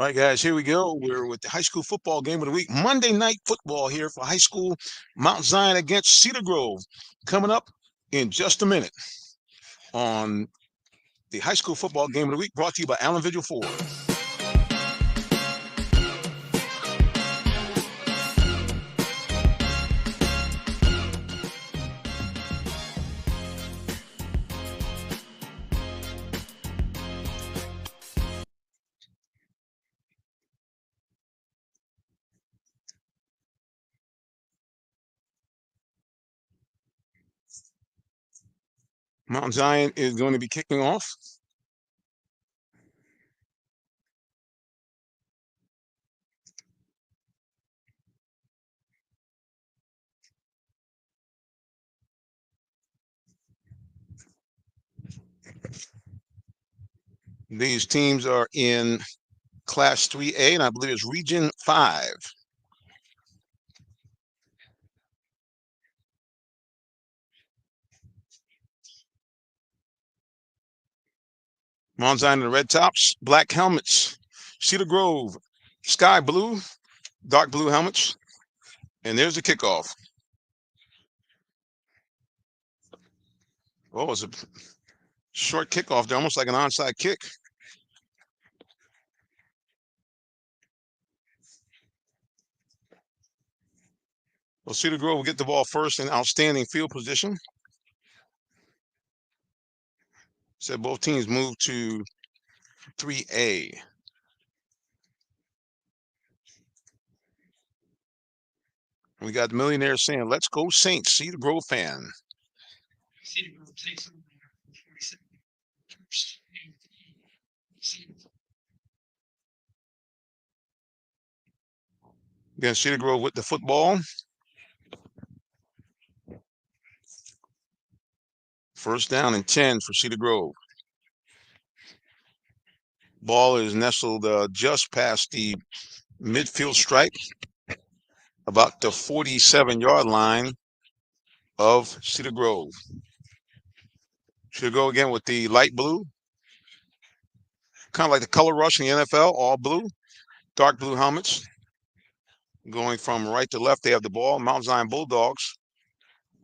All right, guys, here we go. We're with the high school football game of the week. Monday night football here for high school. Mount Zion against Cedar Grove. Coming up in just a minute on the high school football game of the week, brought to you by Allen Vigil Ford. Mount Zion is going to be kicking off. These teams are in Class 3A, and I believe it's Region 5. Mount Zion in the red tops, black helmets. Cedar Grove, sky blue, dark blue helmets. And there's the kickoff. Oh, it's a short kickoff there, almost like an onside kick. Well, Cedar Grove will get the ball first in outstanding field position. So both teams move to 3A. We got the millionaire saying, "Let's go Saints." Cedar Grove fan. Cedar Grove takes over 47. Again, Cedar Grove with the football. First down and 10 for Cedar Grove. Ball is nestled just past the midfield stripe, about the 47-yard line of Cedar Grove. Should go again with the light blue, kind of like the color rush in the NFL, all blue, dark blue helmets. Going from right to left, they have the ball. Mount Zion Bulldogs,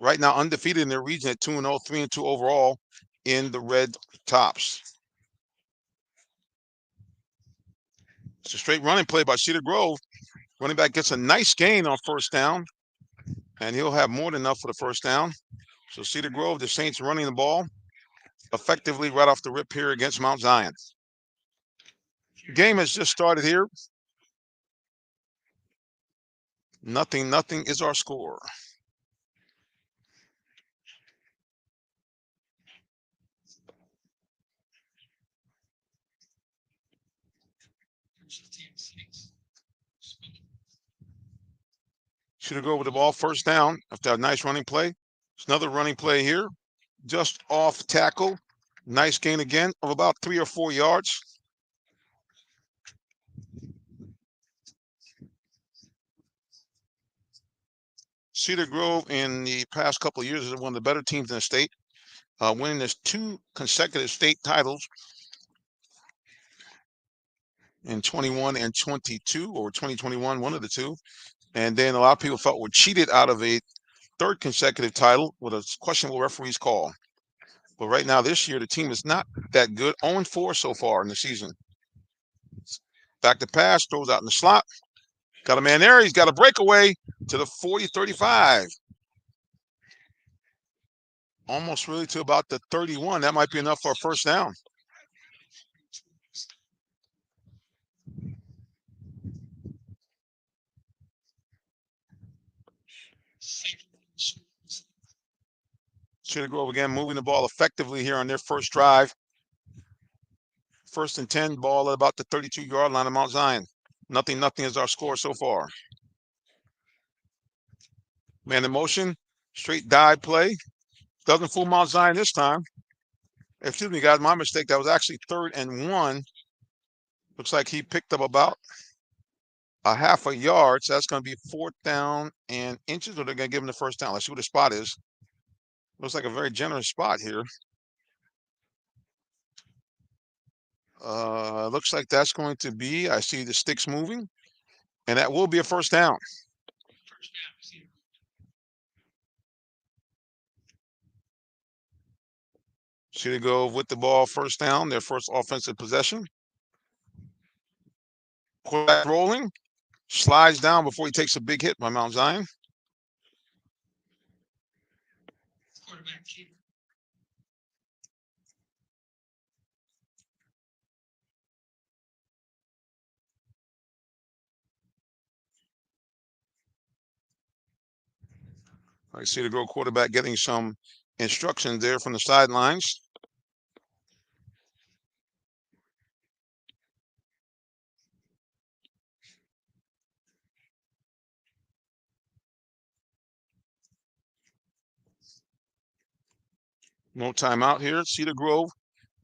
right now undefeated in their region at 2-0, 3-2 overall in the red tops. It's a straight running play by Cedar Grove. Running back gets a nice gain on first down, and he'll have more than enough for the first down. So Cedar Grove, the Saints running the ball effectively right off the rip here against Mount Zion. Game has just started here. 0-0 is our score. Should go with the ball first down after a nice running play. It's another running play here, just off tackle. Nice gain again of about 3 or 4 yards. Cedar Grove in the past couple of years is one of the better teams in the state, winning this 2 consecutive state titles in 21 and 22, or 2021, one of the two. And then a lot of people felt were cheated out of a 3rd consecutive title with a questionable referee's call. But right now, this year, the team is not that good. 0-4 so far in the season. Back to pass, throws out in the slot. Got a man there. He's got a breakaway to the 40-35. Almost really to about the 31. That might be enough for a first down. Cedar Grove again moving the ball effectively here on their first drive. First and 10, ball at about the 32-yard line of Mount Zion. 0-0 is our score so far. Man in motion, straight dive play. Doesn't fool Mount Zion this time. Excuse me, guys, my mistake. That was actually 3rd and 1. Looks like he picked up about a half a yard. So that's going to be 4th down and inches, or they're going to give him the first down. Let's see what the spot is. Looks like a very generous spot here. Looks like that's going to be, I see the sticks moving, and that will be a first down. First down, Cedar Grove. Cedar Grove with the ball, first down, their first offensive possession. Quarterback rolling, slides down before he takes a big hit by Mount Zion. Quarterback keeper. I see the Grove quarterback getting some instructions there from the sidelines. No timeout here. Cedar Grove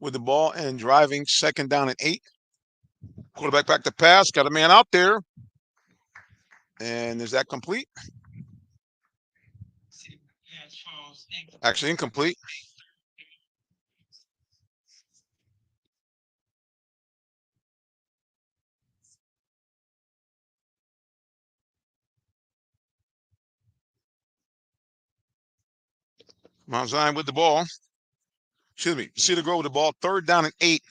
with the ball and driving, second down and 8. Quarterback back to pass, got a man out there. And is that complete? Cedar Grove pass falls incomplete. Actually incomplete. Mount Zion with the ball. Excuse me. Cedar Grove with the ball, third down and 8.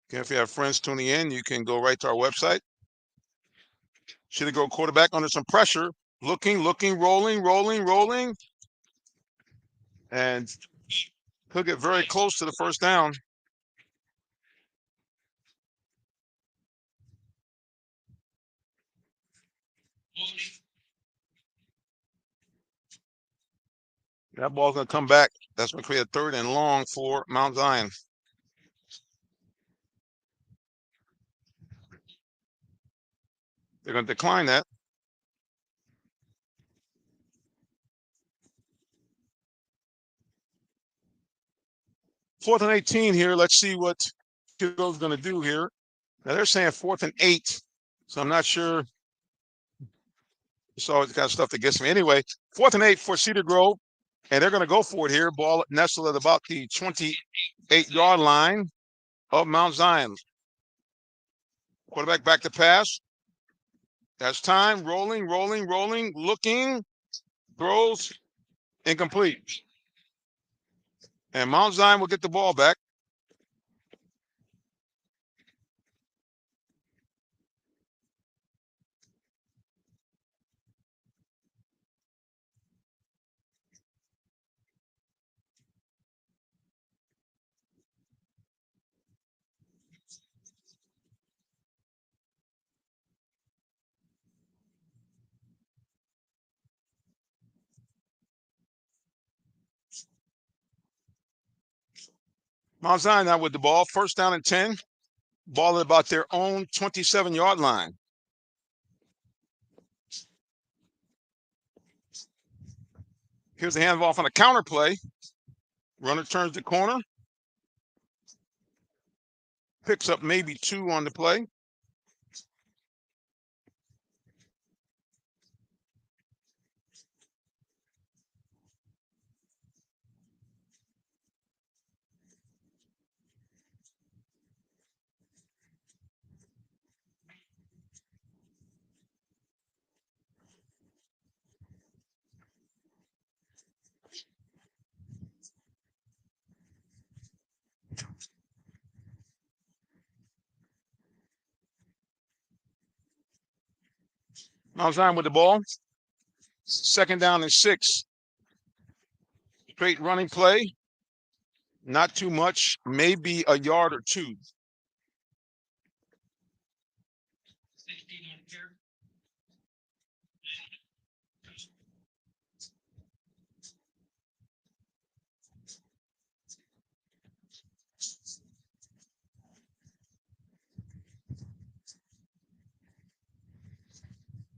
Okay, if you have friends tuning in, you can go right to our website. Cedar Grove quarterback under some pressure. Looking, rolling. And he'll get very close to the first down. Loading. That ball's going to come back. That's going to create a third and long for Mount Zion. They're going to decline that. Fourth and 18 here. Let's see what Cedar Grove's going to do here. Now they're saying 4th and 8. So I'm not sure. It's always the kind of stuff that gets me. Anyway, 4th and 8 for Cedar Grove. And they're going to go for it here. Ball nestled at about the 28-yard line of Mount Zion. Quarterback back to pass. That's time. Rolling. Looking. Throws. Incomplete. And Mount Zion will get the ball back. Mount Zion now with the ball. First down and 10. Ball at about their own 27-yard line. Here's the handoff on a counter play. Runner turns the corner. Picks up maybe 2 on the play. Mount Zion with the ball. Second down and 6. Straight running play. Not too much, maybe a yard or 2. 16 on the carry.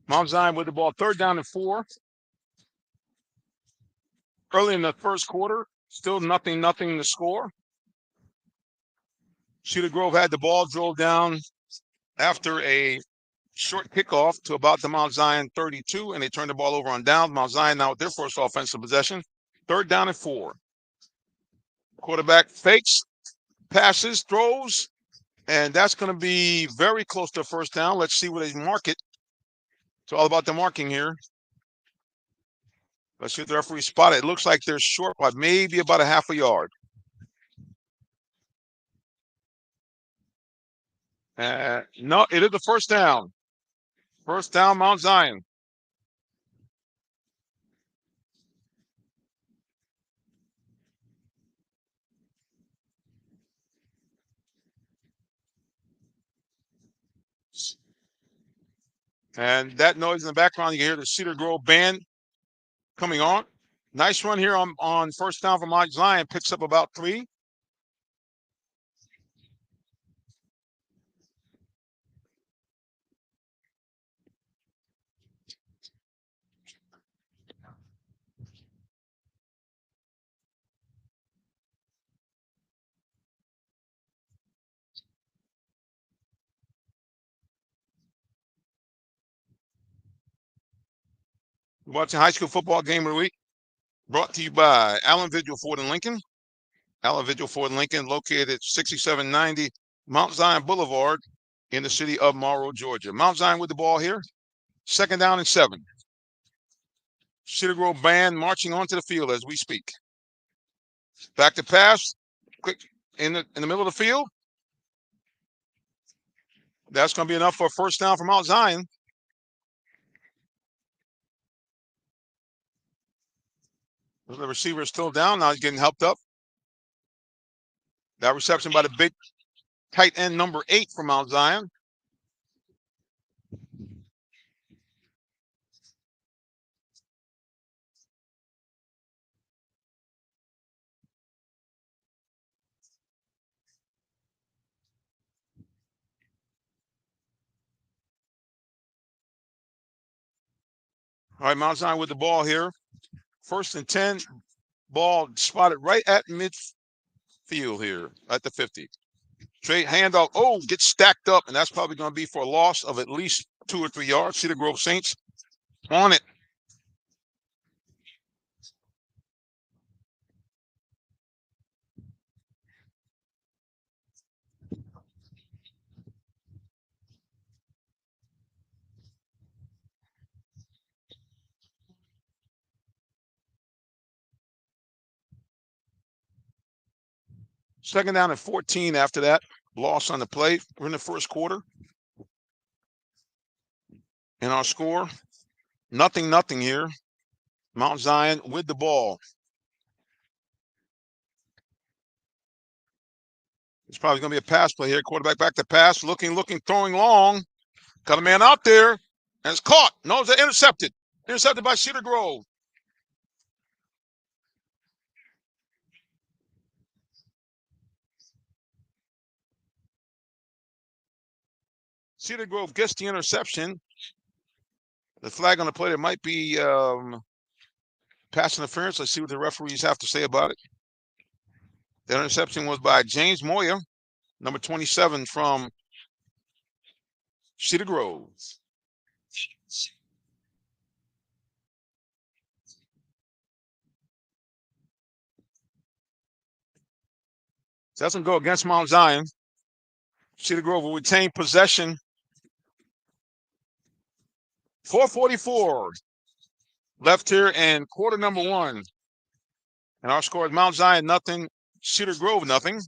Mount Zion with the ball. Third down and 4. Early in the first quarter, still nothing to score. Cedar Grove had the ball, drove down after a Short kickoff to about the Mount Zion 32, and they turn the ball over on downs. Mount Zion now with their first offensive possession. 3rd down and 4. Quarterback fakes, passes, throws, and that's going to be very close to 1st down. Let's see where they mark it. It's all about the marking here. Let's see if the referee spot it. It looks like they're short by maybe about a half a yard. No, it is the 1st down. 1st down, Mount Zion. And that noise in the background, you can hear the Cedar Grove band coming on. Nice run here on 1st down for Mount Zion. Picks up about 3. Watching high school football game of the week. Brought to you by Allen Vigil Ford and Lincoln. Allen Vigil Ford and Lincoln, located at 6790 Mount Zion Boulevard in the city of Morrow, Georgia. Mount Zion with the ball here. 2nd down and 7. Cedar Grove band marching onto the field as we speak. Back to pass. Quick in the middle of the field. That's going to be enough for a 1st down for Mount Zion. The receiver is still down. Now he's getting helped up. That reception by the big tight end number 8 for Mount Zion. All right, Mount Zion with the ball here. 1st and 10. Ball spotted right at midfield here at the 50. Straight handoff. Oh, gets stacked up, and that's probably going to be for a loss of at least 2 or 3 yards. Cedar Grove Saints on it. Second down and 14 after that. Loss on the play. We're in the 1st quarter. And our score, 0-0 here. Mount Zion with the ball. It's probably going to be a pass play here. Quarterback back to pass. Looking, throwing long. Got a man out there. And it's caught. No, it's intercepted. Intercepted by Cedar Grove. Cedar Grove gets the interception. The flag on the play, there might be pass interference. Let's see what the referees have to say about it. The interception was by James Moyer, number 27 from Cedar Grove. So that's going to go against Mount Zion. Cedar Grove will retain possession. 4:44 left here and quarter number 1. And our score is Mount Zion 0, Cedar Grove 0.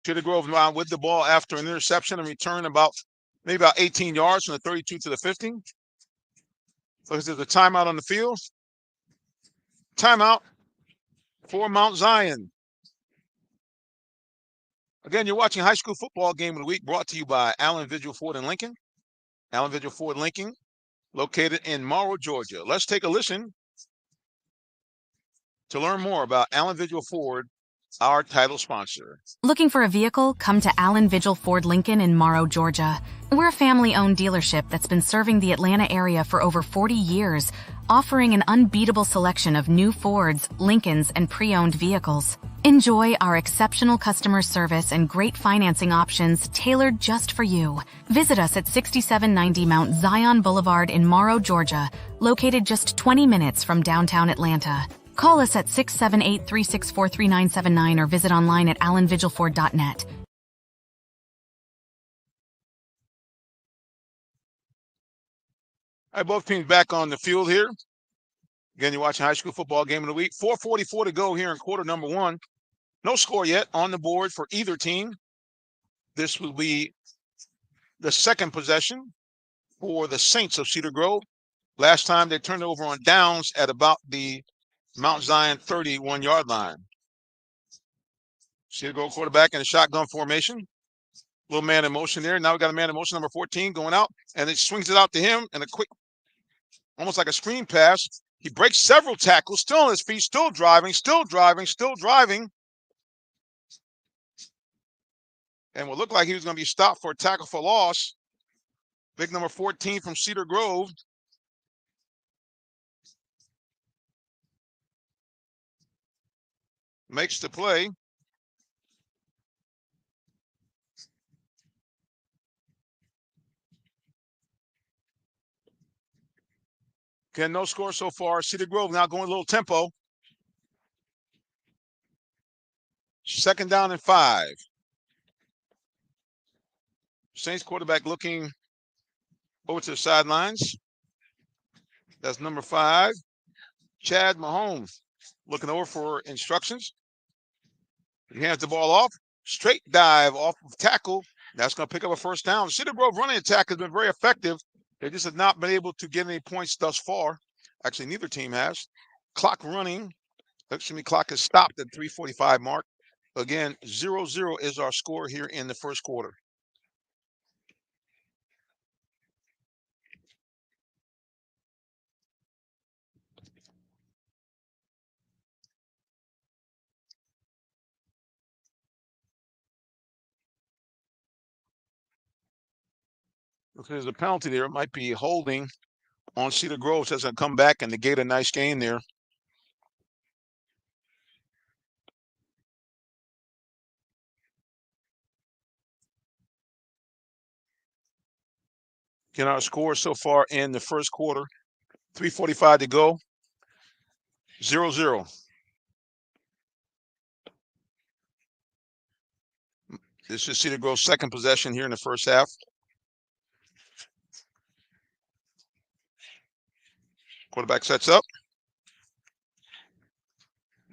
Cedar Grove with the ball after an interception and return maybe about 18 yards from the 32 to the 50. So there's a timeout on the field. Timeout for Mount Zion. Again, you're watching high school football game of the week brought to you by Allen Vigil Ford and Lincoln. Allen Vigil Ford Lincoln, located in Morrow, Georgia. Let's take a listen to learn more about Allen Vigil Ford our title sponsor. Looking for a vehicle? Come to Allen Vigil Ford Lincoln in Morrow, Georgia. We're a family-owned dealership that's been serving the Atlanta area for over 40 years, offering an unbeatable selection of new Fords, Lincolns, and pre-owned vehicles. Enjoy our exceptional customer service and great financing options tailored just for you. Visit us at 6790 Mount Zion Boulevard in Morrow, Georgia, located just 20 minutes from downtown Atlanta. Call us at 678-364-3979 or visit online at allenvigilford.net. All right, both teams back on the field here. Again, you're watching high school football game of the week. 4:44 to go here in quarter number one. No score yet on the board for either team. This will be the second possession for the Saints of Cedar Grove. Last time they turned it over on downs at about the Mount Zion 31-yard line. Cedar Grove quarterback in a shotgun formation. Little man in motion there. Now we got a man in motion, number 14, going out, and it swings it out to him in a quick, almost like a screen pass. He breaks several tackles, still on his feet, still driving, and will look like he was going to be stopped for a tackle for loss. Big number 14 from Cedar Grove. Makes the play. Again, no score so far. Cedar Grove now going a little tempo. Second down and 5. Saints quarterback looking over to the sidelines. That's number 5, Chad Mahomes, looking over for instructions. He hands the ball off. Straight dive off of tackle. That's going to pick up a first down. Cedar Grove running attack has been very effective. They just have not been able to get any points thus far. Actually, neither team has. Clock running. Clock is stopped at 3:45 mark. Again, 0-0 is our score here in the first quarter. If there's a penalty there, it might be holding on Cedar Grove. Says to come back and negate a nice gain there. Again, our score so far in the first quarter, 3:45 to go, 0-0. This is Cedar Grove's second possession here in the first half. Quarterback sets up.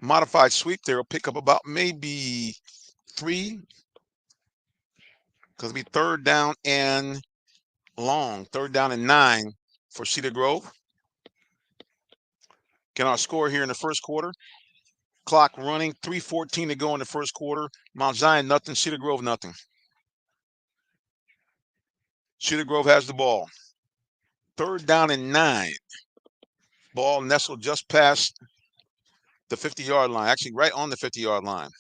Modified sweep there will pick up about maybe 3. Because it'll be third down and long. Third down and 9 for Cedar Grove. Can our score here in the first quarter? Clock running, 3:14 to go in the first quarter. Mount Zion nothing, Cedar Grove nothing. Cedar Grove has the ball. Third down and 9. Ball nestled just past the 50-yard line, actually right on the 50-yard line.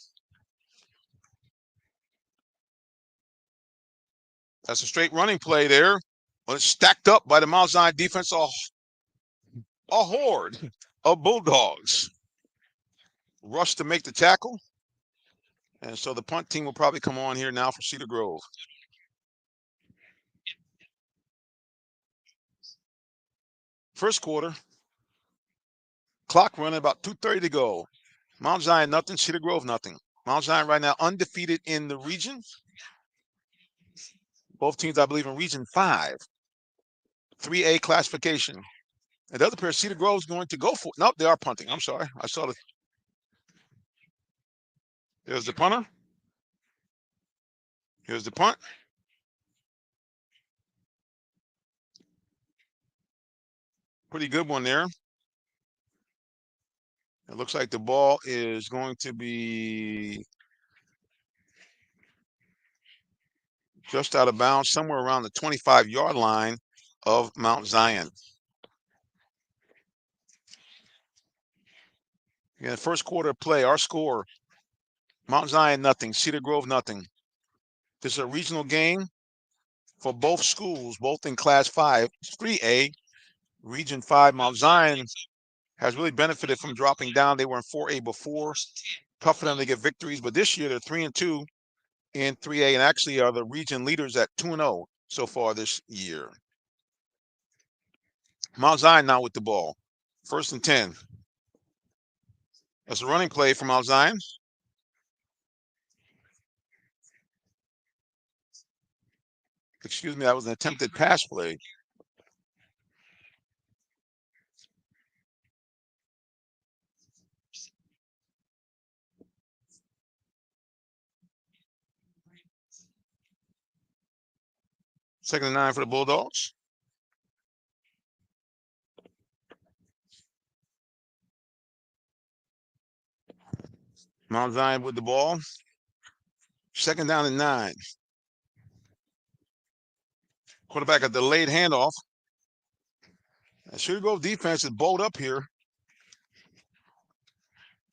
That's a straight running play there. Well, it's stacked up by the Mount Zion defense, a horde of Bulldogs. Rush to make the tackle. And so the punt team will probably come on here now for Cedar Grove. First quarter. Clock running, about 2:30 to go. Mount Zion nothing, Cedar Grove nothing. Mount Zion right now undefeated in the region. Both teams, I believe, in Region 5. 3A classification. And the other pair, Cedar Grove is going to go for it. Nope, they are punting. I'm sorry. I saw the. There's the punter. Here's the punt. Pretty good one there. It looks like the ball is going to be just out of bounds, somewhere around the 25-yard line of Mount Zion. In the first quarter of play, our score Mount Zion, nothing. Cedar Grove, nothing. This is a regional game for both schools, both in Class 5, 3A, Region 5. Mount Zion has really benefited from dropping down. They were in 4A before. Tough for them to get victories, but this year they're 3-2 in 3A and actually are the region leaders at 2-0 so far this year. Mount Zion now with the ball. 1st and 10. That's a running play for Mount Zion. Excuse me, that was an attempted pass play. Second and 9 for the Bulldogs. Mount Zion with the ball. 2nd down and 9. Quarterback a delayed handoff. Cedar Grove defense is bowled up here.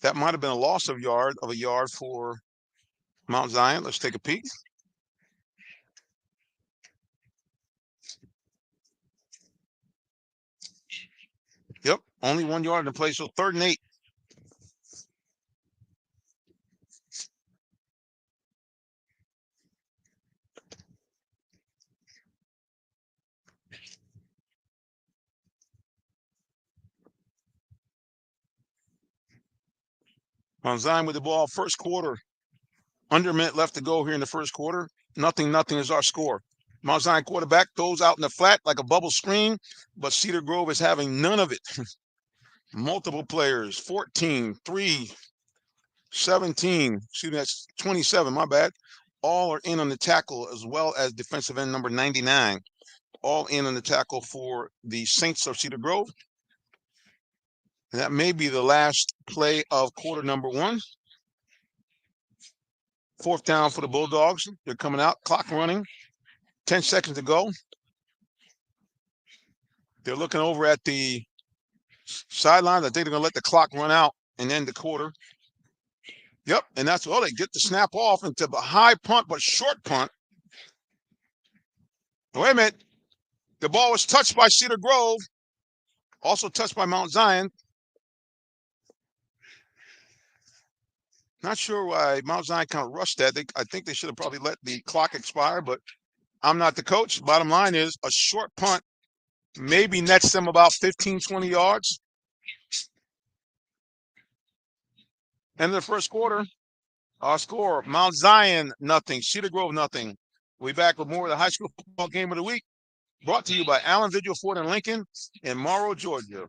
That might have been a loss of a yard for Mount Zion. Let's take a peek. Yep, only 1 yard in play, so 3rd and 8. Mount Zion with the ball, 1st quarter. Under a minute left to go here in the 1st quarter. 0-0 is our score. Mount Zion quarterback throws out in the flat like a bubble screen, but Cedar Grove is having none of it. Multiple players, 14, 3, 17, excuse me, that's 27, my bad. All are in on the tackle, as well as defensive end number 99. All in on the tackle for the Saints of Cedar Grove. And that may be the last play of quarter number 1. 4th down for the Bulldogs. They're coming out, clock running. 10 seconds to go. They're looking over at the sideline. I think they're going to let the clock run out and end the quarter. Yep, and that's all. They get the snap off into a high punt, but short punt. Wait a minute. The ball was touched by Cedar Grove. Also touched by Mount Zion. Not sure why Mount Zion kind of rushed that. I think they should have probably let the clock expire, but I'm not the coach. Bottom line is a short punt maybe nets them about 15, 20 yards. End of the 1st quarter. Our score, Mount Zion, nothing. Cedar Grove, nothing. We'll be back with more of the high school football game of the week, brought to you by Allen Vigil Ford and Lincoln in Morrow, Georgia.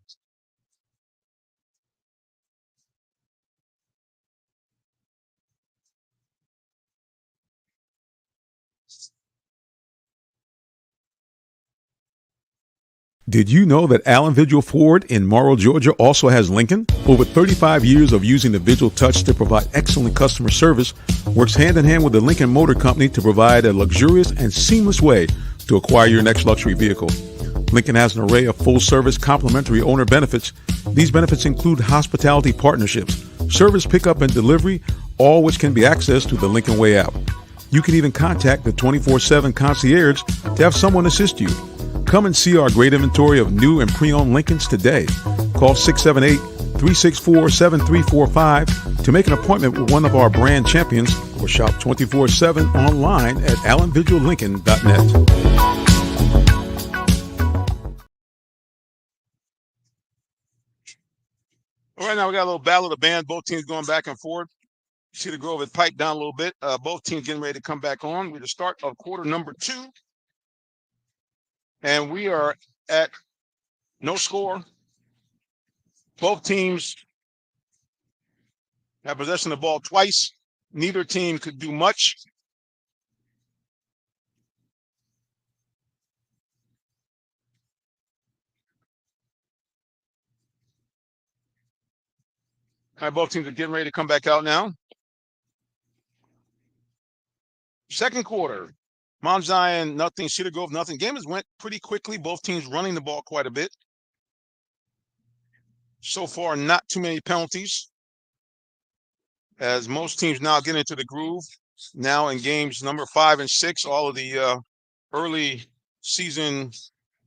Did you know that Allen Vigil Ford in Morrow, Georgia also has Lincoln? Over 35 years of using the Vigil Touch to provide excellent customer service, works hand in hand with the Lincoln Motor Company to provide a luxurious and seamless way to acquire your next luxury vehicle. Lincoln has an array of full-service complimentary owner benefits. These benefits include hospitality partnerships, service pickup and delivery, all which can be accessed through the Lincoln Way app. You can even contact the 24/7 concierge to have someone assist you. Come and see our great inventory of new and pre-owned Lincolns today. Call 678-364-7345 to make an appointment with one of our brand champions or shop 24/7 online at allenvigillincoln.net. All right, now we got a little battle of the band. Both teams going back and forth. Cedar Grove had piped down a little bit. Both teams getting ready to come back on. We're the start of quarter number 2. And we are at no score. Both teams have possession of the ball twice. Neither team could do much. All right, both teams are getting ready to come back out now. 2nd quarter. Mount Zion, nothing. Cedar Grove, nothing. Game has went pretty quickly. Both teams running the ball quite a bit. So far, not too many penalties. as most teams now get into the groove. Now in games number 5 and 6, all of the early season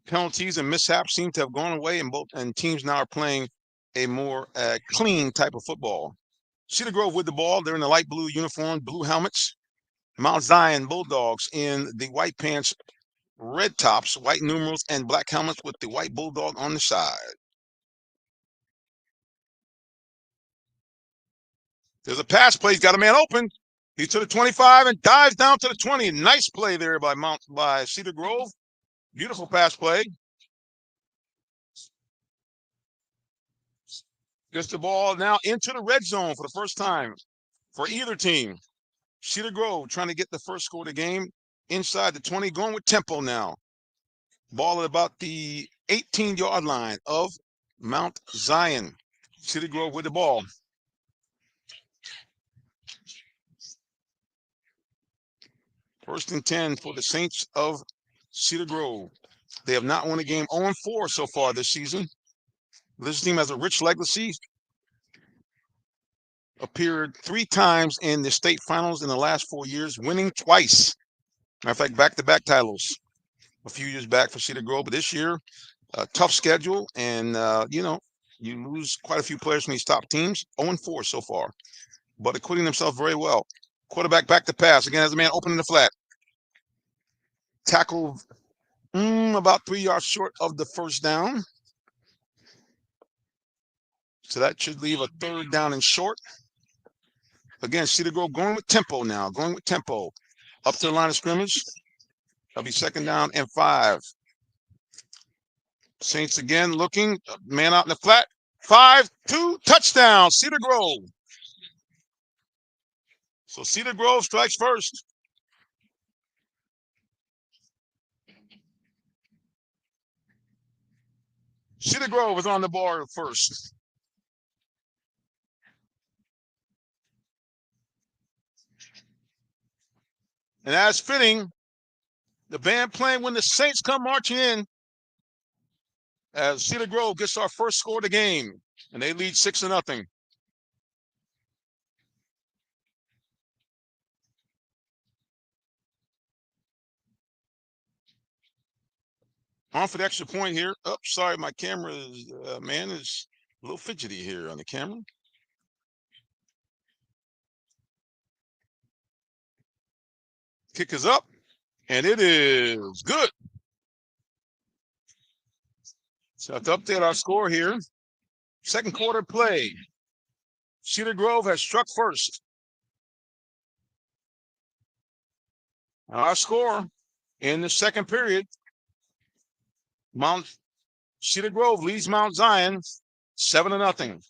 penalties and mishaps seem to have gone away, and teams now are playing a more clean type of football. Cedar Grove with the ball. They're in the light blue uniform, blue helmets. Mount Zion Bulldogs in the white pants, red tops, white numerals, and black helmets with the white bulldog on the side. There's a pass play. He's got a man open. He's to the 25 and dives down to the 20. Nice play there by Cedar Grove. Beautiful pass play. Gets the ball now into the red zone for the first time for either team. Cedar Grove trying to get the first score of the game inside the 20, going with tempo now. Ball at about the 18-yard line of Mount Zion. Cedar Grove with the ball. First and 10 for the Saints of Cedar Grove. They have not won a game, 0-4 so far this season. This team has a rich legacy. Appeared 3 times in the state finals in the last 4 years, winning twice. Matter of fact, back-to-back titles a few years back for Cedar Grove. But this year, a tough schedule, and, you lose quite a few players from these top teams. 0-4 so far, but acquitting themselves very well. Quarterback back to pass. Again, has a man open in the flat. Tackle about 3 yards short of the first down. So that should leave a third down and short. Again, Cedar Grove going with tempo now, Up to the line of scrimmage. That'll be second down and 5. Saints again looking, man out in the flat. 5-2, touchdown, Cedar Grove. So Cedar Grove strikes first. Cedar Grove is on the board first. And as fitting, the band playing when the Saints come marching in, as Cedar Grove gets our first score of the game, and they lead 6-0. On for the extra point here. Oh, sorry, my camera is, is a little fidgety here on the camera. Kick is up, and it is good. So to update our score here, second quarter play. Cedar Grove has struck first. Our score in the second period, Cedar Grove leads Mount Zion 7-0.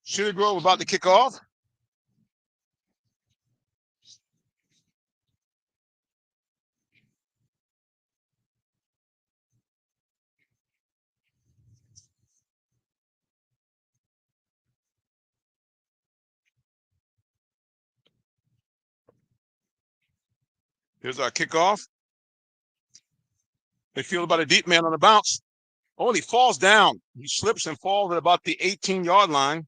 Cedar Grove about to kick off. Here's our kickoff. They feel about a deep man on the bounce. Oh, and he falls down. He slips and falls at about the 18-yard line.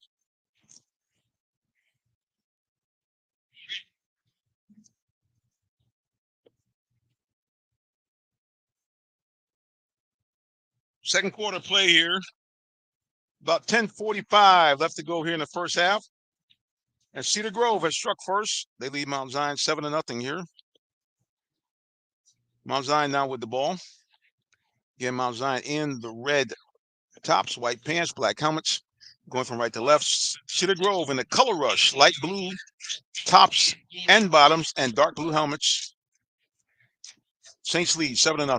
Second quarter play here. About 10:45 left to go here in the first half. And Cedar Grove has struck first. They lead Mount Zion 7-0 here. Mount Zion now with the ball. Again, Mount Zion in the red tops, white pants, black helmets. Going from right to left. Cedar Grove in the color rush, light blue tops and bottoms and dark blue helmets. Saints lead 7-0.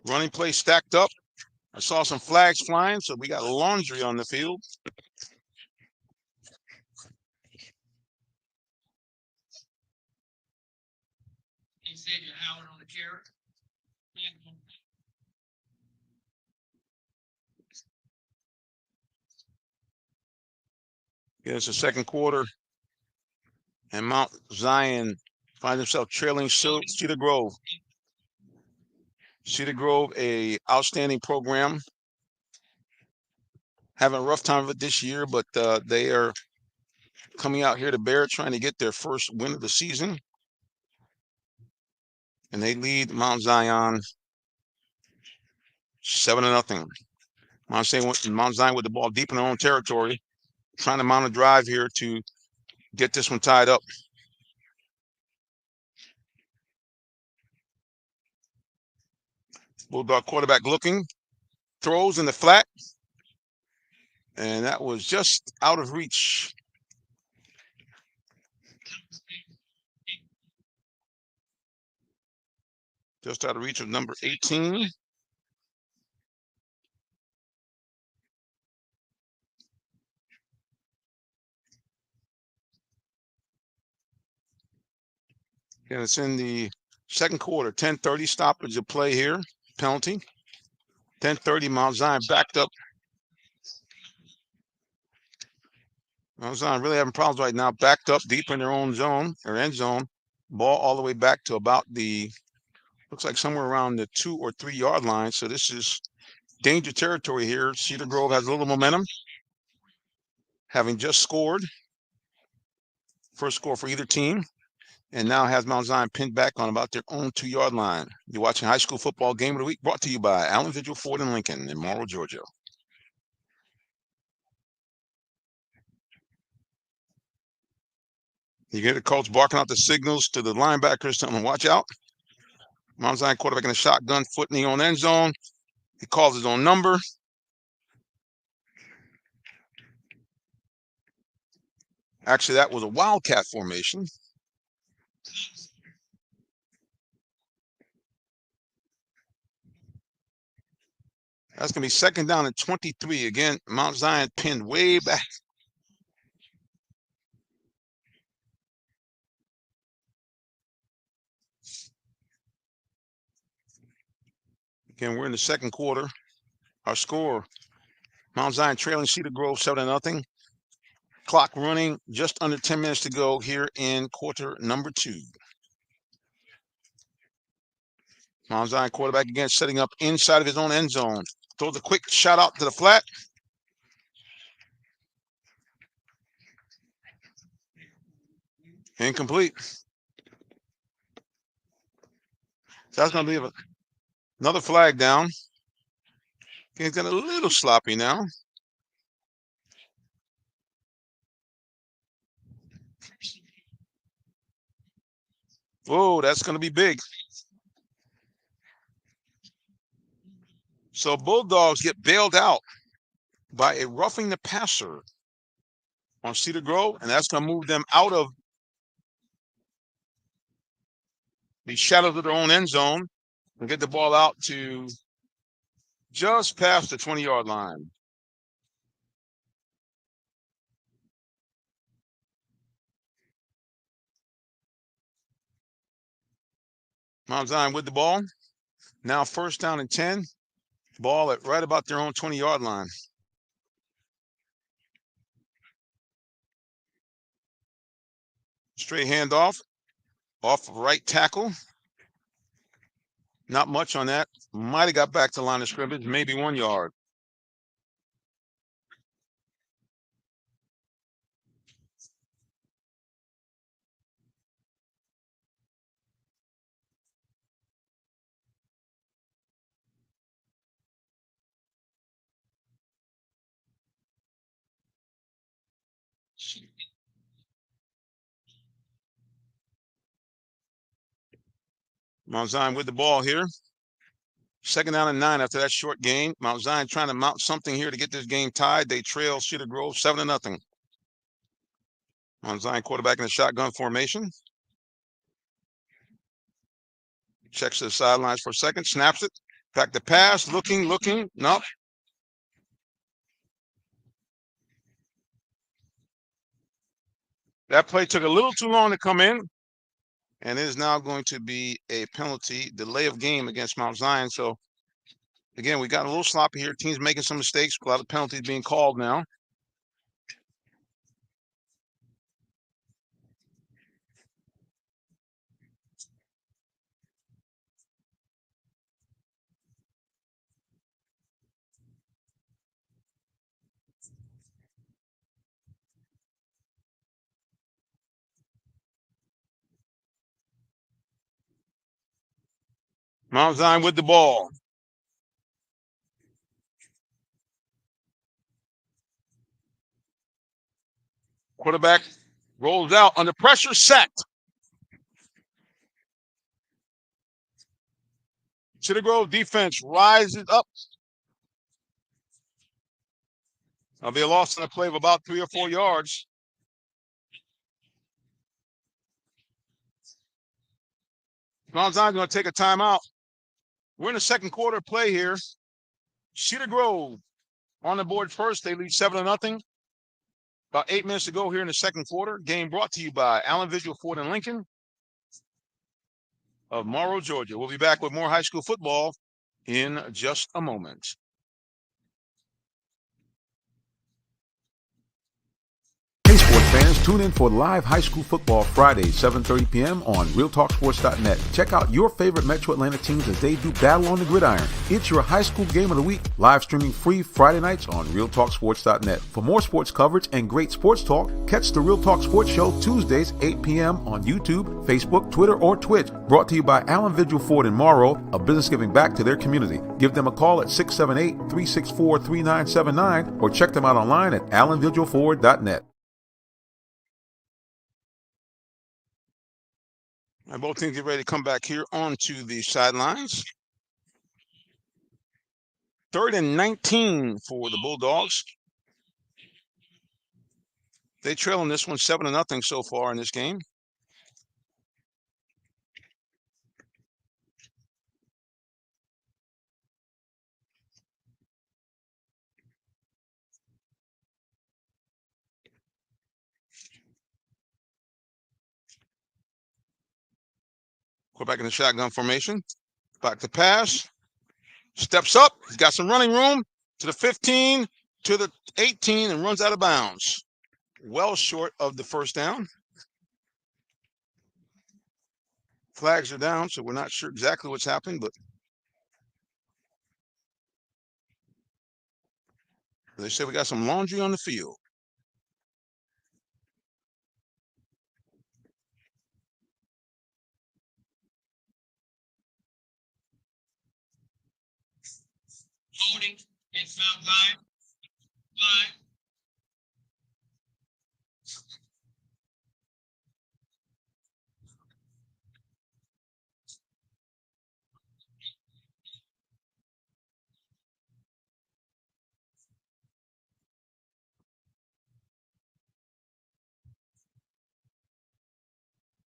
Running play stacked up. I saw some flags flying, so we got laundry on the field. Xavier Howard on the carry. It's the second quarter, and Mount Zion finds himself trailing Cedar Grove. Cedar Grove, a outstanding program, having a rough time of it this year, but they are coming out here to Bear, trying to get their first win of the season, and they lead Mount Zion 7-0. Mount Zion with the ball deep in their own territory, trying to mount a drive here to get this one tied up. Bulldog quarterback looking, throws in the flat, and that was just out of reach. Just out of reach of number 18. And it's in the second quarter, 10:30 stoppage of play here, penalty. 10:30, Mount Zion backed up. Mount Zion really having problems right now, backed up deep in their own zone, or end zone. Ball all the way back to about looks like somewhere around the 2 or 3 yard line. So this is danger territory here. Cedar Grove has a little momentum, having just scored. First score for either team, and now has Mount Zion pinned back on about their own 2 yard line. You're watching High School Football Game of the Week, brought to you by Allen Vigil Ford and Lincoln in Morrow, Georgia. You get the coach barking out the signals to the linebackers, telling them watch out. Mount Zion quarterback in the shotgun, foot in the own end zone. He calls his own number. Actually, that was a wildcat formation. That's going to be second down and 23. Again, Mount Zion pinned way back. Again, we're in the second quarter. Our score, Mount Zion trailing Cedar Grove 7-0. Clock running, just under 10 minutes to go here in quarter number 2. Mount Zion quarterback again setting up inside of his own end zone. Throws a quick shot out to the flat. Incomplete. So that's going to be another flag down. He's getting a little sloppy now. Whoa, that's going to be big. So Bulldogs get bailed out by a roughing the passer on Cedar Grove, and that's going to move them out of the shadows of their own end zone and get the ball out to just past the 20 yard line. Mount Zion with the ball. Now first down and 10. Ball at right about their own 20 yard line. Straight handoff. Off right tackle. Not much on that. Might have got back to line of scrimmage, maybe 1 yard. Mount Zion with the ball here. Second down and 9 after that short gain. Mount Zion trying to mount something here to get this game tied. They trail Cedar Grove 7-0. Mount Zion quarterback in the shotgun formation. Checks the sidelines for a second, snaps it. Back to pass, looking. Nope. That play took a little too long to come in. And it is now going to be a penalty delay of game against Mount Zion. So again, we got a little sloppy here. Teams making some mistakes. A lot of penalties being called now. Mount Zion with the ball. Quarterback rolls out under pressure, sacked. Cedar Grove defense rises up. That'll be a loss on a play of about 3 or 4 yards. Mount Zion's going to take a timeout. We're in the second quarter play here. Cedar Grove on the board first. They lead 7-0. About 8 minutes to go here in the second quarter. Game brought to you by Allen Visual Ford and Lincoln of Morrow, Georgia. We'll be back with more high school football in just a moment. Hey, sports fans, tune in for live high school football Fridays, 7:30 p.m. on RealTalkSports.net. Check out your favorite Metro Atlanta teams as they do battle on the gridiron. It's your high school game of the week, live streaming free Friday nights on RealTalkSports.net. For more sports coverage and great sports talk, catch the Real Talk Sports Show Tuesdays, 8 p.m. on YouTube, Facebook, Twitter, or Twitch. Brought to you by Allen Vigil Ford in Morrow, a business giving back to their community. Give them a call at 678-364-3979 or check them out online at AllenVigilFord.net. And both teams get ready to come back here onto the sidelines. 3rd and 19 for the Bulldogs. They trail in this one 7-0 so far in this game. Quarterback in the shotgun formation. Back to pass. Steps up. He's got some running room to the 15, to the 18, and runs out of bounds. Well short of the first down. Flags are down, so we're not sure exactly what's happening, but they say we got some laundry on the field. Holding in foul line.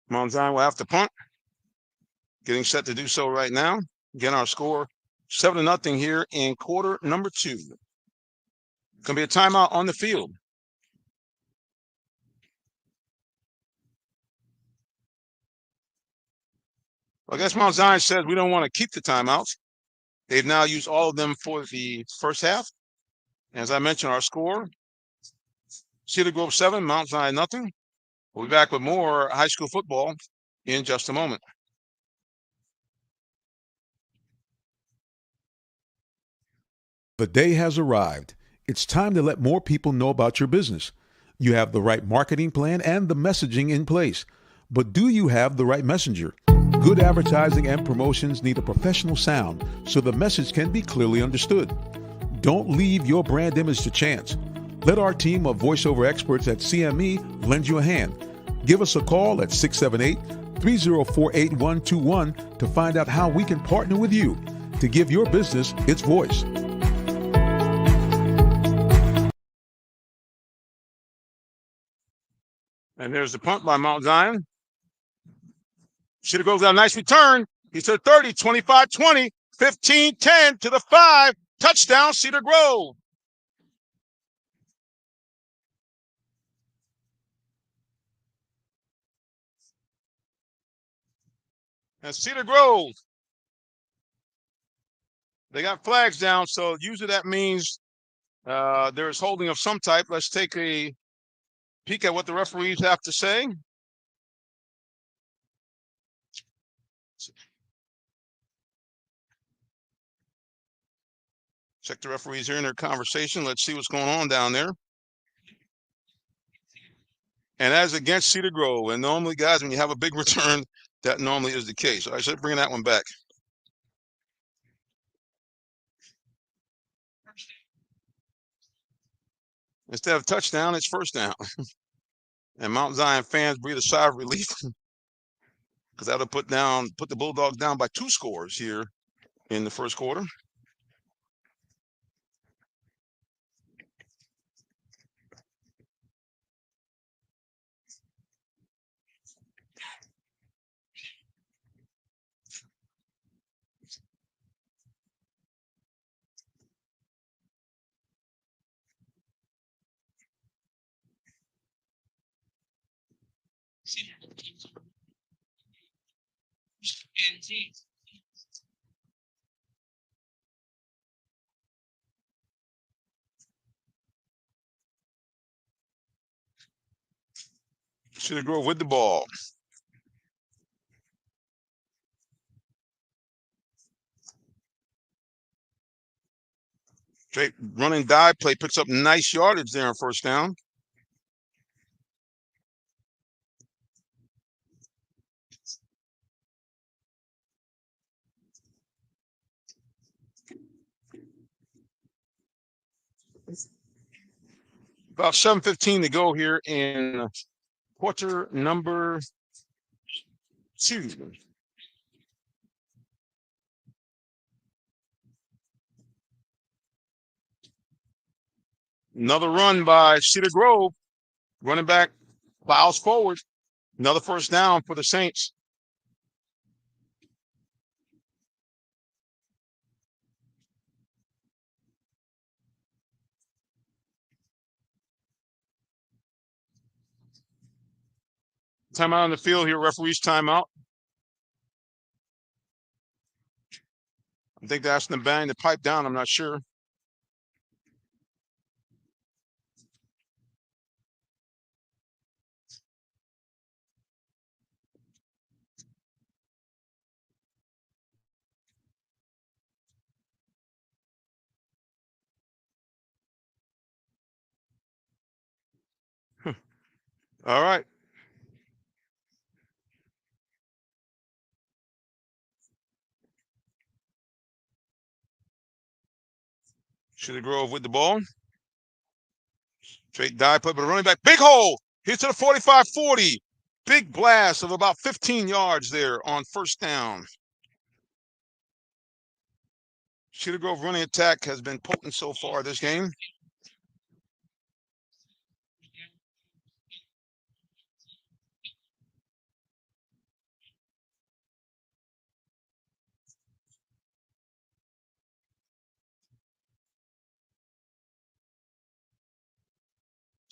Mount Zion will have to punt. Getting set to do so right now. Again, our score 7-0 here in quarter number 2. Going to be a timeout on the field. Well, I guess Mount Zion says we don't want to keep the timeouts. They've now used all of them for the first half. As I mentioned, our score, Cedar Grove 7, Mount Zion nothing. We'll be back with more high school football in just a moment. The day has arrived. It's time to let more people know about your business. You have the right marketing plan and the messaging in place. But do you have the right messenger? Good advertising and promotions need a professional sound so the message can be clearly understood. Don't leave your brand image to chance. Let our team of voiceover experts at CME lend you a hand. Give us a call at 678-304-8121 to find out how we can partner with you to give your business its voice. And there's the punt by Mount Zion. Cedar Grove's got a nice return. He's to 30, 25-20, 15-10 to the 5. Touchdown, Cedar Grove. And Cedar Grove, they got flags down, so usually that means there is holding of some type. Let's take a peek at what the referees have to say. Check the referees here in their conversation. Let's see what's going on down there. And as against Cedar Grove, and normally, guys, when you have a big return, that normally is the case. I should bring that one back. Instead of touchdown, it's first down. And Mount Zion fans breathe a sigh of relief because that'll put the Bulldogs down by 2 scores here in the first quarter. Cedar Grove with the ball. Straight running dive play, picks up nice yardage there on first down. About 7:15 to go here in quarter number 2. Another run by Cedar Grove. Running back plows forward. Another first down for the Saints. Timeout on the field here. Referee's timeout. I think they're asking them to bang the pipe down. I'm not sure. All right. Cedar Grove with the ball. Straight dive play, but a running back. Big hole. Hits to the 45-40. Big blast of about 15 yards there on first down. Cedar Grove running attack has been potent so far this game.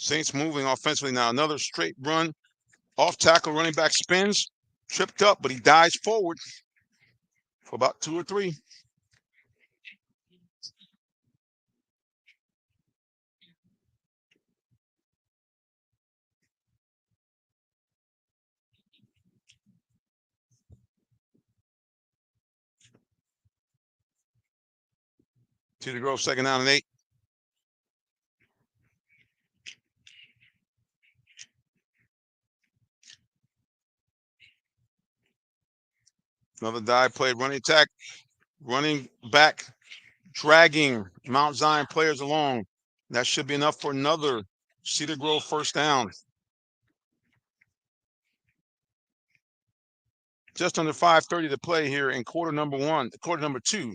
Saints moving offensively now. Another straight run. Off tackle, running back spins. Tripped up, but he dives forward for about 2 or 3. Cedar Grove 2nd down and 8. Another dive play, running attack, running back, dragging Mount Zion players along. That should be enough for another Cedar Grove first down. Just under 5:30 to play here in quarter number 2.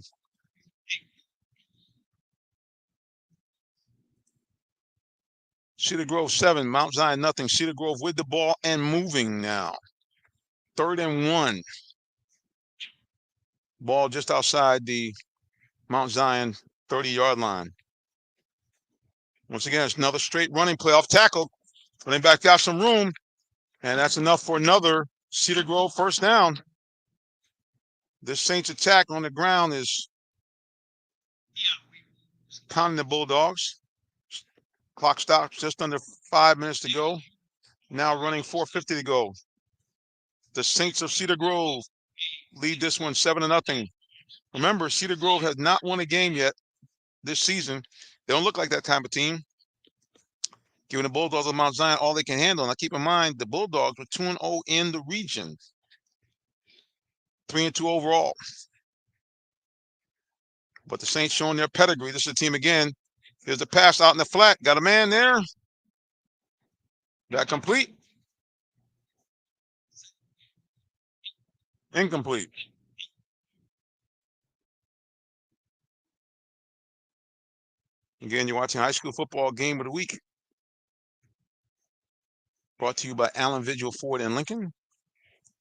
Cedar Grove 7, Mount Zion nothing. Cedar Grove with the ball and moving now. 3rd and 1. Ball just outside the Mount Zion 30-yard line. Once again, it's another straight running play off tackle. Running back got some room, and that's enough for another Cedar Grove first down. This Saints attack on the ground is pounding the Bulldogs. Clock stops just under 5 minutes to go. Now running 4:50 to go. The Saints of Cedar Grove lead this one 7-0. Remember, Cedar Grove has not won a game yet this season. They don't look like that type of team. Giving the Bulldogs of Mount Zion all they can handle. Now keep in mind, the Bulldogs were 2-0 in the region. 3-2 overall. But the Saints showing their pedigree. This is the team again. Here's the pass out in the flat. Got a man there. That complete. Incomplete. Again, you're watching High School Football Game of the Week. Brought to you by Allen Vigil Ford and Lincoln.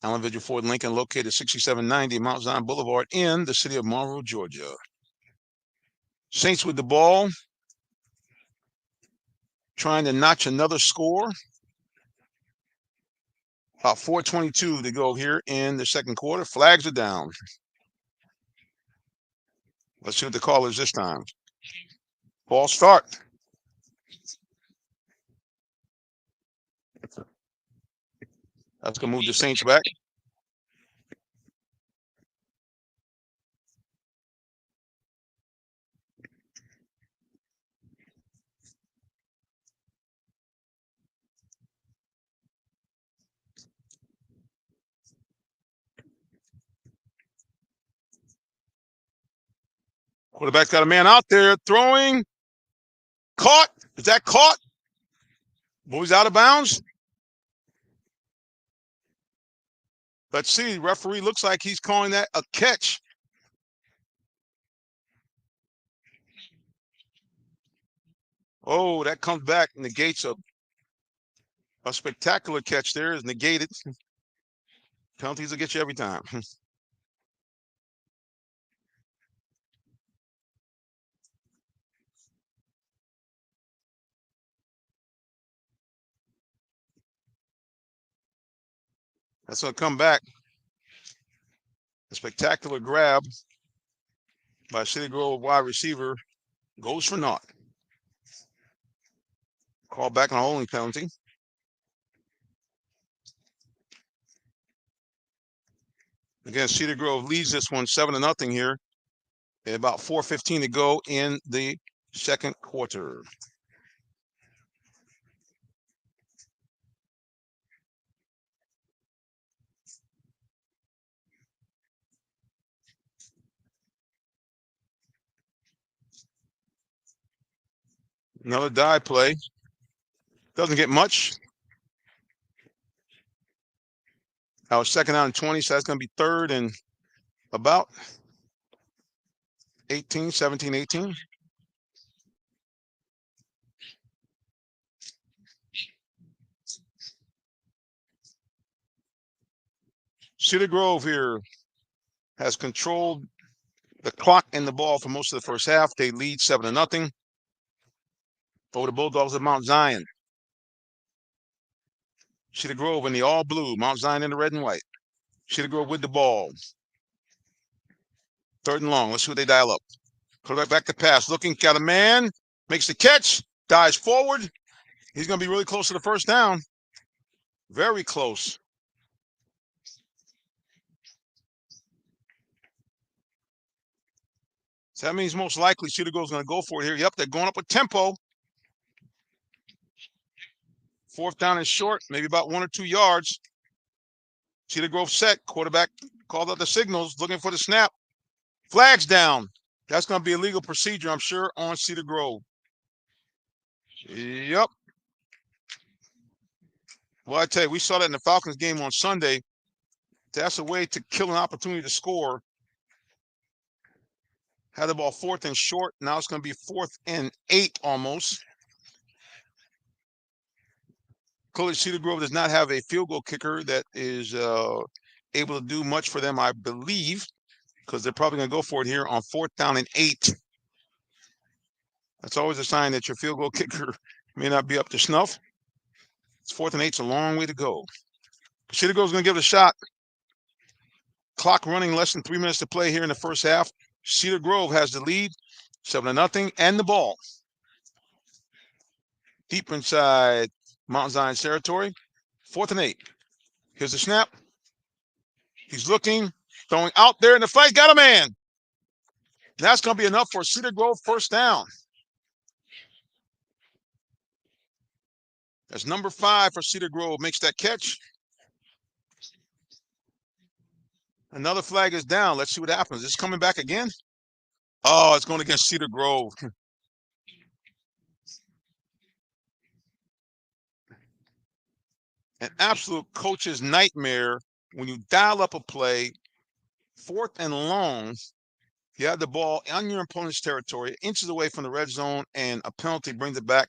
Allen Vigil Ford and Lincoln, located 6790 Mount Zion Boulevard in the city of Monroe, Georgia. Saints with the ball. Trying to notch another score. About 4:22 to go here in the second quarter. Flags are down. Let's see what the call is this time. Ball start. That's going to move the Saints back. Quarterback's got a man out there throwing. Caught. Is that caught? Boy's out of bounds. Let's see. Referee looks like he's calling that a catch. Oh, that comes back, negates a spectacular catch there, is negated. Penalties will get you every time. That's going to come back. A spectacular grab by Cedar Grove wide receiver goes for naught. Call back on a holding penalty. Again, Cedar Grove leads this one 7-0 here. At about 4:15 to go in the second quarter. Another dive play. Doesn't get much. That was 2nd down and 20, so that's going to be 3rd and about 17, 18. Cedar Grove here has controlled the clock and the ball for most of the first half. They lead 7-0 over the Bulldogs of Mount Zion. Cedar Grove in the all blue, Mount Zion in the red and white. Cedar Grove with the ball. 3rd and long. Let's see what they dial up. Quarterback back to pass. Looking, got a man. Makes the catch. Dives forward. He's going to be really close to the first down. Very close. So that means most likely Cedar Grove's going to go for it here. Yep, they're going up with tempo. 4th down and short, maybe about 1 or 2 yards. Cedar Grove set. Quarterback called out the signals, looking for the snap. Flags down. That's going to be a legal procedure, I'm sure, on Cedar Grove. Yep. Well, I tell you, we saw that in the Falcons game on Sunday. That's a way to kill an opportunity to score. Had the ball 4th and short. Now it's going to be 4th and 8 almost. Clearly, Cedar Grove does not have a field goal kicker that is able to do much for them, I believe, because they're probably going to go for it here on 4th down and 8. That's always a sign that your field goal kicker may not be up to snuff. It's 4th and 8. It's a long way to go. Cedar Grove's going to give it a shot. Clock running, less than 3 minutes to play here in the first half. Cedar Grove has the lead, 7-0, and the ball. Deep inside Mount Zion's territory. 4th and 8. Here's the snap. He's looking, throwing out there in the fight. Got a man. That's going to be enough for Cedar Grove first down. As number 5 for Cedar Grove makes that catch. Another flag is down. Let's see what happens. Is this coming back again? Oh, it's going against Cedar Grove. An absolute coach's nightmare when you dial up a play, 4th and long. You have the ball on your opponent's territory, inches away from the red zone, and a penalty brings it back.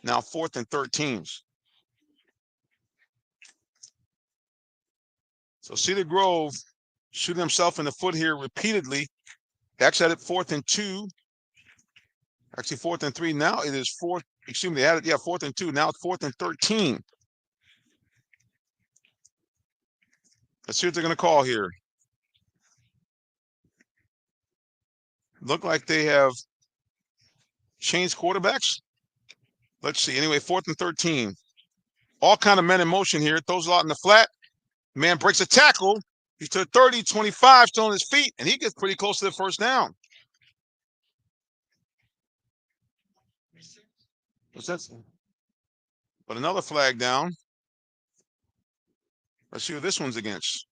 Now 4th and 13. So Cedar Grove shooting himself in the foot here repeatedly. Actually had it 4th and 2. Actually 4th and 3. Now it is 4th. Excuse me, they had it, 4th and 2. Now it's 4th and 13. Let's see what they're going to call here. Look like they have changed quarterbacks. Let's see. Anyway, 4th and 13. All kind of men in motion here. Throws a lot in the flat. Man breaks a tackle. He's to 30, 25, still on his feet, and he gets pretty close to the first down. What's that? But another flag down. Let's see what this one's against.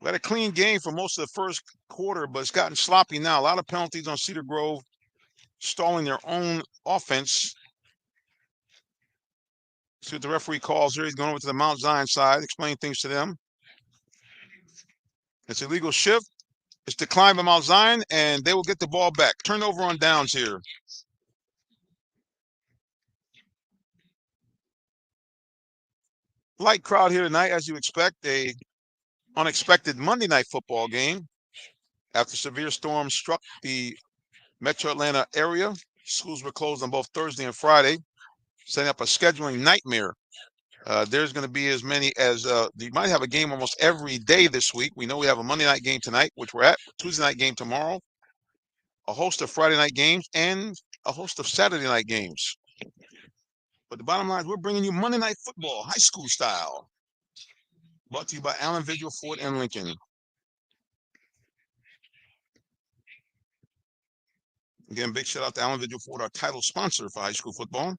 We had a clean game for most of the first quarter, but it's gotten sloppy now. A lot of penalties on Cedar Grove, stalling their own offense. See what the referee calls here. He's going over to the Mount Zion side, explaining things to them. It's illegal shift. It's declined by Mount Zion, and they will get the ball back. Turnover on downs here. Light crowd here tonight, as you expect. A unexpected Monday night football game. After severe storms struck the Metro Atlanta area, schools were closed on both Thursday and Friday, setting up a scheduling nightmare. There's going to be as many as you might have a game almost every day this week. We know we have a Monday night game tonight, which we're at, Tuesday night game tomorrow, a host of Friday night games, and a host of Saturday night games. But the bottom line is we're bringing you Monday night football, high school style. Brought to you by Allen Vigil, Ford, and Lincoln. Again, big shout out to Allen Vigil Ford, our title sponsor for high school football.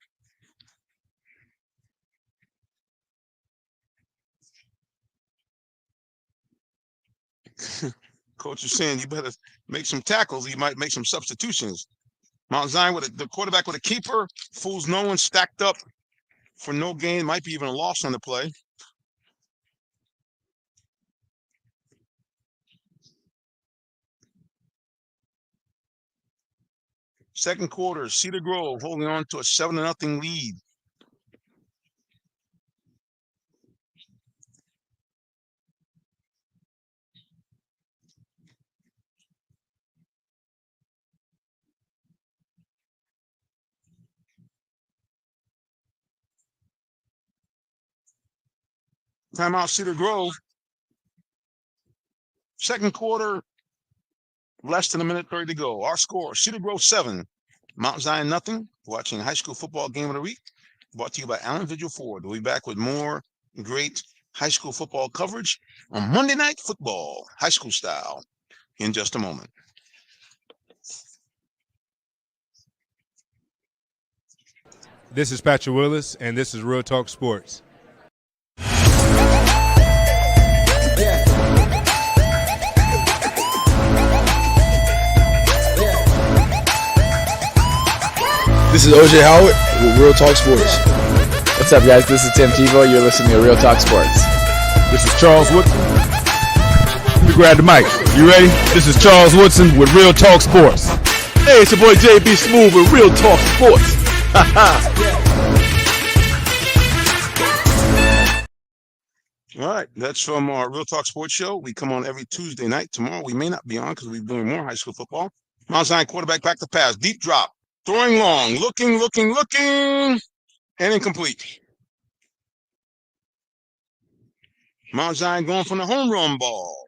Coach is saying you better make some tackles. You might make some substitutions. Mount Zion with the quarterback with a keeper, fools no one, stacked up for no gain. Might be even a loss on the play. Second quarter, Cedar Grove holding on to a 7-0 lead. Timeout, Cedar Grove. Second quarter, less than a minute 30 to go. Our score, Cedar Grove 7, Mount Zion nothing. Watching high school football game of the week. Brought to you by Allen Vigil Ford. We'll be back with more great high school football coverage on Monday Night Football, high school style, in just a moment. This is Patrick Willis, and this is Real Talk Sports. This is OJ Howard with Real Talk Sports. What's up, guys? This is Tim Tebow. You're listening to Real Talk Sports. This is Charles Woodson. Let me grab the mic. You ready? This is Charles Woodson with Real Talk Sports. Hey, it's your boy JB Smooth with Real Talk Sports. All right, that's from our Real Talk Sports show. We come on every Tuesday night. Tomorrow we may not be on because we're doing more high school football. Mount Zion quarterback back to pass. Deep drop. Throwing long. Looking. And incomplete. Mount Zion going from the home run ball,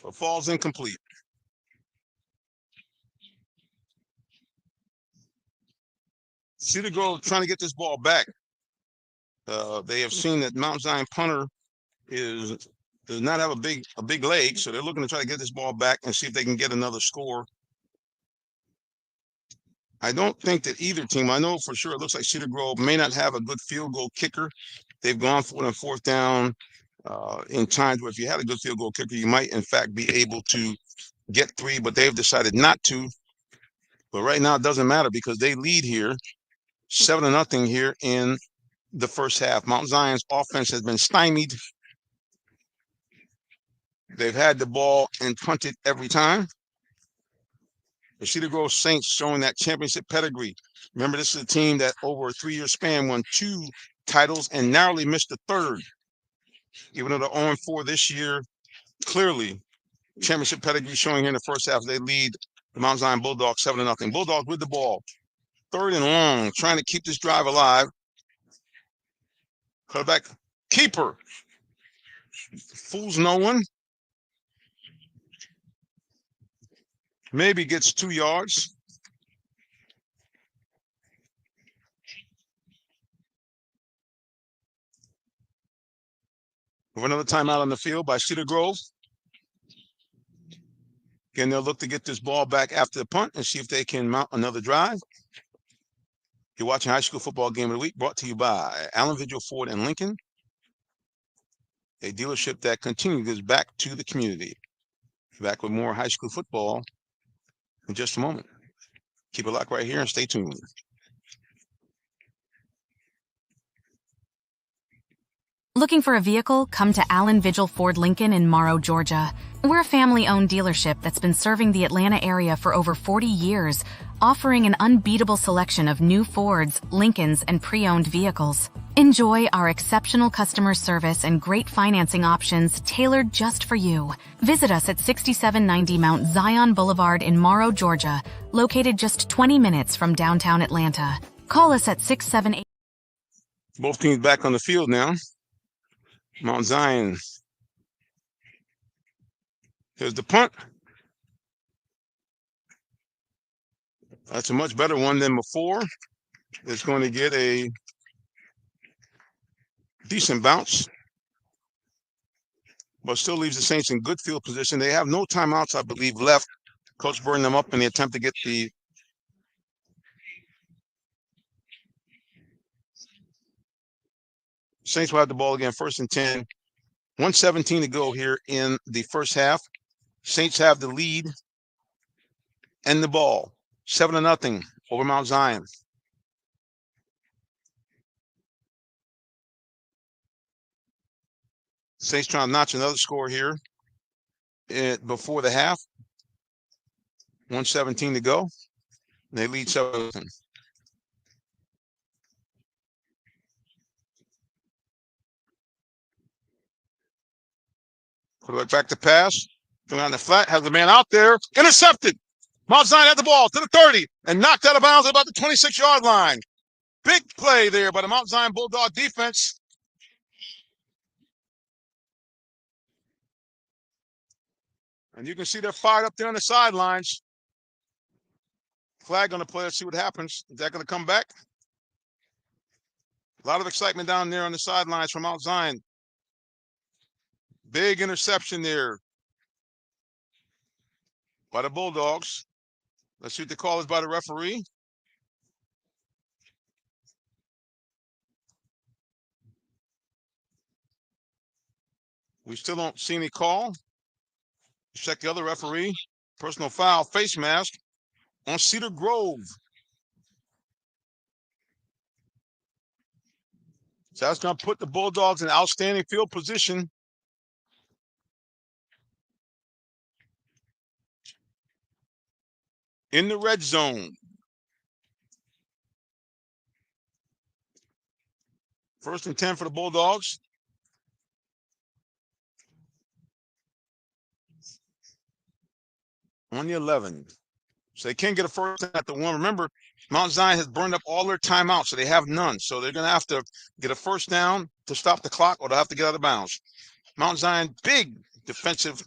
but falls incomplete. Cedar Grove trying to get this ball back. They have seen that Mount Zion punter does not have a big leg, so they're looking to try to get this ball back and see if they can get another score. I don't think that either team, I know for sure it looks like Cedar Grove may not have a good field goal kicker. They've gone for it on fourth down in times where if you had a good field goal kicker, you might in fact be able to get 3, but they've decided not to. But right now it doesn't matter because they lead here 7-0 here in the first half. Mount Zion's offense has been stymied. They've had the ball and punted every time. The Cedar Grove Saints showing that championship pedigree. Remember, this is a team that over a 3-year span won 2 titles and narrowly missed the 3rd. Even though they're 0-4 this year, clearly championship pedigree showing here in the first half. They lead the Mount Zion Bulldogs 7-0. Bulldogs with the ball. 3rd and long, trying to keep this drive alive. Quarterback keeper. Fools no one. Maybe gets 2 yards. With another timeout on the field by Cedar Grove. Again, they'll look to get this ball back after the punt and see if they can mount another drive. You're watching High School Football Game of the Week, brought to you by Allen Vigil Ford and Lincoln, a dealership that continues back to the community. Back with more high school football in just a moment. Keep it locked right here and stay tuned. Looking for a vehicle? Come to Allen Vigil Ford Lincoln in Morrow, Georgia. We're a family-owned dealership that's been serving the Atlanta area for over 40 years, offering an unbeatable selection of new Fords, Lincolns, and pre-owned vehicles. Enjoy our exceptional customer service and great financing options tailored just for you. Visit us at 6790 Mount Zion Boulevard in Morrow, Georgia, located just 20 minutes from downtown Atlanta. Call us at 678. Both teams back on the field now. Mount Zion. Here's the punt. That's a much better one than before. It's going to get a decent bounce, but still leaves the Saints in good field position. They have no timeouts, I believe, left. Coach burned them up in the attempt to get the Saints will have the ball again, 1st and 10. 1:17 to go here in the first half. Saints have the lead and the ball. 7-0 over Mount Zion. Saints trying to notch another score here before the half. 1:17 to go. They lead 7-0. Quarterback back to pass. Going on the flat, has the man out there. Intercepted. Mount Zion had the ball to the 30 and knocked out of bounds at about the 26-yard line. Big play there by the Mount Zion Bulldog defense. And you can see they're fired up there on the sidelines. Flag on the play. Let's see what happens. Is that going to come back? A lot of excitement down there on the sidelines from Mount Zion. Big interception there by the Bulldogs. Let's see what the call is by the referee. We still don't see any call. Check the other referee. Personal foul, face mask on Cedar Grove. So that's going to put the Bulldogs in outstanding field position. In the red zone. First and 10 for the Bulldogs. On the 11. So they can't get a first down at the 1. Remember, Mount Zion has burned up all their timeouts, so they have none. So they're going to have to get a first down to stop the clock, or they'll have to get out of bounds. Mount Zion, big defensive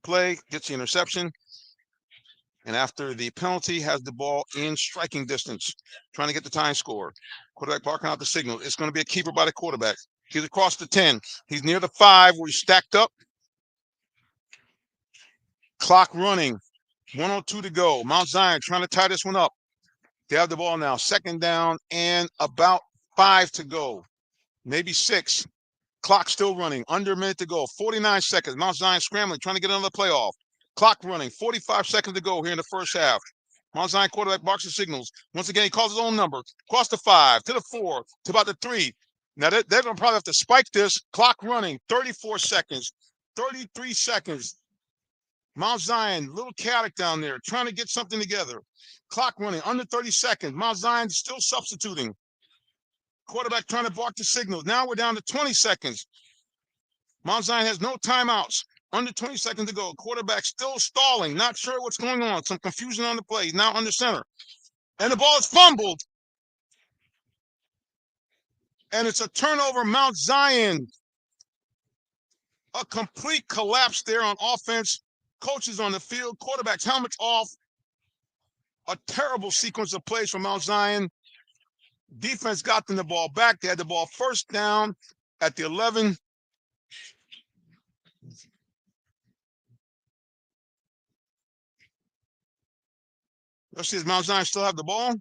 play, gets the interception. And after the penalty, has the ball in striking distance, trying to get the tying score. Quarterback barking out the signal. It's going to be a keeper by the quarterback. He's across the 10. He's near the 5 where he's stacked up. Clock running. 1:02 to go. Mount Zion trying to tie this one up. They have the ball now. Second down and about 5 to go. Maybe 6. Clock still running. Under a minute to go. 49 seconds. Mount Zion scrambling, trying to get another playoff. Clock running. 45 seconds to go here in the first half. Mount Zion quarterback barks and signals. Once again, he calls his own number. Across the 5, to the 4, to about the 3. Now, they're going to probably have to spike this. Clock running. 34 seconds. 33 seconds. Mount Zion, little chaotic down there, trying to get something together. Clock running, under 30 seconds. Mount Zion still substituting. Quarterback trying to bark the signals. Now we're down to 20 seconds. Mount Zion has no timeouts. Under 20 seconds to go. Quarterback still stalling, not sure what's going on. Some confusion on the play. He's now under center. And the ball is fumbled. And it's a turnover. Mount Zion. A complete collapse there on offense. Coaches on the field, quarterback's helmets off. A terrible sequence of plays from Mount Zion. Defense got them the ball back. They had the ball first down at the 11. Let's see, does Mount Zion still have the ball?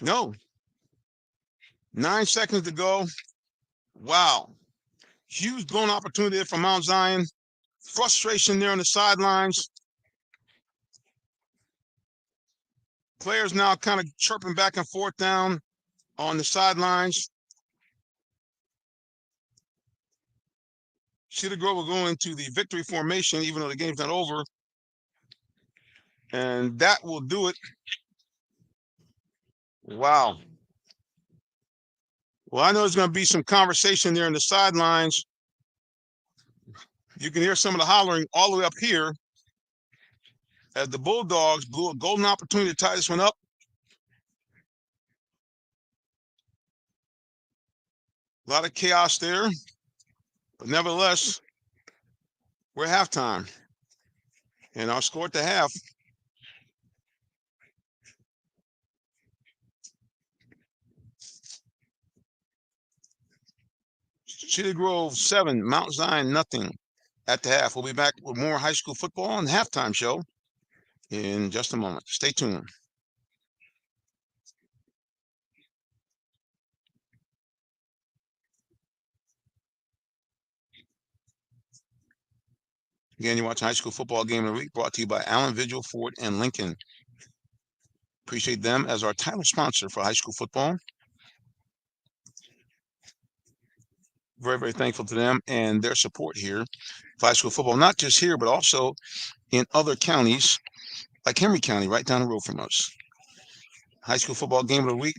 No. 9 seconds to go. Wow. Huge blown opportunity there for Mount Zion. Frustration there on the sidelines. Players now kind of chirping back and forth down on the sidelines. Cedar Grove will go into the victory formation, even though the game's not over. And that will do it. Wow. Well, I know there's going to be some conversation there in the sidelines. You can hear some of the hollering all the way up here as the Bulldogs blew a golden opportunity to tie this one up. A lot of chaos there. But nevertheless, we're at halftime. And our score at the half. Cedar Grove 7, Mount Zion nothing at the half. We'll be back with more high school football on the halftime show in just a moment. Stay tuned. Again, you're watching High School Football Game of the Week, brought to you by Allen Vigil, Ford, and Lincoln. Appreciate them as our title sponsor for high school football. Very, very thankful to them and their support here for high school football, not just here, but also in other counties, like Henry County, right down the road from us. High School Football Game of the Week.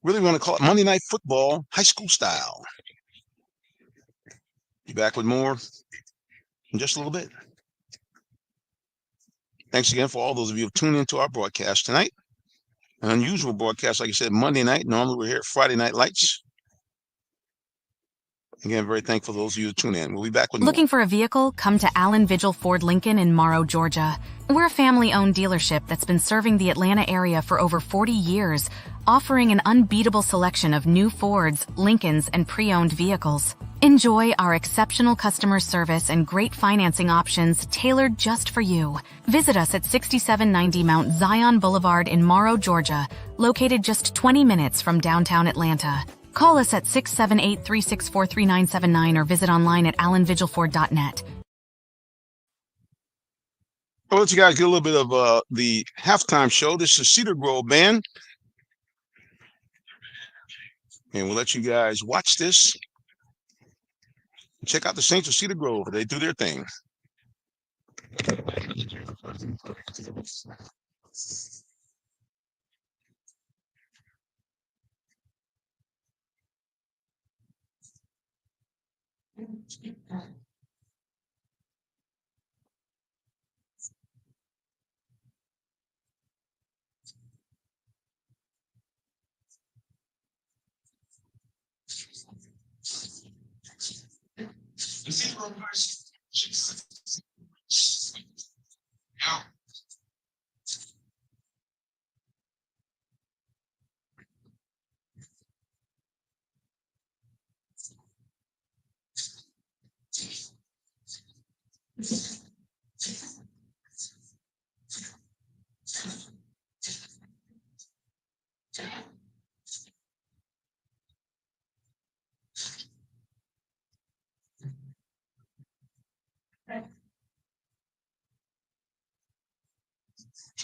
Really want to call it Monday Night Football, high school style. Be back with more in just a little bit. Thanks again for all those of you who tuned into our broadcast tonight. An unusual broadcast, like I said, Monday night. Normally we're here at Friday Night Lights. Again, very thankful for those of you who tune in. We'll be back with more. Looking for a vehicle? Come to Allen Vigil Ford Lincoln in Morrow, Georgia. We're a family-owned dealership that's been serving the Atlanta area for over 40 years, offering an unbeatable selection of new Fords, Lincolns, and pre-owned vehicles. Enjoy our exceptional customer service and great financing options tailored just for you. Visit us at 6790 Mount Zion Boulevard in Morrow, Georgia, located just 20 minutes from downtown Atlanta. Call us at 678-364-3979 or visit online at allenvigilford.net. I'll let you guys get a little bit of the halftime show. This is Cedar Grove Band. And we'll let you guys watch this. Check out the Saints of Cedar Grove. They do their thing.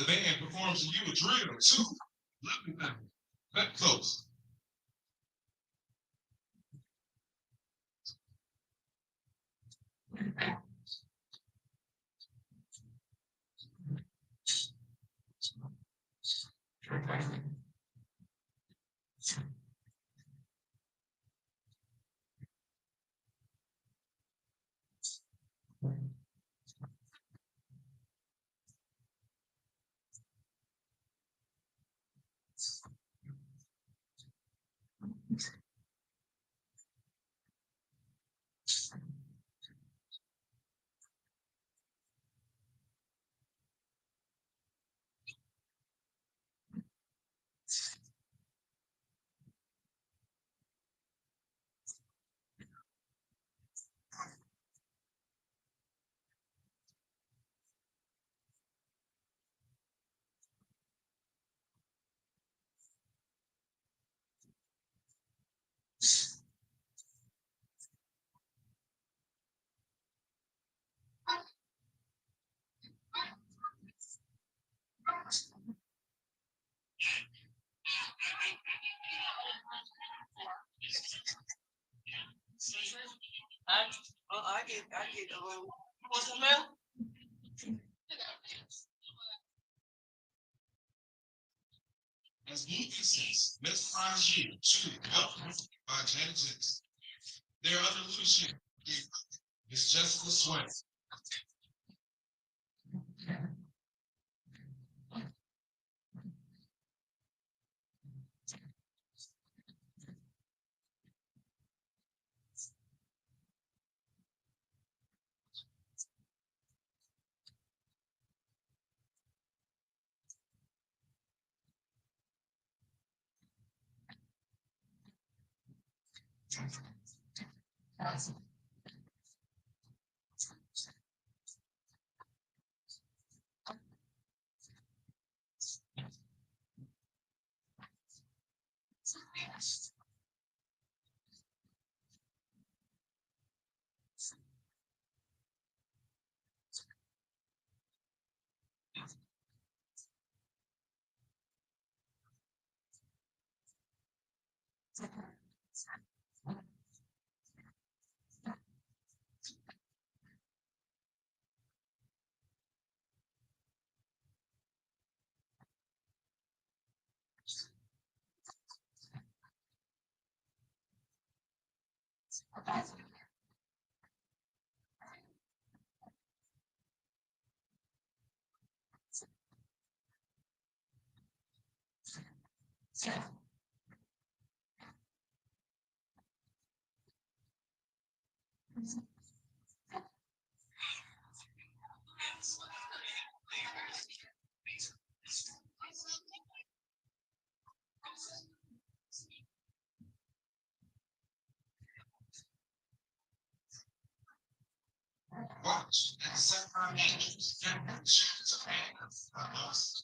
The band performs you a drill too. Look at them. That close. As Luke says, let's find you to help by Janet Jackson. There are other leadership. It's just this way. Watch and set our angels and shoes of hands on us.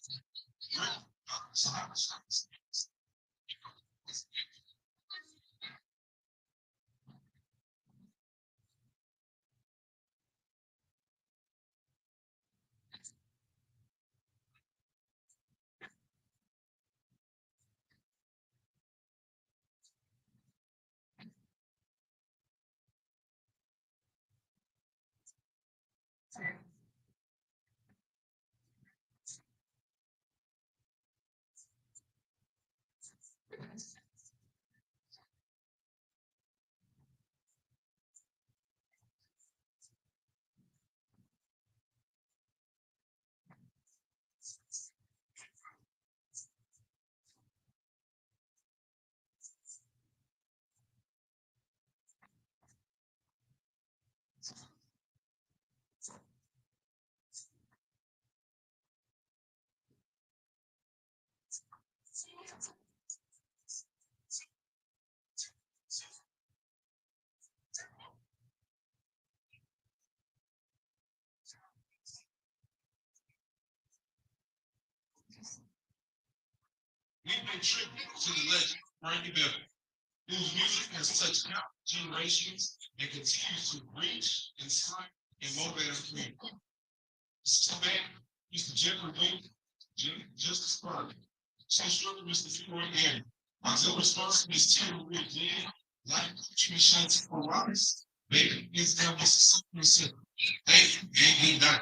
We pay tribute to the legend, Frankie Beverly, whose music has touched generations and continues to reach, inspire, and motivate our community. This man, Mr. Jeffrey Wink, Justice Party. Social Mr. Floyd Aaron. Auxiliary sponsor, Ms. Terry Wood Glenn, Life Coach Ms. Shanti Roberts, Baby is now Mississippi Center. Thank you, and good night.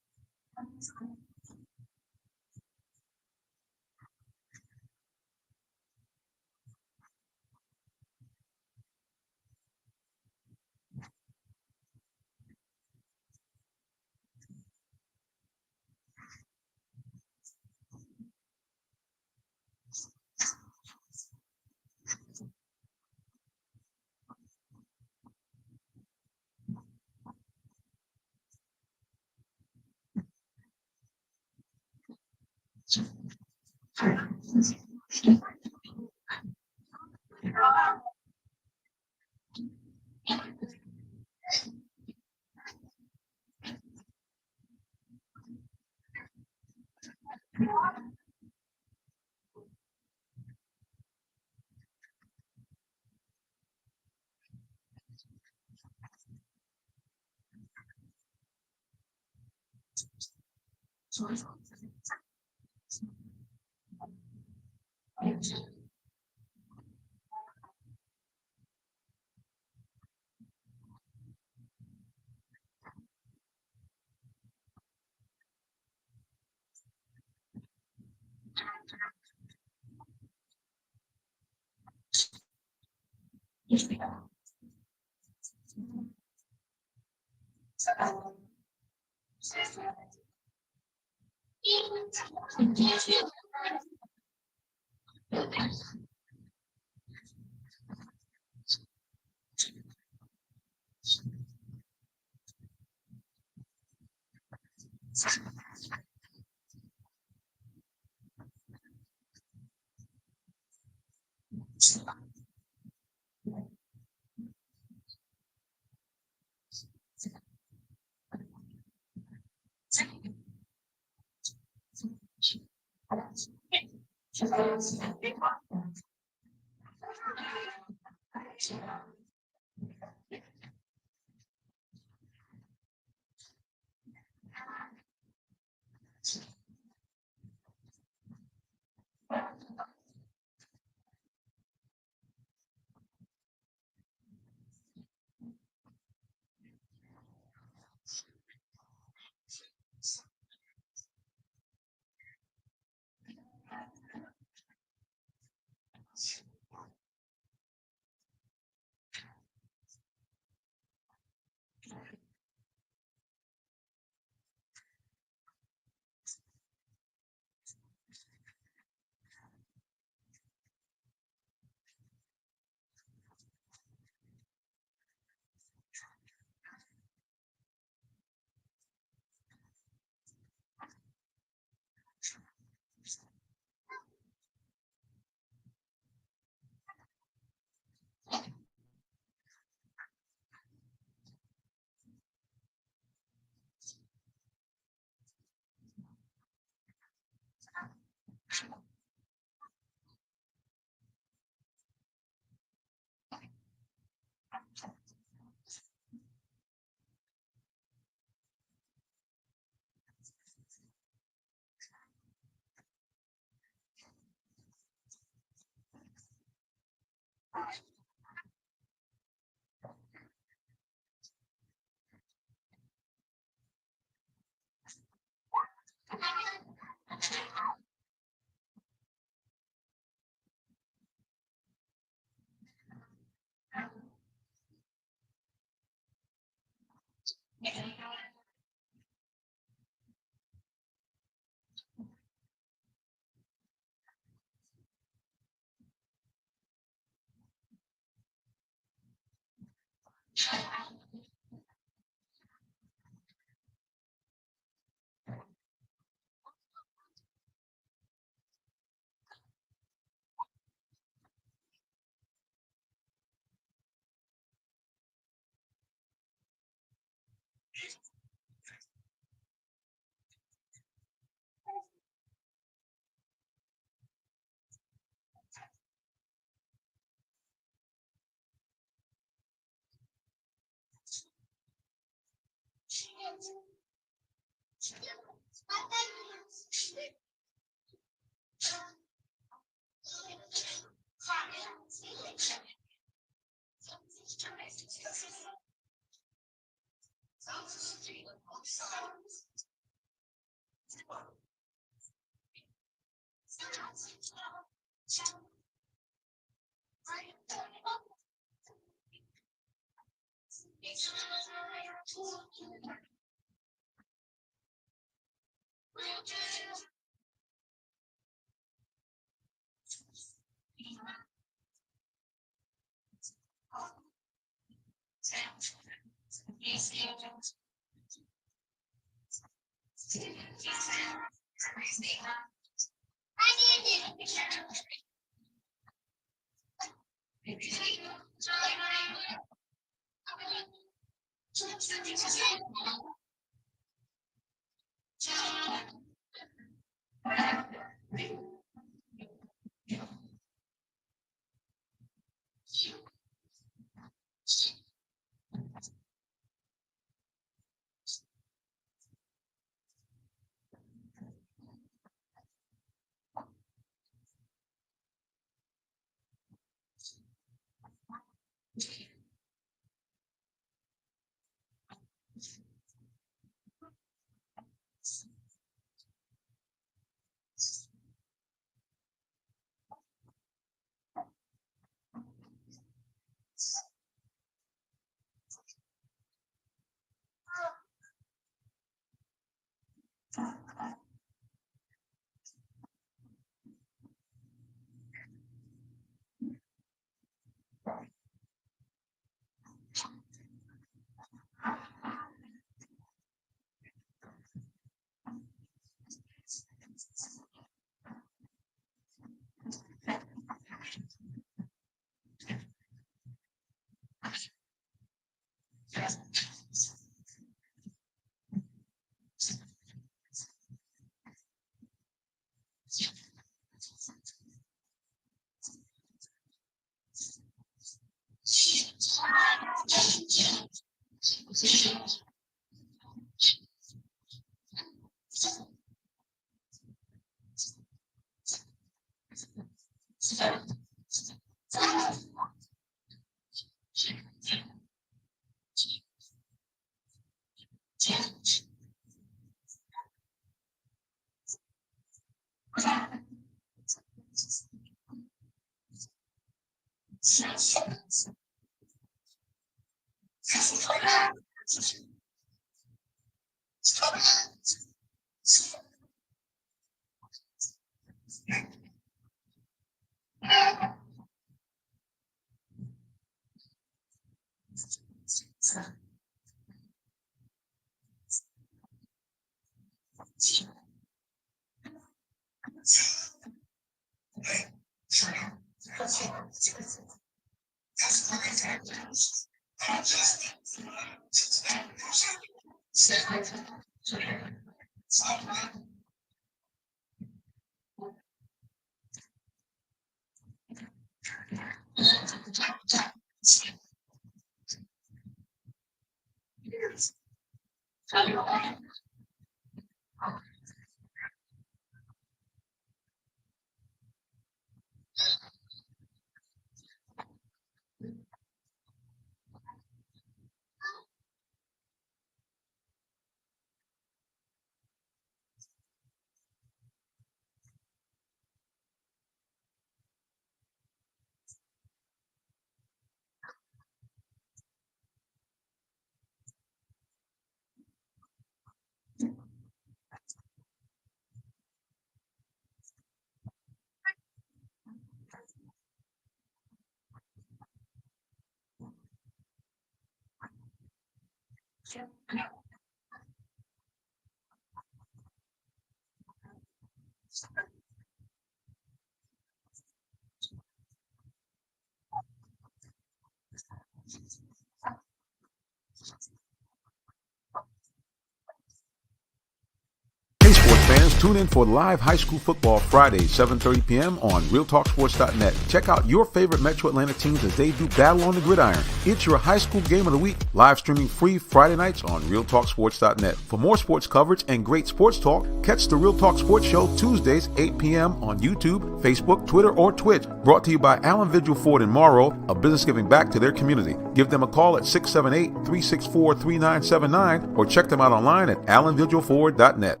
Hey sports fans, tune in for live high school football Friday, 7:30 p.m. on RealTalkSports.net. Check out your favorite Metro Atlanta teams as they do battle on the gridiron. It's your high school game of the week, live streaming free Friday nights on RealTalkSports.net. For more sports coverage and great sports talk, catch the Real Talk Sports Show Tuesdays, 8 p.m. on YouTube, Facebook, Twitter, or Twitch. Brought to you by Allen Vigil Ford in Morrow, a business giving back to their community. Give them a call at 678-364-3979 or check them out online at AllenVigilFord.net.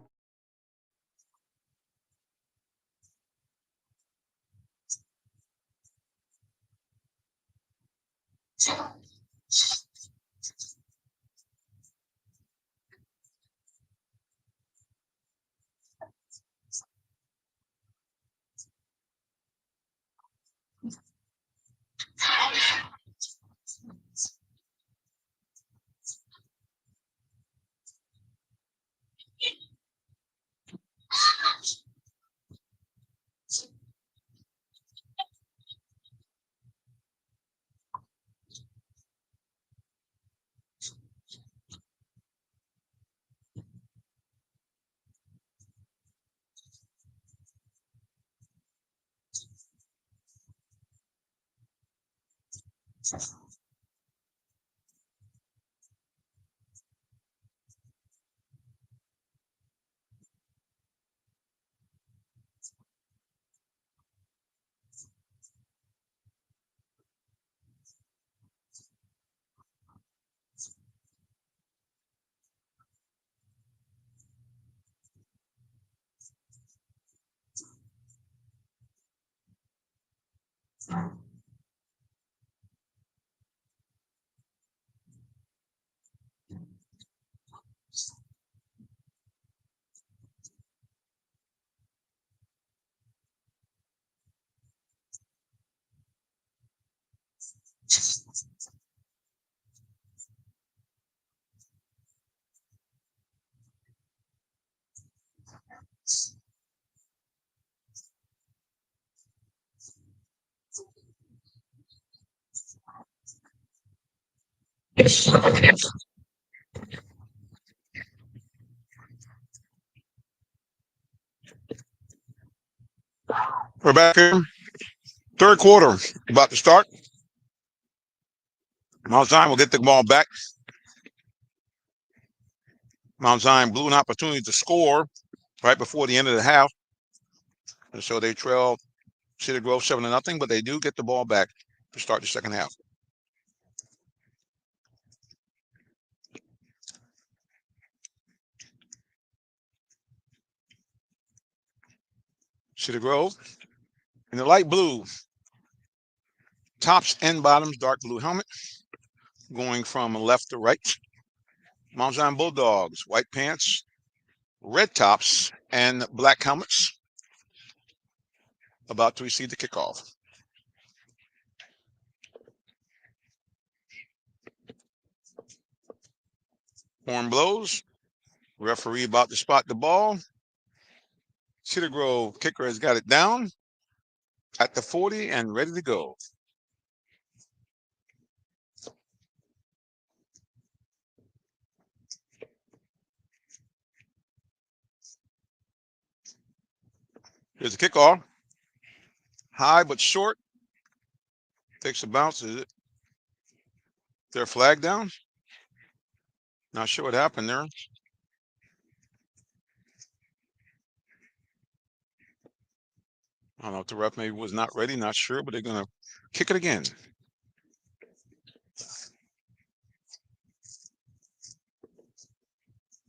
We're back here. Third quarter about to start. Mount Zion will get the ball back. Mount Zion blew an opportunity to score right before the end of the half. And so they trail Cedar Grove 7-0, but they do get the ball back to start the second half. Cedar Grove in the light blue, tops and bottoms, dark blue helmet, going from left to right. Mount Zion Bulldogs, white pants, red tops, and black helmets, about to receive the kickoff. Horn blows. Referee about to spot the ball. Cedar Grove kicker has got it down at the 40 and ready to go. Here's the kickoff. High but short. Takes a bounce. Is there a flag down? Not sure what happened there. I don't know if the ref maybe was not ready, not sure, but they're going to kick it again.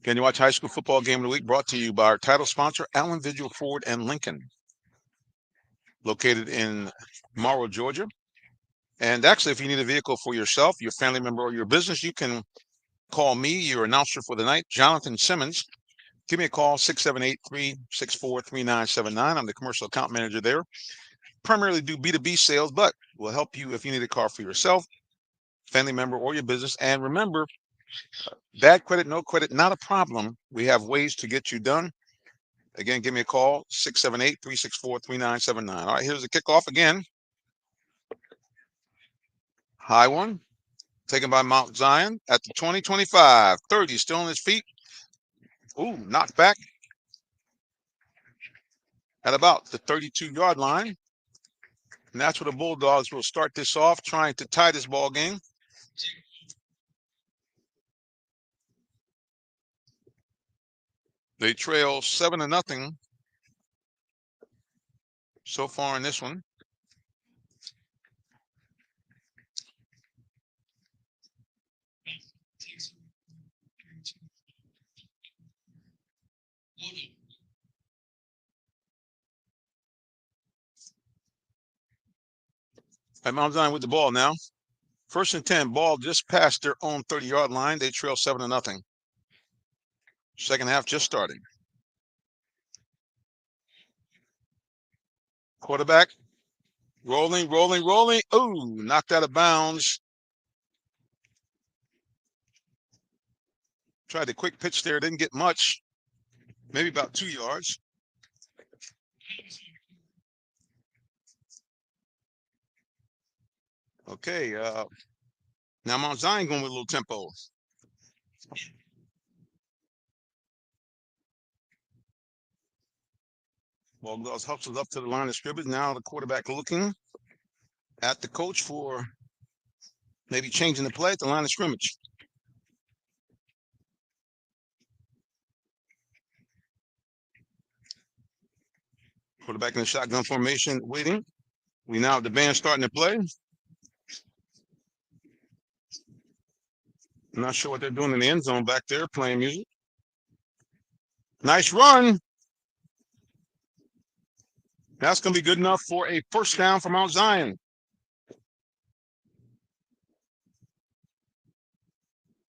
Again, you watch High School Football Game of the Week brought to you by our title sponsor, Allen Vigil Ford and Lincoln, located in Morrow, Georgia. And actually, if you need a vehicle for yourself, your family member, or your business, you can call me, your announcer for the night, Jonathan Simmons. Give me a call, 678-364-3979. I'm the commercial account manager there. Primarily do B2B sales, but we'll help you if you need a car for yourself, family member, or your business. And remember, bad credit, no credit, not a problem. We have ways to get you done. Again, give me a call, 678-364-3979. All right, here's the kickoff again. High one, taken by Mount Zion at the 20, 25, 30, still on his feet. Ooh, knocked back at about the 32-yard line. And that's where the Bulldogs will start this off, trying to tie this ball game. They trail 7-0 so far in this one. At Mount Zion with the ball now. 1st and 10, ball just past their own 30-yard line. They trail 7-0. Second half just starting. Quarterback rolling. Ooh, knocked out of bounds. Tried the quick pitch there, didn't get much. Maybe about 2 yards. Okay, now Mount Zion going with a little tempo. Ball goes hustles up to the line of scrimmage. Now the quarterback looking at the coach for maybe changing the play at the line of scrimmage. Quarterback in the shotgun formation waiting. We now have the band starting to play. I'm not sure what they're doing in the end zone back there, playing music. Nice run. That's going to be good enough for a first down for Mount Zion.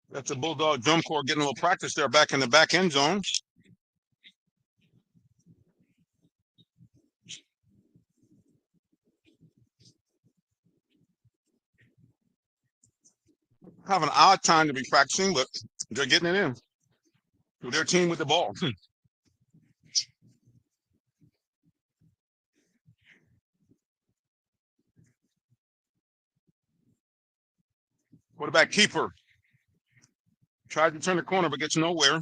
That's a Bulldog drum corps getting a little practice there back in the back end zone. Have an odd time to be practicing, but they're getting it in. Their team with the ball. Quarterback keeper. Tried to turn the corner, but gets nowhere.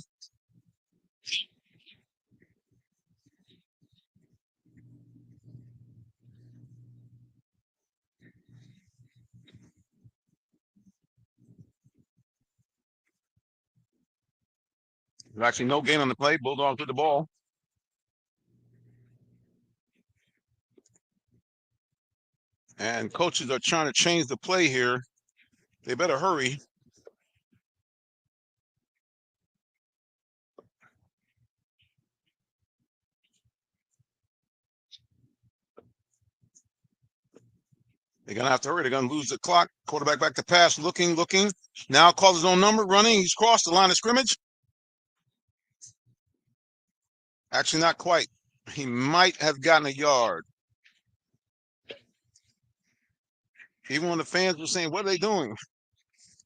There's actually no gain on the play. Bulldogs with the ball. And coaches are trying to change the play here. They better hurry. They're going to have to hurry. They're going to lose the clock. Quarterback back to pass, looking. Now calls his own number, running. He's crossed the line of scrimmage. Actually, not quite. He might have gotten a yard. Even when the fans were saying, what are they doing?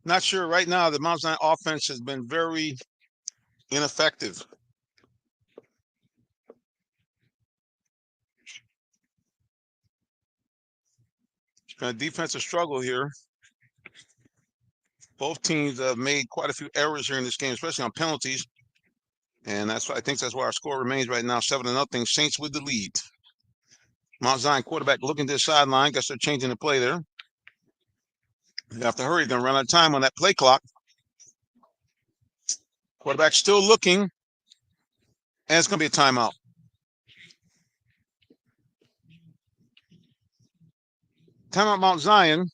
Not sure right now. The Mount Zion offense has been very ineffective. It's been a defensive struggle here. Both teams have made quite a few errors here in this game, especially on penalties. And I think that's why our score remains right now 7-0. Saints with the lead. Mount Zion quarterback looking to the sideline. Guess they're changing the play there. You have to hurry. You're going to run out of time on that play clock. Quarterback still looking. And it's going to be a timeout. Timeout Mount Zion.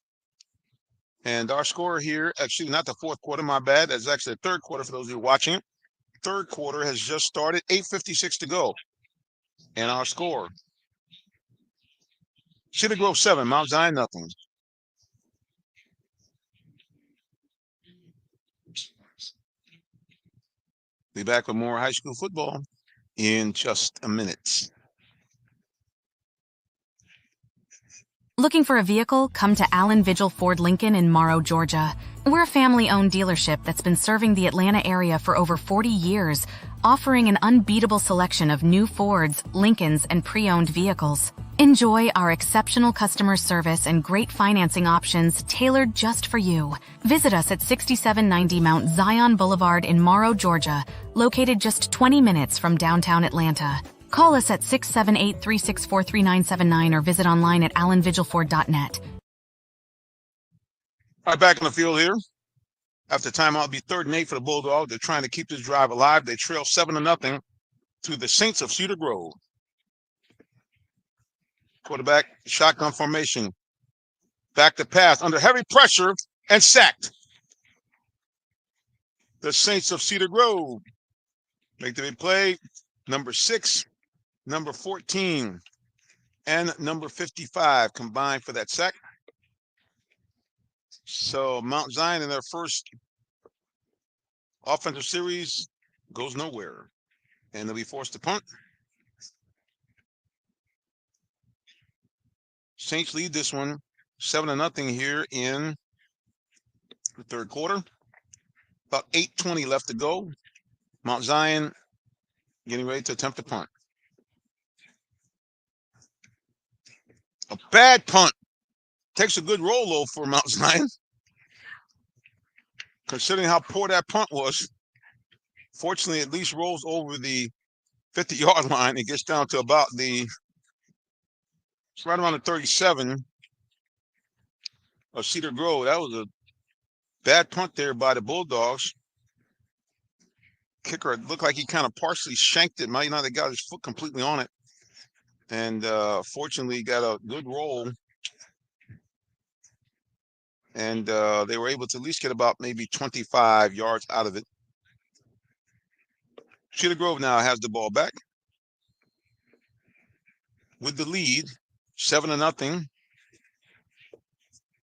And our score here, actually not the fourth quarter, my bad. That's actually the third quarter for those of you watching it. Third quarter has just started, 8:56 to go. And our score, Cedar Grove 7, Mount Zion nothing. Be back with more high school football in just a minute. Looking for a vehicle? Come to Allen Vigil Ford Lincoln in Morrow, Georgia. We're a family-owned dealership that's been serving the Atlanta area for over 40 years, offering an unbeatable selection of new Fords, Lincolns, and pre-owned vehicles. Enjoy our exceptional customer service and great financing options tailored just for you. Visit us at 6790 Mount Zion Boulevard in Morrow, Georgia, located just 20 minutes from downtown Atlanta. Call us at 678-364-3979 or visit online at allenvigilford.net. All right, back on the field here. After timeout, it'll be 3rd and 8 for the Bulldogs. They're trying to keep this drive alive. They trail 7-0 to the Saints of Cedar Grove. Quarterback, shotgun formation. Back to pass under heavy pressure and sacked. The Saints of Cedar Grove make the big play. Number 6, number 14, and number 55 combined for that sack. So Mount Zion in their first offensive series goes nowhere, and they'll be forced to punt. Saints lead this one 7-0 here in the third quarter. About 8:20 left to go. Mount Zion getting ready to attempt a punt. A bad punt. Takes a good roll, though, for Mount Zion. Considering how poor that punt was. Fortunately, at least rolls over the 50-yard line. It gets down to about it's right around the 37 of Cedar Grove. That was a bad punt there by the Bulldogs. Kicker looked like he kind of partially shanked it. Might not have got his foot completely on it. And fortunately, got a good roll. And they were able to at least get about maybe 25 yards out of it. Cedar Grove now has the ball back with the lead, 7-0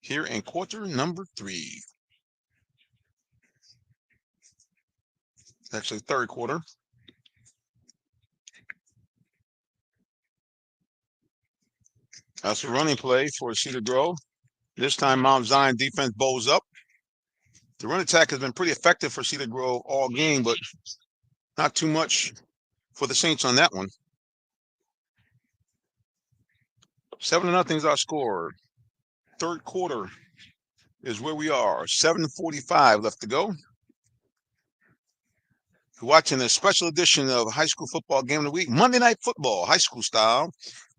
here in quarter number 3. Actually, third quarter. That's a running play for Cedar Grove. This time, Mount Zion defense bows up. The run attack has been pretty effective for Cedar Grove all game, but not too much for the Saints on that one. 7-0 is our score. Third quarter is where we are. 7:45 left to go. You're watching a special edition of High School Football Game of the Week, Monday Night Football, high school style,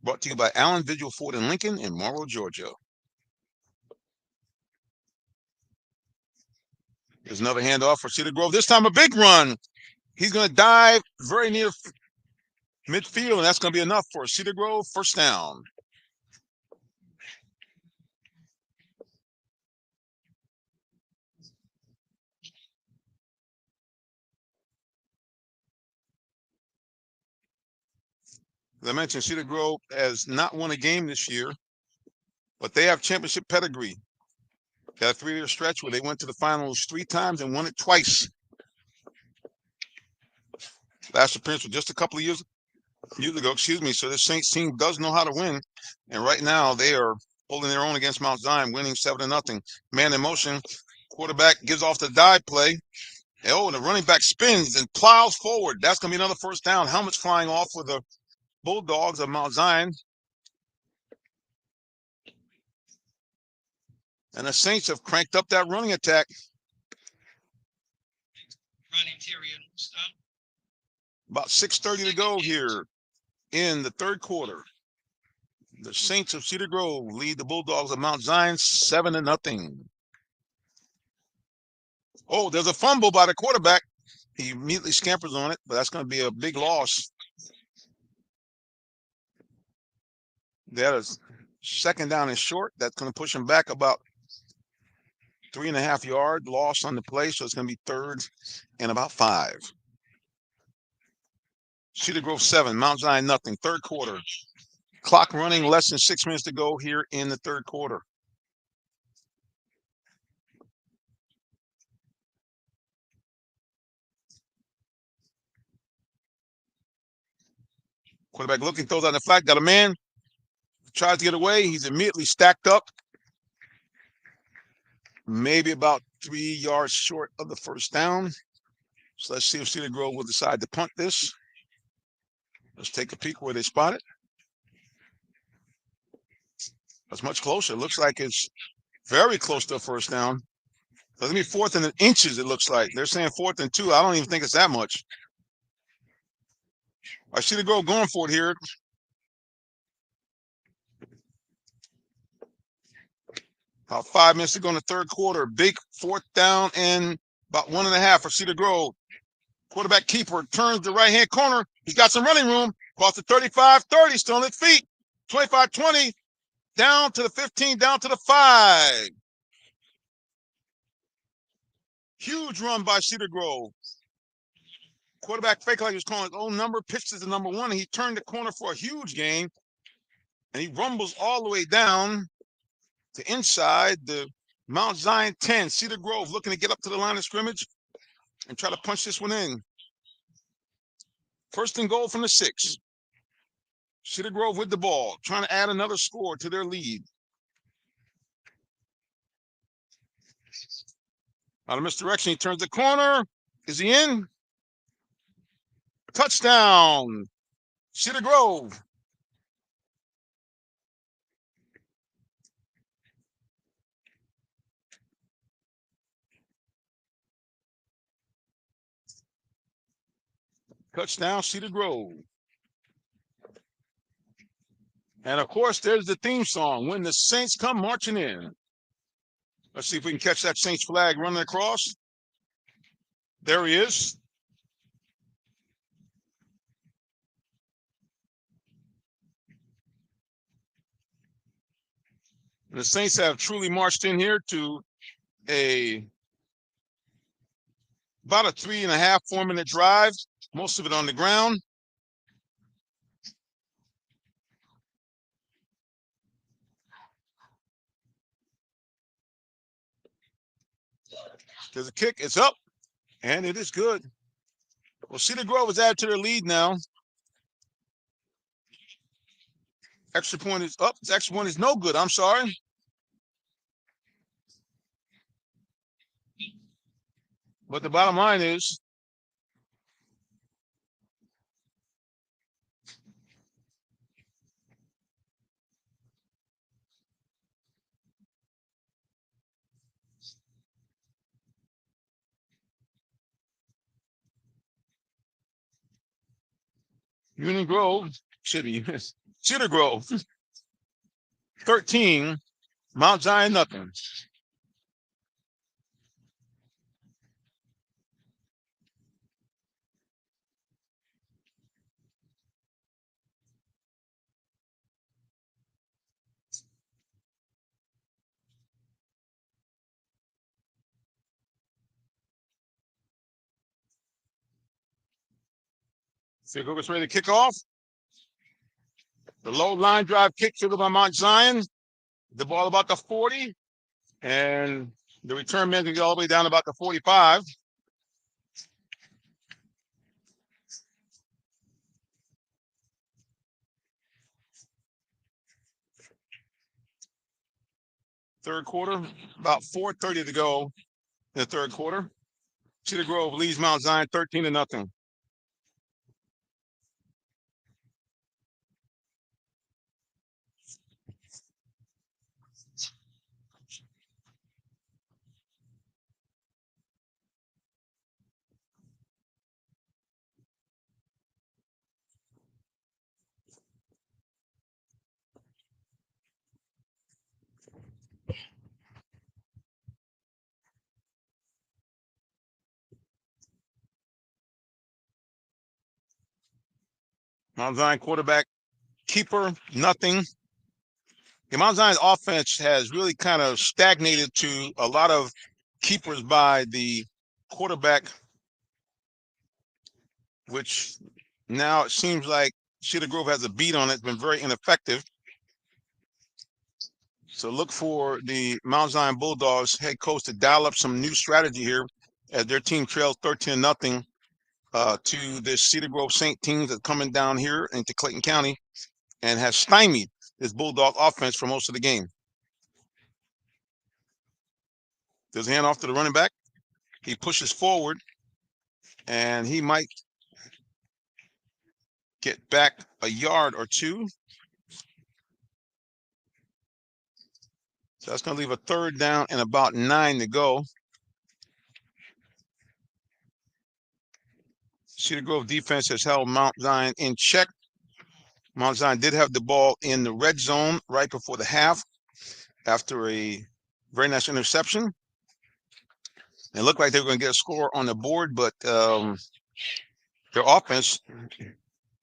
brought to you by Allen Vigil Ford and Lincoln in Morrow, Georgia. There's another handoff for Cedar Grove. This time a big run. He's going to dive very near midfield, and that's going to be enough for Cedar Grove. First down. As I mentioned, Cedar Grove has not won a game this year, but they have championship pedigree. They had a 3-year stretch where they went to the finals 3 times and won it twice. Last appearance was just a couple of years ago, So this Saints team does know how to win. And right now they are holding their own against Mount Zion, winning 7-0. Man in motion. Quarterback gives off the dive play. Oh, and the running back spins and plows forward. That's going to be another first down. Helmets flying off for the Bulldogs of Mount Zion. And the Saints have cranked up that running attack. Running Terry stop. About 6:30 to go here in the third quarter. The Saints of Cedar Grove lead the Bulldogs of Mount Zion 7-0. Oh, there's a fumble by the quarterback. He immediately scampers on it, but that's going to be a big loss. That is second down and short. That's going to push him back about 3.5 yard loss on the play. So it's going to be third and about 5. Cedar Grove 7, Mount Zion nothing. Third quarter. Clock running, less than 6 minutes to go here in the third quarter. Quarterback looking, throws out the flat, got a man, tries to get away. He's immediately stacked up. Maybe about 3 yards short of the first down. So let's see if Cedar Grove will decide to punt this. Let's take a peek where they spot it. That's much closer. It looks like it's very close to a first down. So it's going to be 4th and inches, it looks like. They're saying 4th and 2. I don't even think it's that much. I see the Grove going for it here. About 5 minutes to go in the third quarter. Big 4th down and about 1.5 for Cedar Grove. Quarterback keeper turns the right-hand corner. He's got some running room. Across the 35-30, still on his feet. 25-20, down to the 15, down to the 5. Huge run by Cedar Grove. Quarterback fake like he was calling his own number, pitches the number 1, and he turned the corner for a huge gain. And he rumbles all the way down to inside the Mount Zion 10. Cedar Grove looking to get up to the line of scrimmage and try to punch this one in. First and goal from the 6. Cedar Grove with the ball, trying to add another score to their lead. Out of misdirection, he turns the corner. Is he in? Touchdown, Cedar Grove. Touchdown, Cedar Grove. And, of course, there's the theme song, When the Saints Come Marching In. Let's see if we can catch that Saints flag running across. There he is. And the Saints have truly marched in here to about a 3.5, 4-minute drive, most of it on the ground. There's a kick, it's up, and it is good. Well, Cedar Grove is added to their lead now. Extra point is up. This extra point is no good. I'm sorry. But the bottom line is Union Grove, Cedar Grove, 13, Mount Zion nothing. Cedar Grove is ready to kick off. The low line drive kick fielded by Mount Zion. The ball about the 40, and the return man can get all the way down about the 45. Third quarter, about 4:30 to go in the third quarter. Cedar Grove leads Mount Zion 13-0. Mount Zion quarterback keeper, nothing. The Mount Zion's offense has really kind of stagnated to a lot of keepers by the quarterback, which now it seems like Cedar Grove has a beat on it. It's been very ineffective. So look for the Mount Zion Bulldogs head coach to dial up some new strategy here as their team trails 13-0 to this Cedar Grove Saint team that's coming down here into Clayton County and has stymied this Bulldog offense for most of the game. Does hand off to the running back. He pushes forward, and he might get back a yard or two. So that's going to leave a third down and about 9 to go. Cedar Grove defense has held Mount Zion in check. Mount Zion did have the ball in the red zone right before the half after a very nice interception. It looked like they were going to get a score on the board, but their offense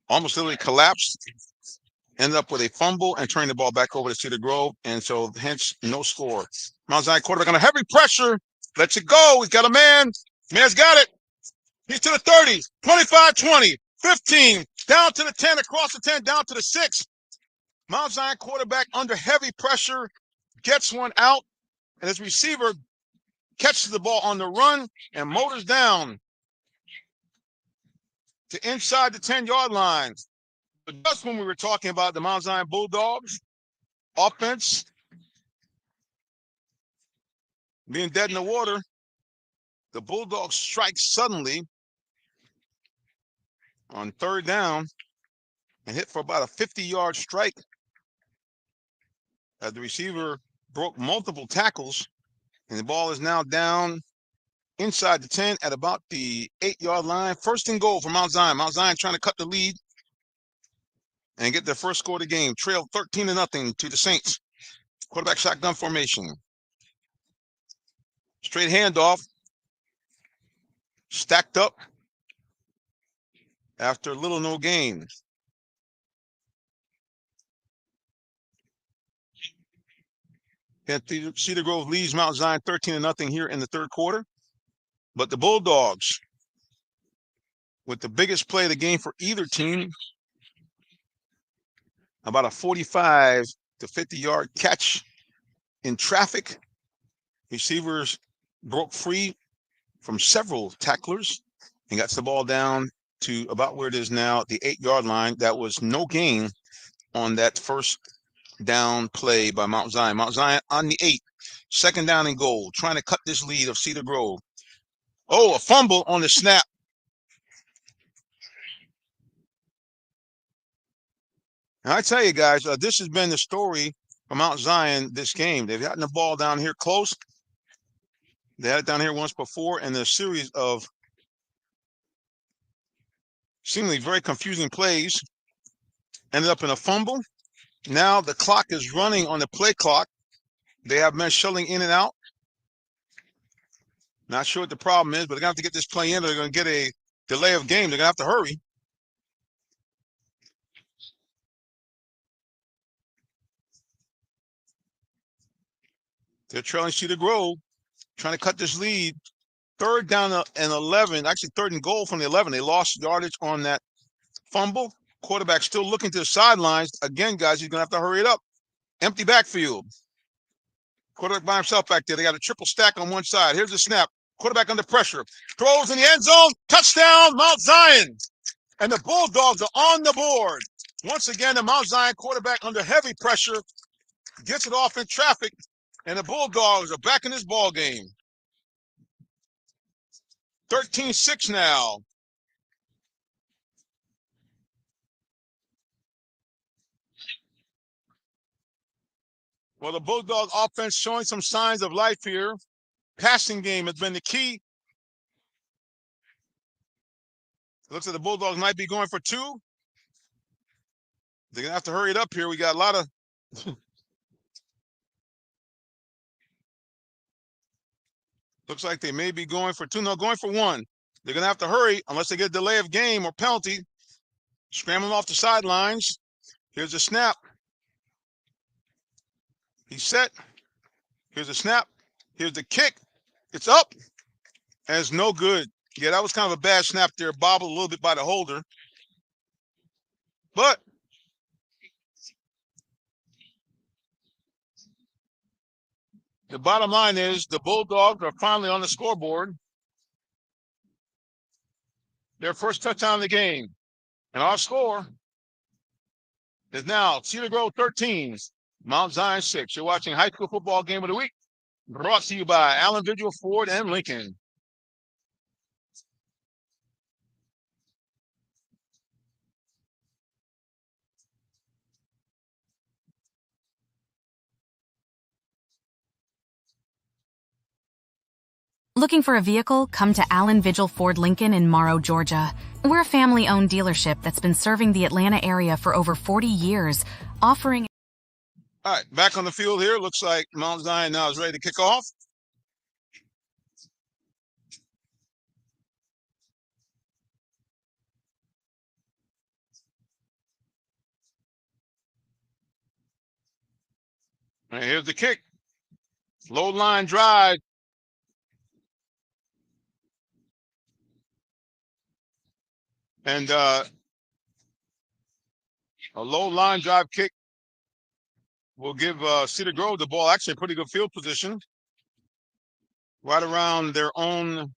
almost literally collapsed, ended up with a fumble and turning the ball back over to Cedar Grove, and so hence no score. Mount Zion quarterback under heavy pressure, lets it go. He's got a man. Man's got it. He's to the 30, 25, 20, 15, down to the 10, across the 10, down to the 6. Mount Zion quarterback under heavy pressure gets one out, and his receiver catches the ball on the run and motors down to inside the 10-yard line. But just when we were talking about the Mount Zion Bulldogs offense being dead in the water, the Bulldogs strike suddenly on third down and hit for about a 50-yard strike as the receiver broke multiple tackles, and the ball is now down inside the 10 at about the 8-yard line. First and goal for Mount Zion. Mount Zion trying to cut the lead and get their first score of the game. Trail 13-0 to the Saints. Quarterback shotgun formation. Straight handoff. Stacked up after little no gain. And Cedar Grove leads Mount Zion 13-0 here in the third quarter. But the Bulldogs, with the biggest play of the game for either team, about a 45 to 50-yard catch in traffic. Receivers broke free from several tacklers and got the ball down to about where it is now, the 8-yard line. That was no gain on that first down play by Mount Zion. Mount Zion on the 8, second down and goal, trying to cut this lead of Cedar Grove. Oh, a fumble on the snap. And I tell you guys, this has been the story for Mount Zion this game. They've gotten the ball down here close. They had it down here once before, and a series of seemingly very confusing plays ended up in a fumble. Now the clock is running on the play clock. They have men shuttling in and out. Not sure what the problem is, but they're going to have to get this play in, or they're going to get a delay of game. They're going to have to hurry. They're trailing Cedar Grove, trying to cut this lead. Third down and 11, actually third and goal from the 11. They lost yardage on that fumble. Quarterback still looking to the sidelines. Again, guys, he's going to have to hurry it up. Empty backfield. Quarterback by himself back there. They got a triple stack on one side. Here's the snap. Quarterback under pressure. Throws in the end zone. Touchdown, Mount Zion. And the Bulldogs are on the board. Once again, the Mount Zion quarterback under heavy pressure gets it off in traffic, and the Bulldogs are back in this ball game. 13-6 now. Well, the Bulldog offense showing some signs of life here. Passing game has been the key. Looks like the Bulldogs might be going for two. They're going to have to hurry it up here. We got a lot of looks like they may be going for two. No, going for one. They're going to have to hurry unless they get a delay of game or penalty. Scrambling off the sidelines. Here's a snap. He's set. Here's a snap. Here's the kick. It's up. And it's no good. Yeah, that was kind of a bad snap there. Bobbled a little bit by the holder. But the bottom line is the Bulldogs are finally on the scoreboard. Their first touchdown of the game. And our score is now Cedar Grove 13, Mount Zion 6. You're watching High School Football Game of the Week, brought to you by Allen Vigil, Ford, and Lincoln. Looking for a vehicle? Come to Allen Vigil Ford Lincoln in Morrow, Georgia. We're a family-owned dealership that's been serving the Atlanta area for over 40 years, offering... All right, back on the field here. Looks like Mount Zion now is ready to kick off. And here's the kick. Low line drive. And a low line drive kick will give Cedar Grove the ball. Actually, a pretty good field position. Right around their own,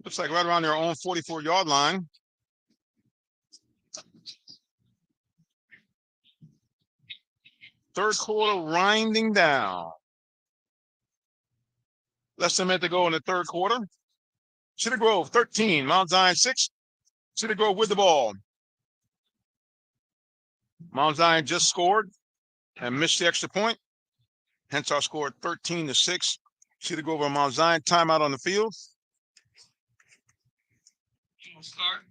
looks like right around their own 44-yard line. Third quarter winding down. Less than a minute to go in the third quarter. Cedar Grove 13, Mount Zion 6. Cedar Grove with the ball. Mount Zion just scored and missed the extra point. Hence our score 13-6. Cedar Grove or Mount Zion. Timeout on the field. Start.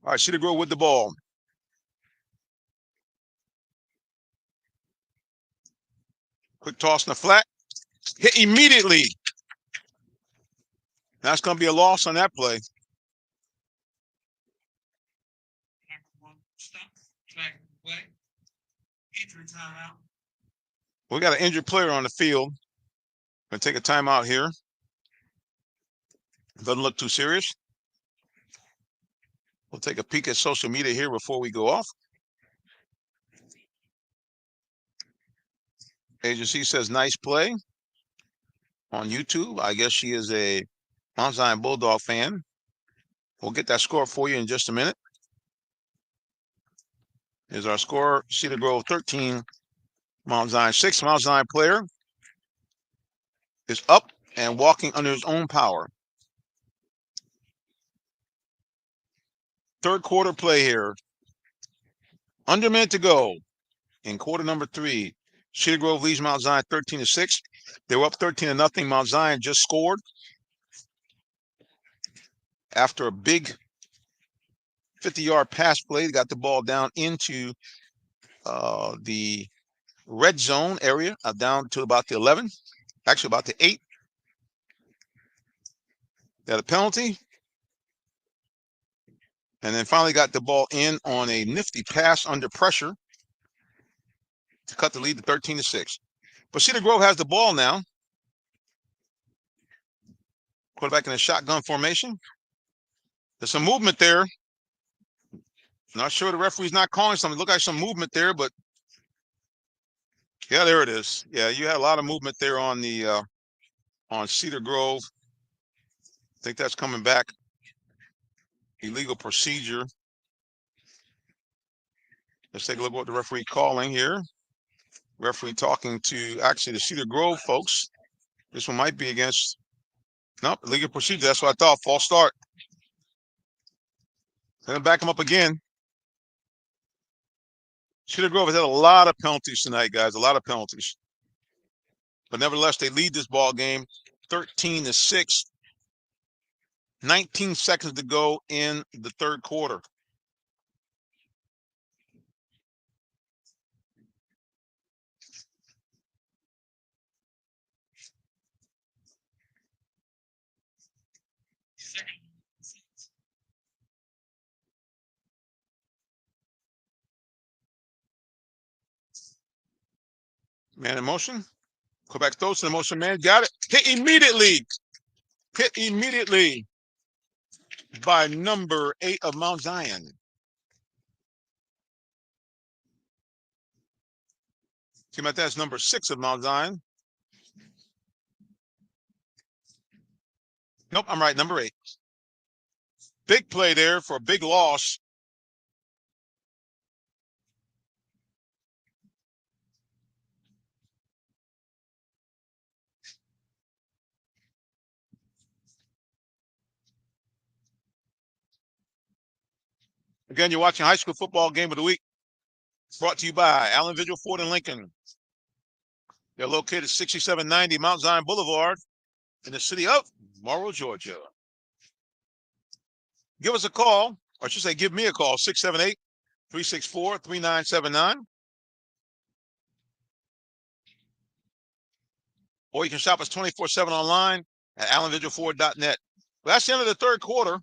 All right, Cedar Grove with the ball. Quick toss in the flat. Hit immediately. That's going to be a loss on that play. Stop. Flag play. Injury timeout. We got an injured player on the field. Going to take a timeout here. Doesn't look too serious. We'll take a peek at social media here before we go off. Agency says nice play on YouTube. I guess she is a Mount Zion Bulldog fan. We'll get that score for you in just a minute. Here's our score. Cedar Grove 13, Mount Zion 6. Mount Zion player is up and walking under his own power. Third quarter play here. Under a minute to go in quarter number 3. Cedar Grove leads Mount Zion 13-6. They were up 13-0. Mount Zion just scored after a big 50-yard pass play. They got the ball down into the red zone area, down to about the 11, actually about the 8. They had a penalty. And then finally got the ball in on a nifty pass under pressure to cut the lead to 13-6. But Cedar Grove has the ball now. Quarterback in a shotgun formation. There's some movement there. Not sure the referee's not calling something. Look like some movement there, but yeah, there it is. Yeah, you had a lot of movement there on the on Cedar Grove. I think that's coming back. Illegal procedure. Let's take a look at what the referee calling here. Referee talking to actually the Cedar Grove folks. This one might be against, nope, illegal procedure. That's what I thought. False start. Gonna back him up again. Cedar Grove has had a lot of penalties tonight, guys. A lot of penalties. But nevertheless, they lead this ball game 13-6. 19 seconds to go in the third quarter. Man in motion. Quebec throws to the motion man. Got it. Hit immediately. Hit immediately by number 8 of Mount Zion. See about that's number 6 of Mount Zion. Nope, I'm right. Number 8. Big play there for a big loss. Again, you're watching High School Football Game of the Week. Brought to you by Allen Vigil Ford and Lincoln. They're located 6790 Mount Zion Boulevard in the city of Morrow, Georgia. Give us a call, or I should say give me a call, 678-364-3979. Or you can shop us 24/7 online at allenvigilford.net. Well, that's the end of the third quarter.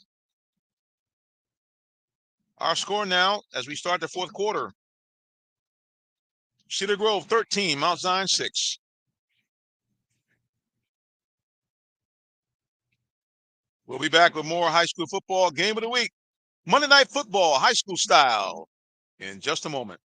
Our score now as we start the fourth quarter. Cedar Grove 13, Mount Zion 6. We'll be back with more high school football game of the week. Monday Night Football, high school style, in just a moment.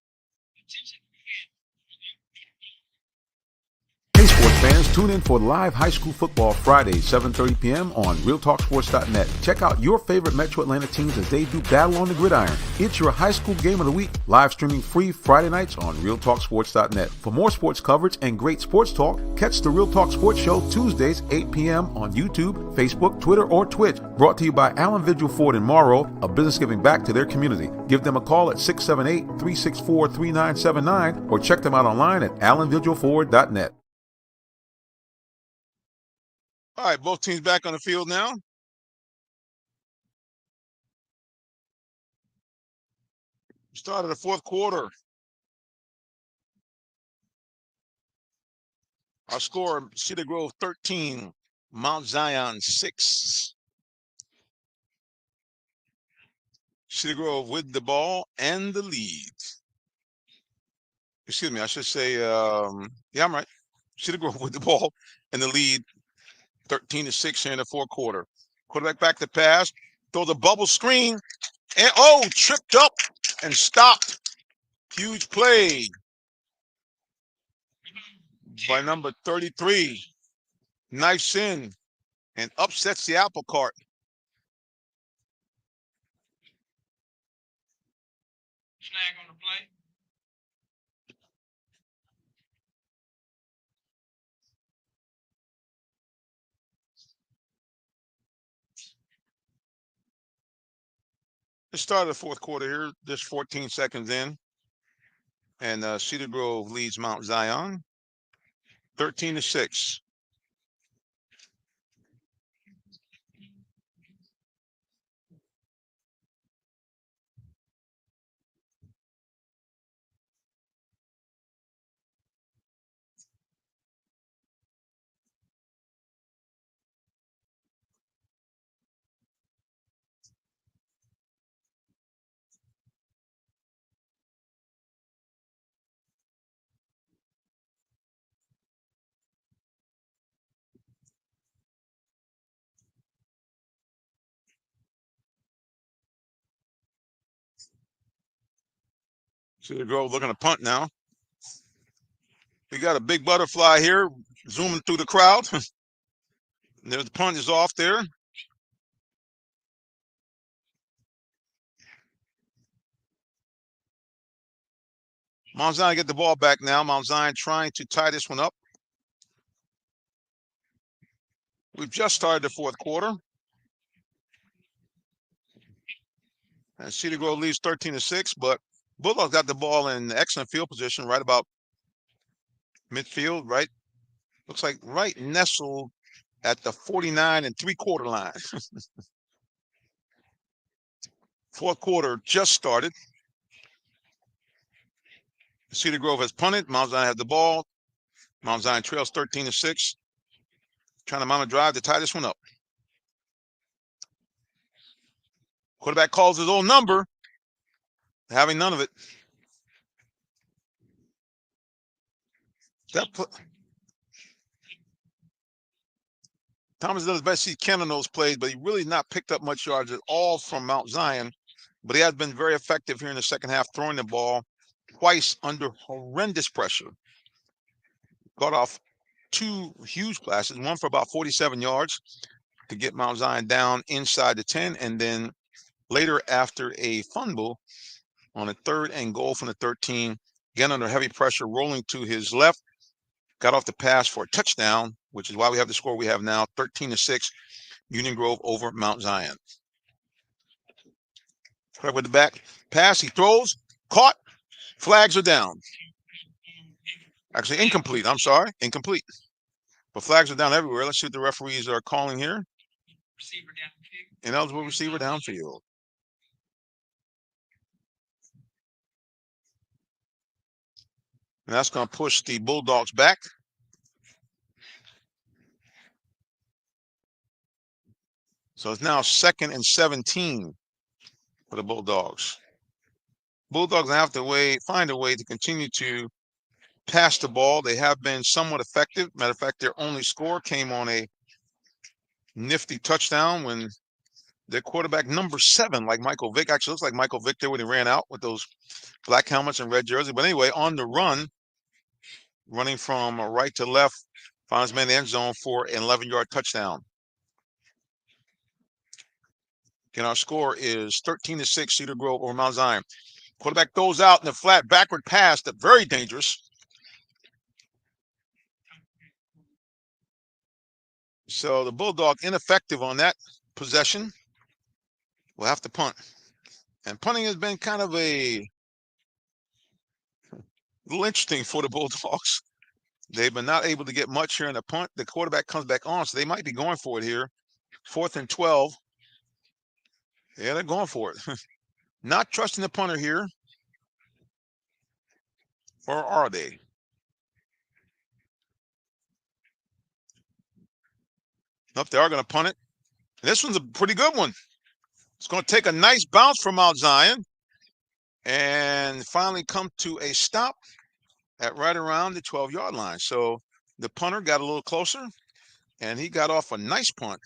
Hey, sports fans, tune in for live high school football Fridays, 7:30 p.m. on RealTalkSports.net. Check out your favorite Metro Atlanta teams as they do battle on the gridiron. It's your high school game of the week, live streaming free Friday nights on RealTalkSports.net. For more sports coverage and great sports talk, catch the Real Talk Sports Show Tuesdays, 8 p.m. on YouTube, Facebook, Twitter, or Twitch. Brought to you by Allen Vigil Ford in Morrow, a business giving back to their community. Give them a call at 678-364-3979 or check them out online at allenvigilford.net. All right, both teams back on the field now. Start of the fourth quarter. Our score, Cedar Grove 13, Mount Zion 6. Cedar Grove with the ball and the lead. Excuse me, I should say, yeah, I'm right. Cedar Grove with the ball and the lead, 13-6 here in the fourth quarter. Quarterback back to pass, throw the bubble screen, and tripped up and stopped. Huge play by number 33. Knifes in and upsets the apple cart. Flag on the play. Let's start the fourth quarter here, just 14 seconds in. And Cedar Grove leads Mount Zion 13-6. Cedar Grove looking to punt now. We got a big butterfly here zooming through the crowd. There's the punt is off there. Mount Zion get the ball back now. Mount Zion trying to tie this one up. We've just started the fourth quarter. And Cedar Grove leads 13-6, but Bulldogs got the ball in excellent field position right about midfield, right? Looks like right nestled at the 49 3/4 line. Fourth quarter just started. Cedar Grove has punted. Mount Zion has the ball. Mount Zion trails 13-6. Trying to mount a drive to tie this one up. Quarterback calls his old number. Having none of it. Thomas does his best he can on those plays, but he really not picked up much yards at all from Mount Zion. But he has been very effective here in the second half, throwing the ball twice under horrendous pressure. Got off two huge passes, one for about 47 yards to get Mount Zion down inside the 10, and then later after a fumble on a 3rd and goal from the 13, again under heavy pressure, rolling to his left, got off the pass for a touchdown, which is why we have the score we have now, 13-6, Union Grove over Mount Zion. Right with the back pass, he throws, caught, flags are down. Actually, incomplete. I'm sorry, incomplete. But flags are down everywhere. Let's see what the referees are calling here. Receiver downfield. Ineligible receiver downfield. And that's going to push the Bulldogs back. So it's now 2nd and 17 for the Bulldogs. Bulldogs have to find a way to continue to pass the ball. They have been somewhat effective. Matter of fact, their only score came on a nifty touchdown when their quarterback number 7, like Michael Vick, actually looks like Michael Vick there when he ran out with those black helmets and red jersey. But anyway, on the run, running from right to left, found his man in the end zone for an 11-yard touchdown. Again, our score is 13-6, Cedar Grove over Mount Zion. Quarterback throws out in the flat backward pass, that's very dangerous. So the Bulldog ineffective on that possession. We'll have to punt. And punting has been kind of a little interesting for the Bulldogs. They've been not able to get much here in the punt. The quarterback comes back on, so they might be going for it here. 4th and 12. Yeah, they're going for it. Not trusting the punter here. Or are they? Nope, they are going to punt it. This one's a pretty good one. It's going to take a nice bounce from Mount Zion and finally come to a stop at right around the 12-yard line. So the punter got a little closer, and he got off a nice punt.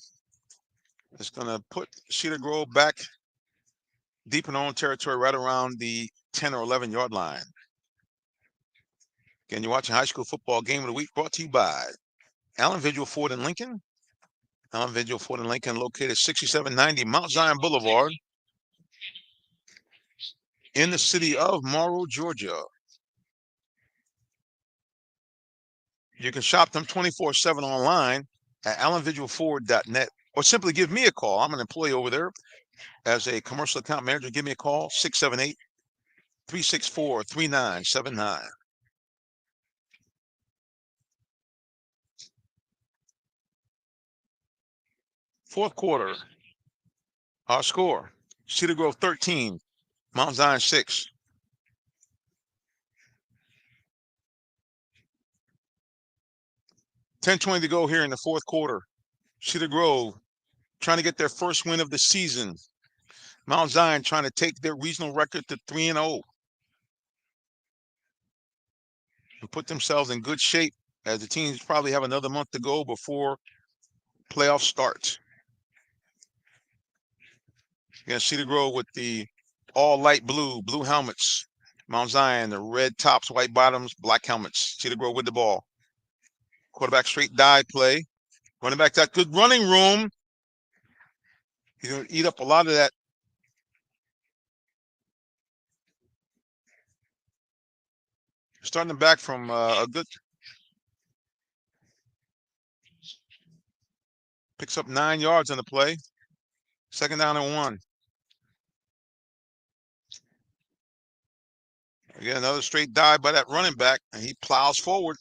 It's going to put Cedar Grove back deep in their own territory right around the 10 or 11-yard line. Again, you're watching High School Football Game of the Week brought to you by Allen Vigil Ford and Lincoln. Allen Vigil Ford and Lincoln located 6790 Mount Zion Boulevard in the city of Morrow, Georgia. You can shop them 24/7 online at allenvigilford.net or simply give me a call. I'm an employee over there as a commercial account manager. Give me a call, 678-364-3979. Fourth quarter, our score, Cedar Grove 13, Mount Zion 6. $10:20 to go here in the fourth quarter. Cedar Grove trying to get their first win of the season. Mount Zion trying to take their regional record to 3-0 and put themselves in good shape as the teams probably have another month to go before playoff starts. Again, Cedar Grove with the all light blue helmets Mount Zion, the red tops, white bottoms, black helmets. Cedar Grove with the ball. Quarterback straight dive play. Running back got good running room. He's going to eat up a lot of that. Starting back from a good. Picks up 9 yards on the play. 2nd down and 1. Again, another straight dive by that running back, and he plows forward.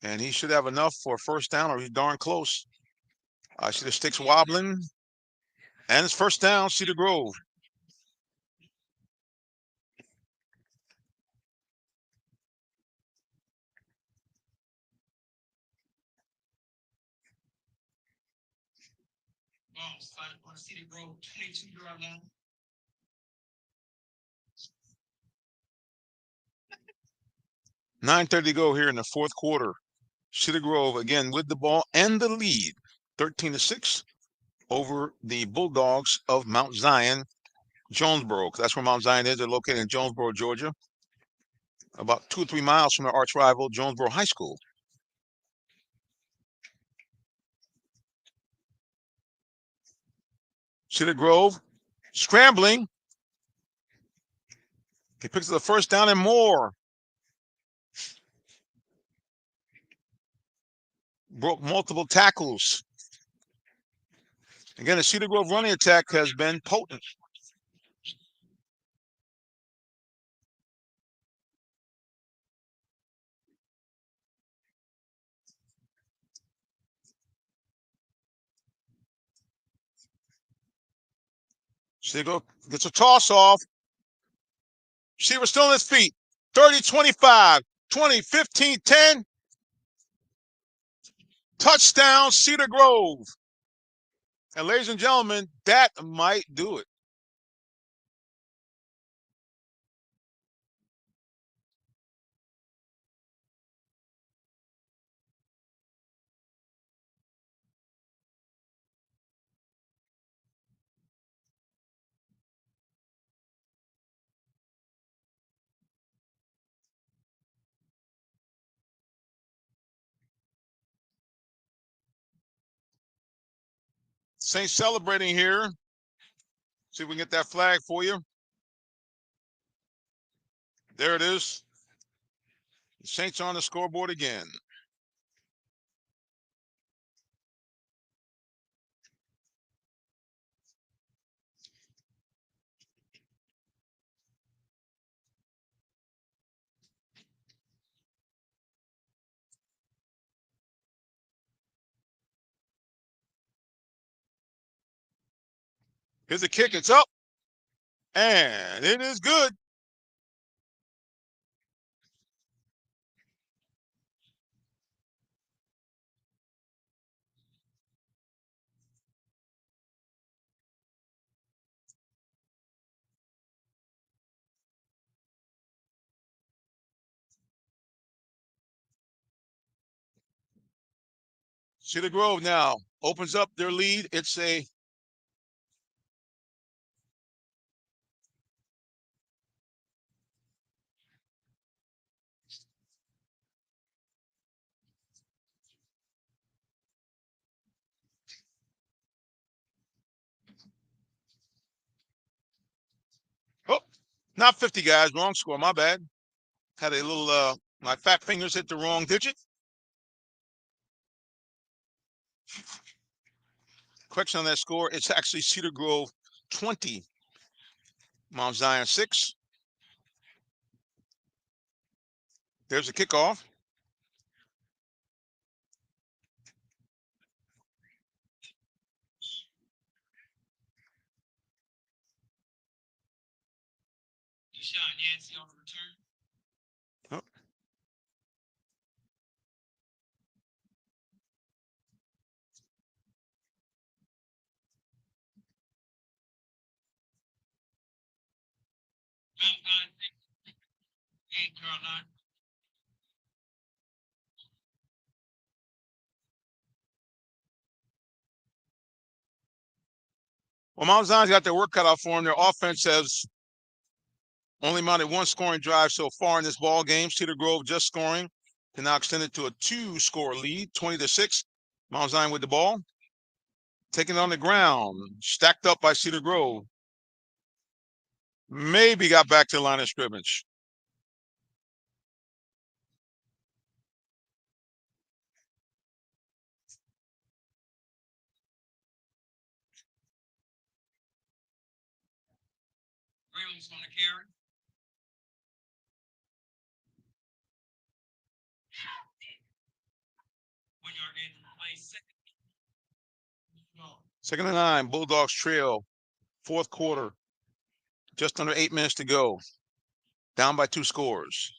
And he should have enough for a 1st down, or he's darn close. I see the sticks wobbling. And it's 1st down, Cedar Grove. Ball spotted on Cedar Grove, 22-yard line. .930 to go here in the 4th quarter. Cedar Grove again with the ball and the lead. 13-6 over the Bulldogs of Mount Zion, Jonesboro. That's where Mount Zion is. They're located in Jonesboro, Georgia. About 2 or 3 miles from their arch rival, Jonesboro High School. Cedar Grove scrambling. He picks up the 1st down and more. Broke multiple tackles. Again, the Cedar Grove running attack has been potent. Cedar Grove gets a toss off. Receiver still on his feet. 30, 25, 20, 15, 10. Touchdown, Cedar Grove. And ladies and gentlemen, that might do it. Saints celebrating here. See if we can get that flag for you. There it is. The Saints are on the scoreboard again. Here's the kick. It's up. And it is good. Cedar Grove now opens up their lead. It's a not 50, guys. Wrong score. My bad. Had a little my fat fingers hit the wrong digit. Correction on that score. It's actually Cedar Grove 20, Mount Zion 6. There's a kickoff. Deshaun Yancey on the return. Oh. Mount Zion, 8-yard line. Well, Mount Zion's got their work cut out for them. Their offense has Only mounted one scoring drive so far in this ball game. Cedar Grove just scoring to now extend it to a 2-score lead, 20-6. Mount Zion with the ball. Taking it on the ground. Stacked up by Cedar Grove. Maybe got back to the line of scrimmage. Graham's going to carry. When you're in play second. Second and 9. Bulldogs trail. Fourth quarter. Just under 8 minutes to go. Down by 2 scores.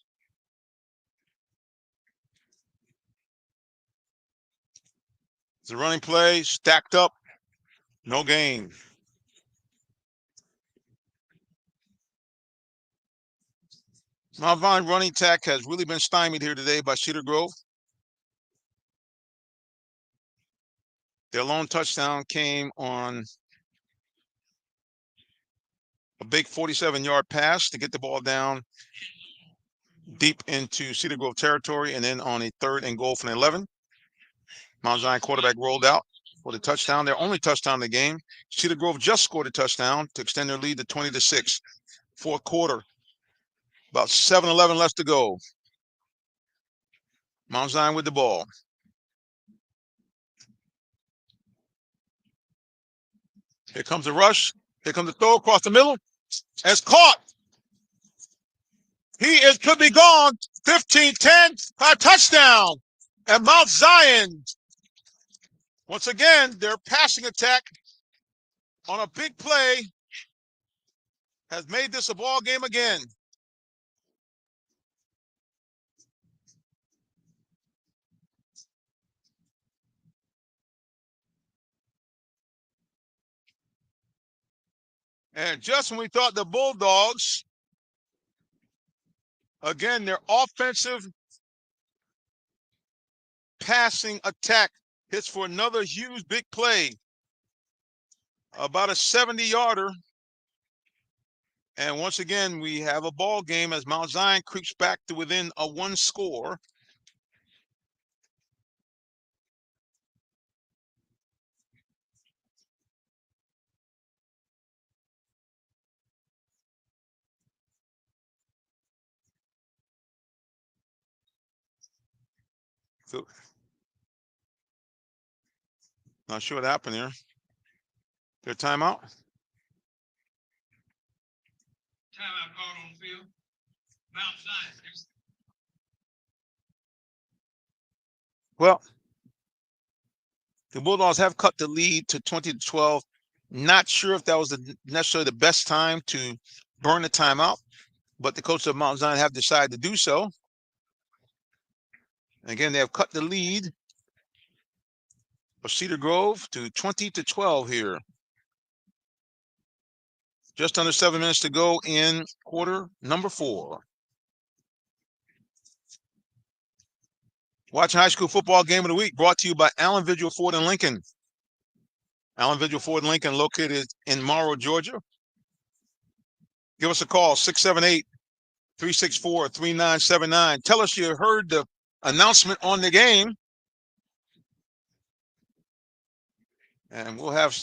It's a running play. Stacked up. No gain. Mount Zion running attack has really been stymied here today by Cedar Grove. Their lone touchdown came on a big 47-yard pass to get the ball down deep into Cedar Grove territory, and then on a 3rd and goal from 11. Mount Zion quarterback rolled out for the touchdown, their only touchdown in the game. Cedar Grove just scored a touchdown to extend their lead to 20-6. Fourth quarter, about 7-11 left to go. Mount Zion with the ball. Here comes the rush. Here comes the throw across the middle. It's caught. Could be gone. 15-10, a touchdown. And Mount Zion, once again, their passing attack on a big play has made this a ball game again. And just when we thought the Bulldogs, again, their offensive passing attack hits for another huge big play. About a 70-yarder. And once again, we have a ball game as Mount Zion creeps back to within a 1 score. So, not sure what happened here. Their timeout? Timeout called on the field. Mount Zion. Well, the Bulldogs have cut the lead to 20-12. Not sure if that was necessarily the best time to burn the timeout, but the coach of Mount Zion have decided to do so. Again, they have cut the lead of Cedar Grove to 20-12 here. Just under 7 minutes to go in quarter number 4. Watching high school football game of the week brought to you by Allen Vigil Ford and Lincoln. Allen Vigil Ford and Lincoln located in Morrow, Georgia. Give us a call, 678-364-3979. Tell us you heard the announcement on the game. And we'll have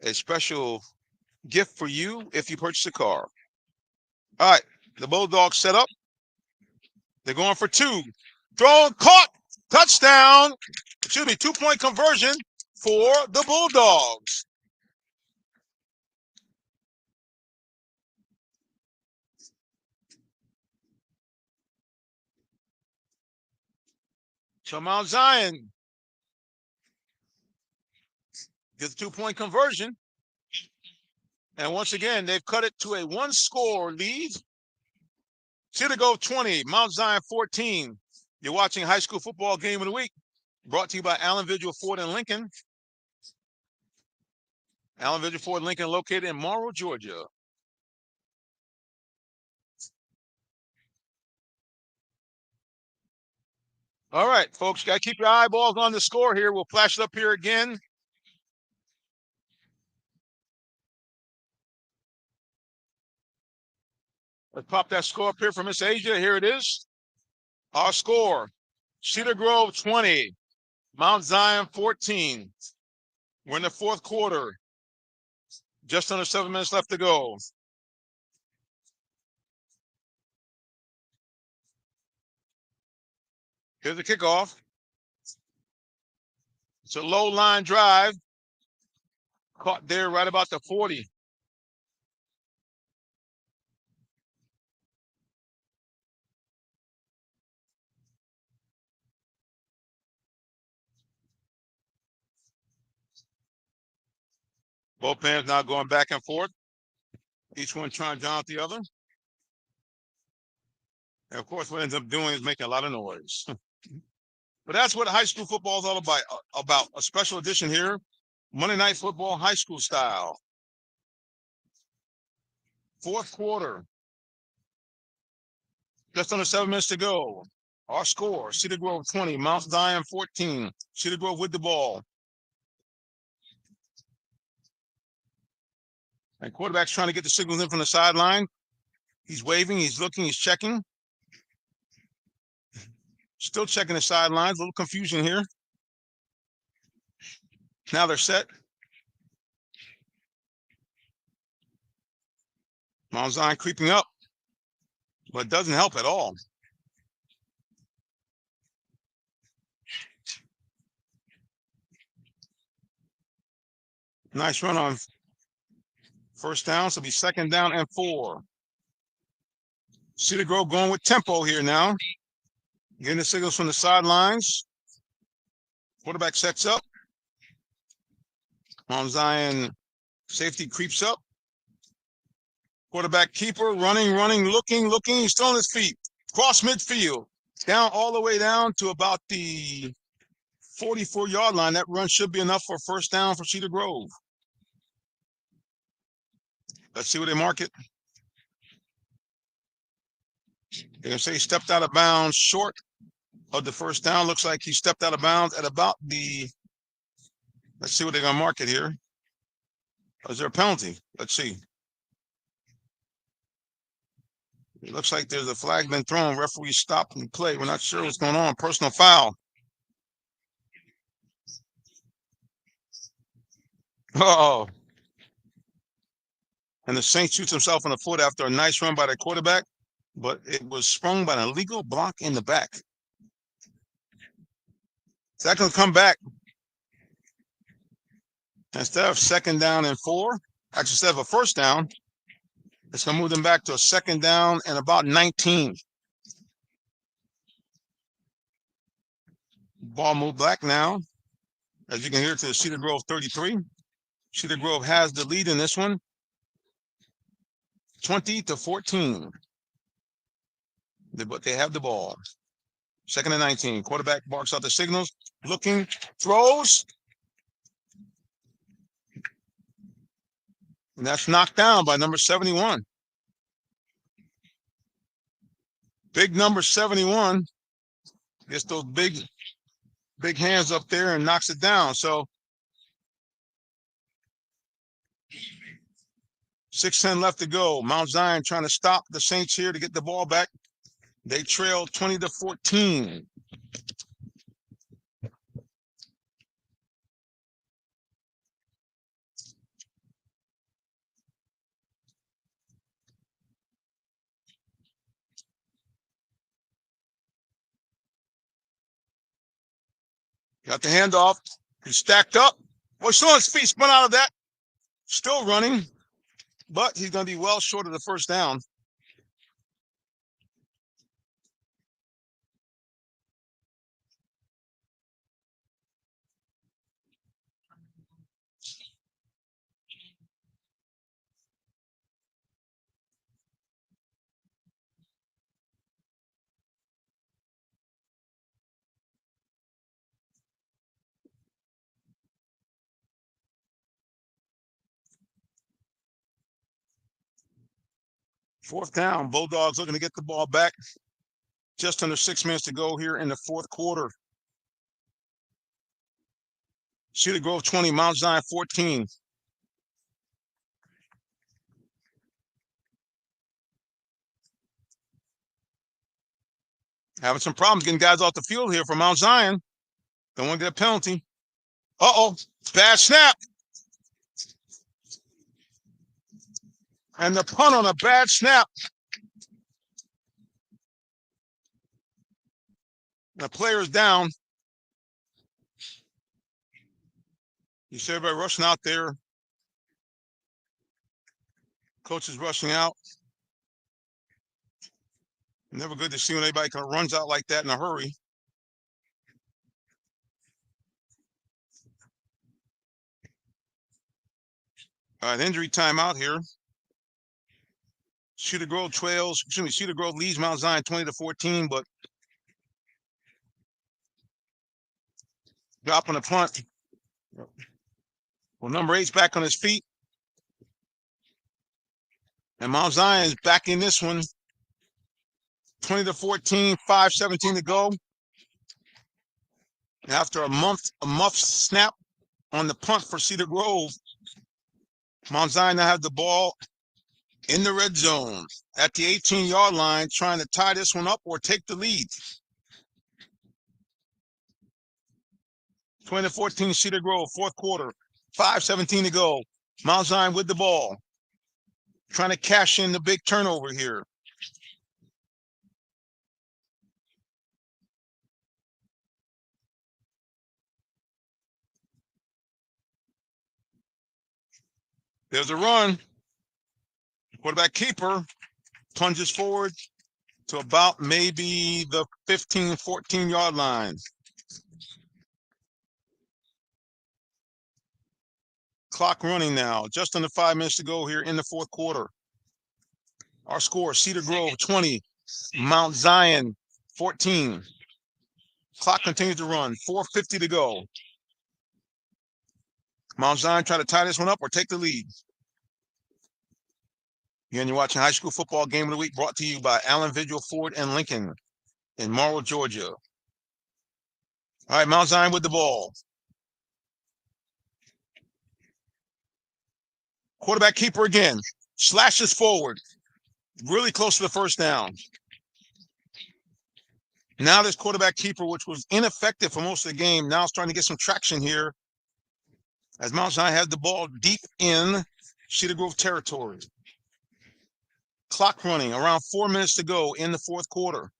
a special gift for you if you purchase a car. All right, the Bulldogs set up. They're going for 2. Thrown, caught, touchdown. Excuse me, 2-point conversion for the Bulldogs. So Mount Zion gets a 2-point conversion. And once again, they've cut it to a 1-score lead. Cedar Grove 20, Mount Zion 14. You're watching high school football game of the week, brought to you by Allen Vigil Ford and Lincoln. Allen Vigil Ford and Lincoln located in Morrow, Georgia. All right, folks, got to keep your eyeballs on the score here. We'll flash it up here again. Let's pop that score up here for Miss Asia. Here it is. Our score, Cedar Grove 20, Mount Zion 14. We're in the fourth quarter. Just under 7 minutes left to go. Here's the kickoff. It's a low line drive. Caught there right about the 40. Both players now going back and forth. Each one trying to drown out the other. And of course, what ends up doing is making a lot of noise. But that's what high school football is all about. A special edition here, Monday Night Football, high school style. Fourth quarter. Just under 7 minutes to go. Our score, Cedar Grove 20, Mount Zion 14. Cedar Grove with the ball. And quarterback's trying to get the signals in from the sideline. He's waving, he's looking, he's checking. Still checking the sidelines. A little confusion here. Now they're set. Mount Zion creeping up, but it doesn't help at all. Nice run on first down, so it'll be 2nd down and 4. Cedar Grove going with tempo here now. Getting the signals from the sidelines. Quarterback sets up. Mount Zion safety creeps up. Quarterback keeper running, looking. He's still on his feet. Cross midfield. Down all the way down to about the 44-yard line. That run should be enough for first down for Cedar Grove. Let's see where they mark it. They're going to say he stepped out of bounds short of the first down. Looks like he stepped out of bounds at about the, let's see what they're going to mark it here. Is there a penalty? Let's see. It looks like there's a flag been thrown. Referee stopped and play. We're not sure what's going on. Personal foul. Oh. And the Saint shoots himself in the foot after a nice run by the quarterback, but it was sprung by an illegal block in the back. So that's going to come back. Instead of 2nd down and 4, actually instead of a first down, it's going to move them back to a 2nd down and about 19. Ball moved back now. As you can hear, to the Cedar Grove 33. Cedar Grove has the lead in this one. 20-14. But they have the ball. 2nd and 19. Quarterback barks out the signals. Looking, throws. And that's knocked down by number 71. Big number 71 gets those big hands up there and knocks it down. So 6:10 left to go. Mount Zion trying to stop the Saints here to get the ball back. They trail 20-14. Got the handoff. He's stacked up. Well, he's still on his feet, spun out of that. Still running, but he's going to be well short of the first down. Fourth down. Bulldogs looking to get the ball back. Just under 6 minutes to go here in the fourth quarter. Cedar Grove 20, Mount Zion 14. Having some problems getting guys off the field here for Mount Zion. Don't want to get a penalty. Uh-oh, bad snap. And the punt on a bad snap. The player's down. You see everybody rushing out there. Coach is rushing out. Never good to see when anybody kind of runs out like that in a hurry. All right, injury timeout here. Cedar Grove Cedar Grove leads Mount Zion 20-14, but dropping the punt. Well, number 8's back on his feet. And Mount Zion is back in this one. 20-14, 5:17 to go. After a muff snap on the punt for Cedar Grove, Mount Zion now has the ball in the red zone at the 18-yard line, trying to tie this one up or take the lead. 20-14 Cedar Grove, fourth quarter, 5:17 to go. Mount Zion with the ball, trying to cash in the big turnover here. There's a run. Quarterback keeper plunges forward to about maybe the 15, 14-yard line. Clock running now. Just under 5 minutes to go here in the fourth quarter. Our score, Cedar Grove 20, Mount Zion 14. Clock continues to run. 4:50 to go. Mount Zion try to tie this one up or take the lead. Again, you're watching High School Football Game of the Week, brought to you by Allen Vigil Ford and Lincoln in Morrow, Georgia. All right, Mount Zion with the ball. Quarterback keeper again. Slashes forward. Really close to the first down. Now this quarterback keeper, which was ineffective for most of the game, now starting to get some traction here as Mount Zion has the ball deep in Cedar Grove territory. Clock running, around 4 minutes to go in the fourth quarter.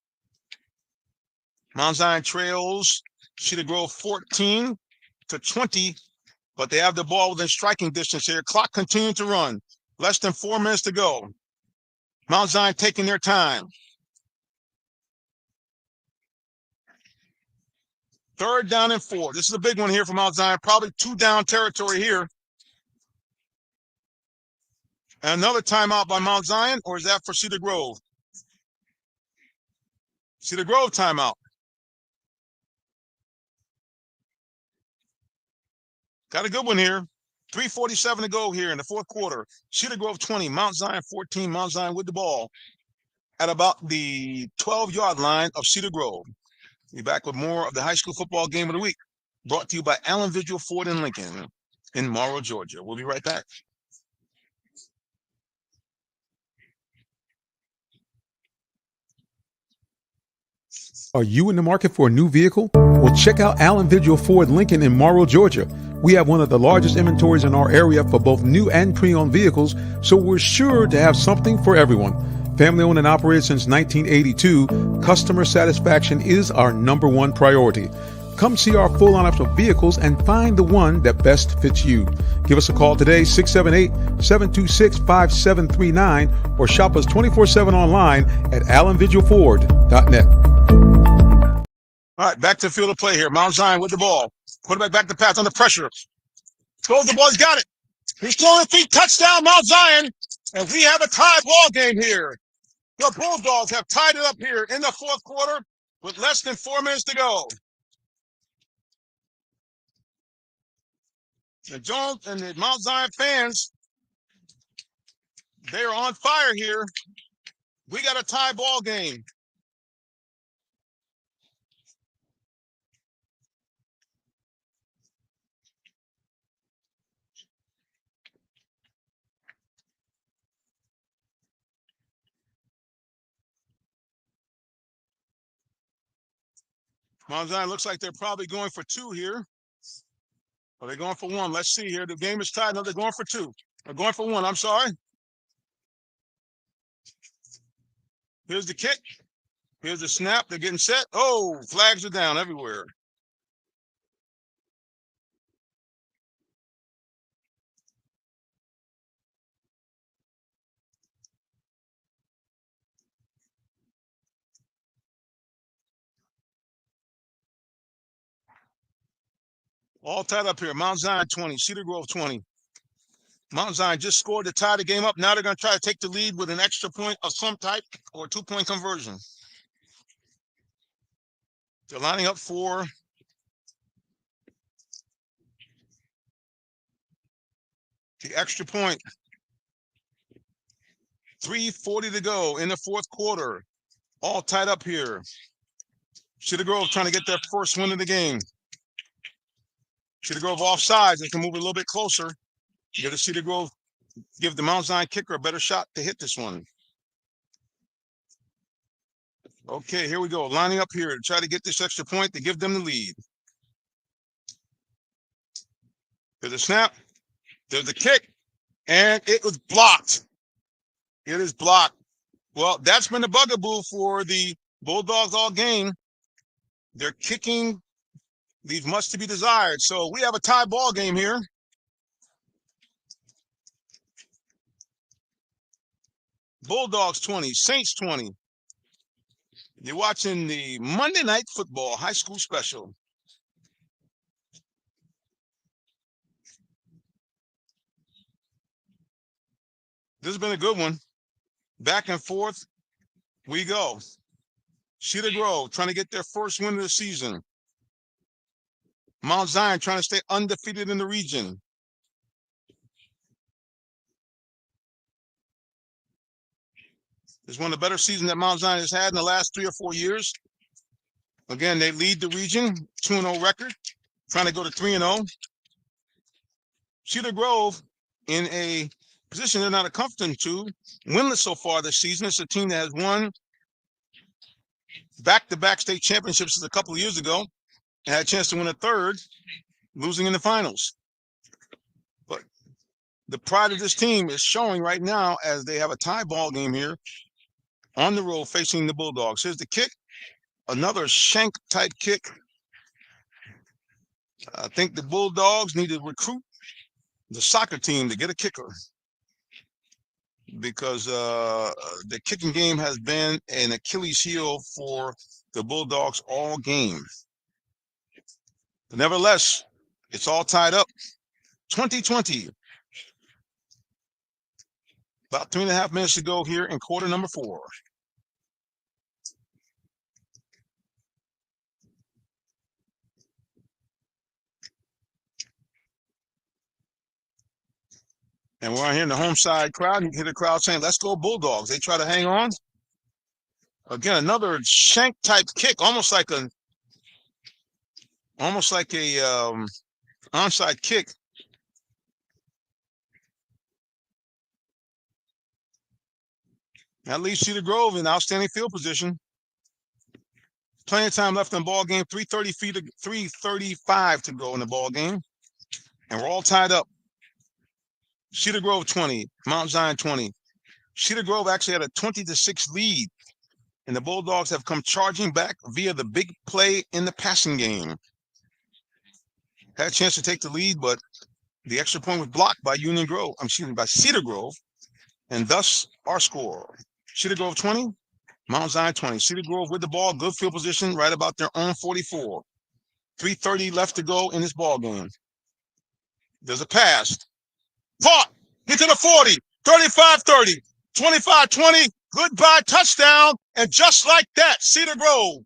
Mount Zion trails Cedar Grove 14-20, but they have the ball within striking distance here. Clock continuing to run. Less than 4 minutes to go. Mount Zion taking their time. Third down and 4. This is a big one here for Mount Zion. Probably 2 down territory here. And another timeout by Mount Zion, or is that for Cedar Grove? Cedar Grove timeout. Got a good one here. 3:47 to go here in the fourth quarter. Cedar Grove 20, Mount Zion 14. Mount Zion with the ball at about the 12-yard line of Cedar Grove. We'll be back with more of the High School Football Game of the Week, brought to you by Allen Vigil Ford and Lincoln in Morrow, Georgia. We'll be right back. Are you in the market for a new vehicle? Well, check out Allen Vigil Ford Lincoln in Morrow, Georgia. We have one of the largest inventories in our area for both new and pre-owned vehicles, so we're sure to have something for everyone. Family owned and operated since 1982, customer satisfaction is our number one priority. Come see our full lineup of vehicles and find the one that best fits you. Give us a call today, 678-726-5739, or shop us 24/7 online at allenvigilford.net. All right, back to the field of play here. Mount Zion with the ball. Quarterback back to pass under pressure. Throws the ball. He's got it. He's throwing his feet. Touchdown, Mount Zion. And we have a tie ball game here. The Bulldogs have tied it up here in the fourth quarter with less than 4 minutes to go. The Jones and the Mount Zion fans, they are on fire here. We got a tie ball game. Mount Zion looks like they're probably going for two here. Are they going for one? Let's see here. The game is tied. No, they're going for two. They're going for one. I'm sorry. Here's the kick. Here's the snap. They're getting set. Oh, flags are down everywhere. All tied up here. Mount Zion 20, Cedar Grove 20. Mount Zion just scored to tie the game up. Now they're going to try to take the lead with an extra point of some type or a 2-point conversion. They're lining up for the extra point. 3:40 to go in the fourth quarter. All tied up here. Cedar Grove trying to get their first win of the game. Cedar Grove offsides. They can move it a little bit closer. Give the Cedar Grove, give the Mount Zion kicker a better shot to hit this one. Okay, here we go. Lining up here to try to get this extra point to give them the lead. There's a snap. There's the kick. And it was blocked. It is blocked. Well, that's been the bugaboo for the Bulldogs all game. They're kicking these much to be desired. So we have a tie ball game here. Bulldogs 20, Saints 20. You're watching the Monday Night Football High School Special. This has been a good one. Back and forth we go. Cedar Grove trying to get their first win of the season. Mount Zion trying to stay undefeated in the region. It's one of the better seasons that Mount Zion has had in the last 3 or 4 years. Again, they lead the region, 2-0 record, trying to go to 3-0. Cedar Grove in a position they're not accustomed to, winless so far this season. It's a team that has won back-to-back state championships a couple of years ago and had a chance to win a third, losing in the finals. But the pride of this team is showing right now as they have a tie ball game here on the road facing the Bulldogs. Here's the kick. Another shank-type kick. I think the Bulldogs need to recruit the soccer team to get a kicker because the kicking game has been an Achilles heel for the Bulldogs all game. But nevertheless, it's all tied up. 20-20. About 3.5 minutes to go here in quarter number 4. And we're here in the home side crowd. You can hear the crowd saying, "Let's go Bulldogs." They try to hang on. Again, another shank type kick, almost like a onside kick. That leaves Cedar Grove in outstanding field position. Plenty of time left in the ball game. 3:35 to go in the ball game, and we're all tied up. Cedar Grove 20, Mount Zion 20. Cedar Grove actually had a 20-6 lead, and the Bulldogs have come charging back via the big play in the passing game. Had a chance to take the lead, but the extra point was blocked by by Cedar Grove, and thus our score. Cedar Grove 20, Mount Zion 20. Cedar Grove with the ball, good field position, right about their own 44. 3:30 left to go in this ball game. There's a pass. Caught. Hit to the 40. 35-30. 25-20. Goodbye touchdown. And just like that, Cedar Grove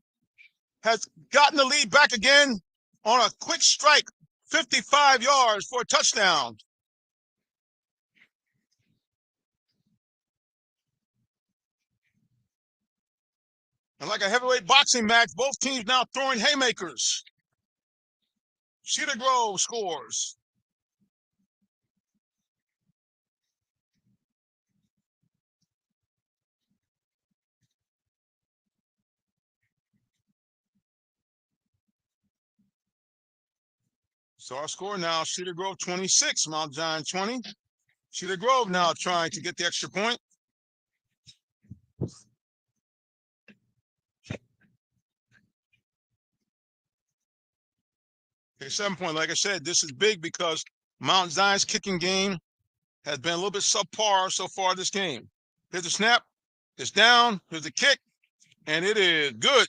has gotten the lead back again on a quick strike. 55 yards for a touchdown. And like a heavyweight boxing match, both teams now throwing haymakers. Cedar Grove scores. So our score now, Cedar Grove 26, Mount Zion 20. Cedar Grove now trying to get the extra point. Okay, 7-point. Like I said, this is big because Mount Zion's kicking game has been a little bit subpar so far this game. Here's the snap. It's down. Here's the kick. And it is good.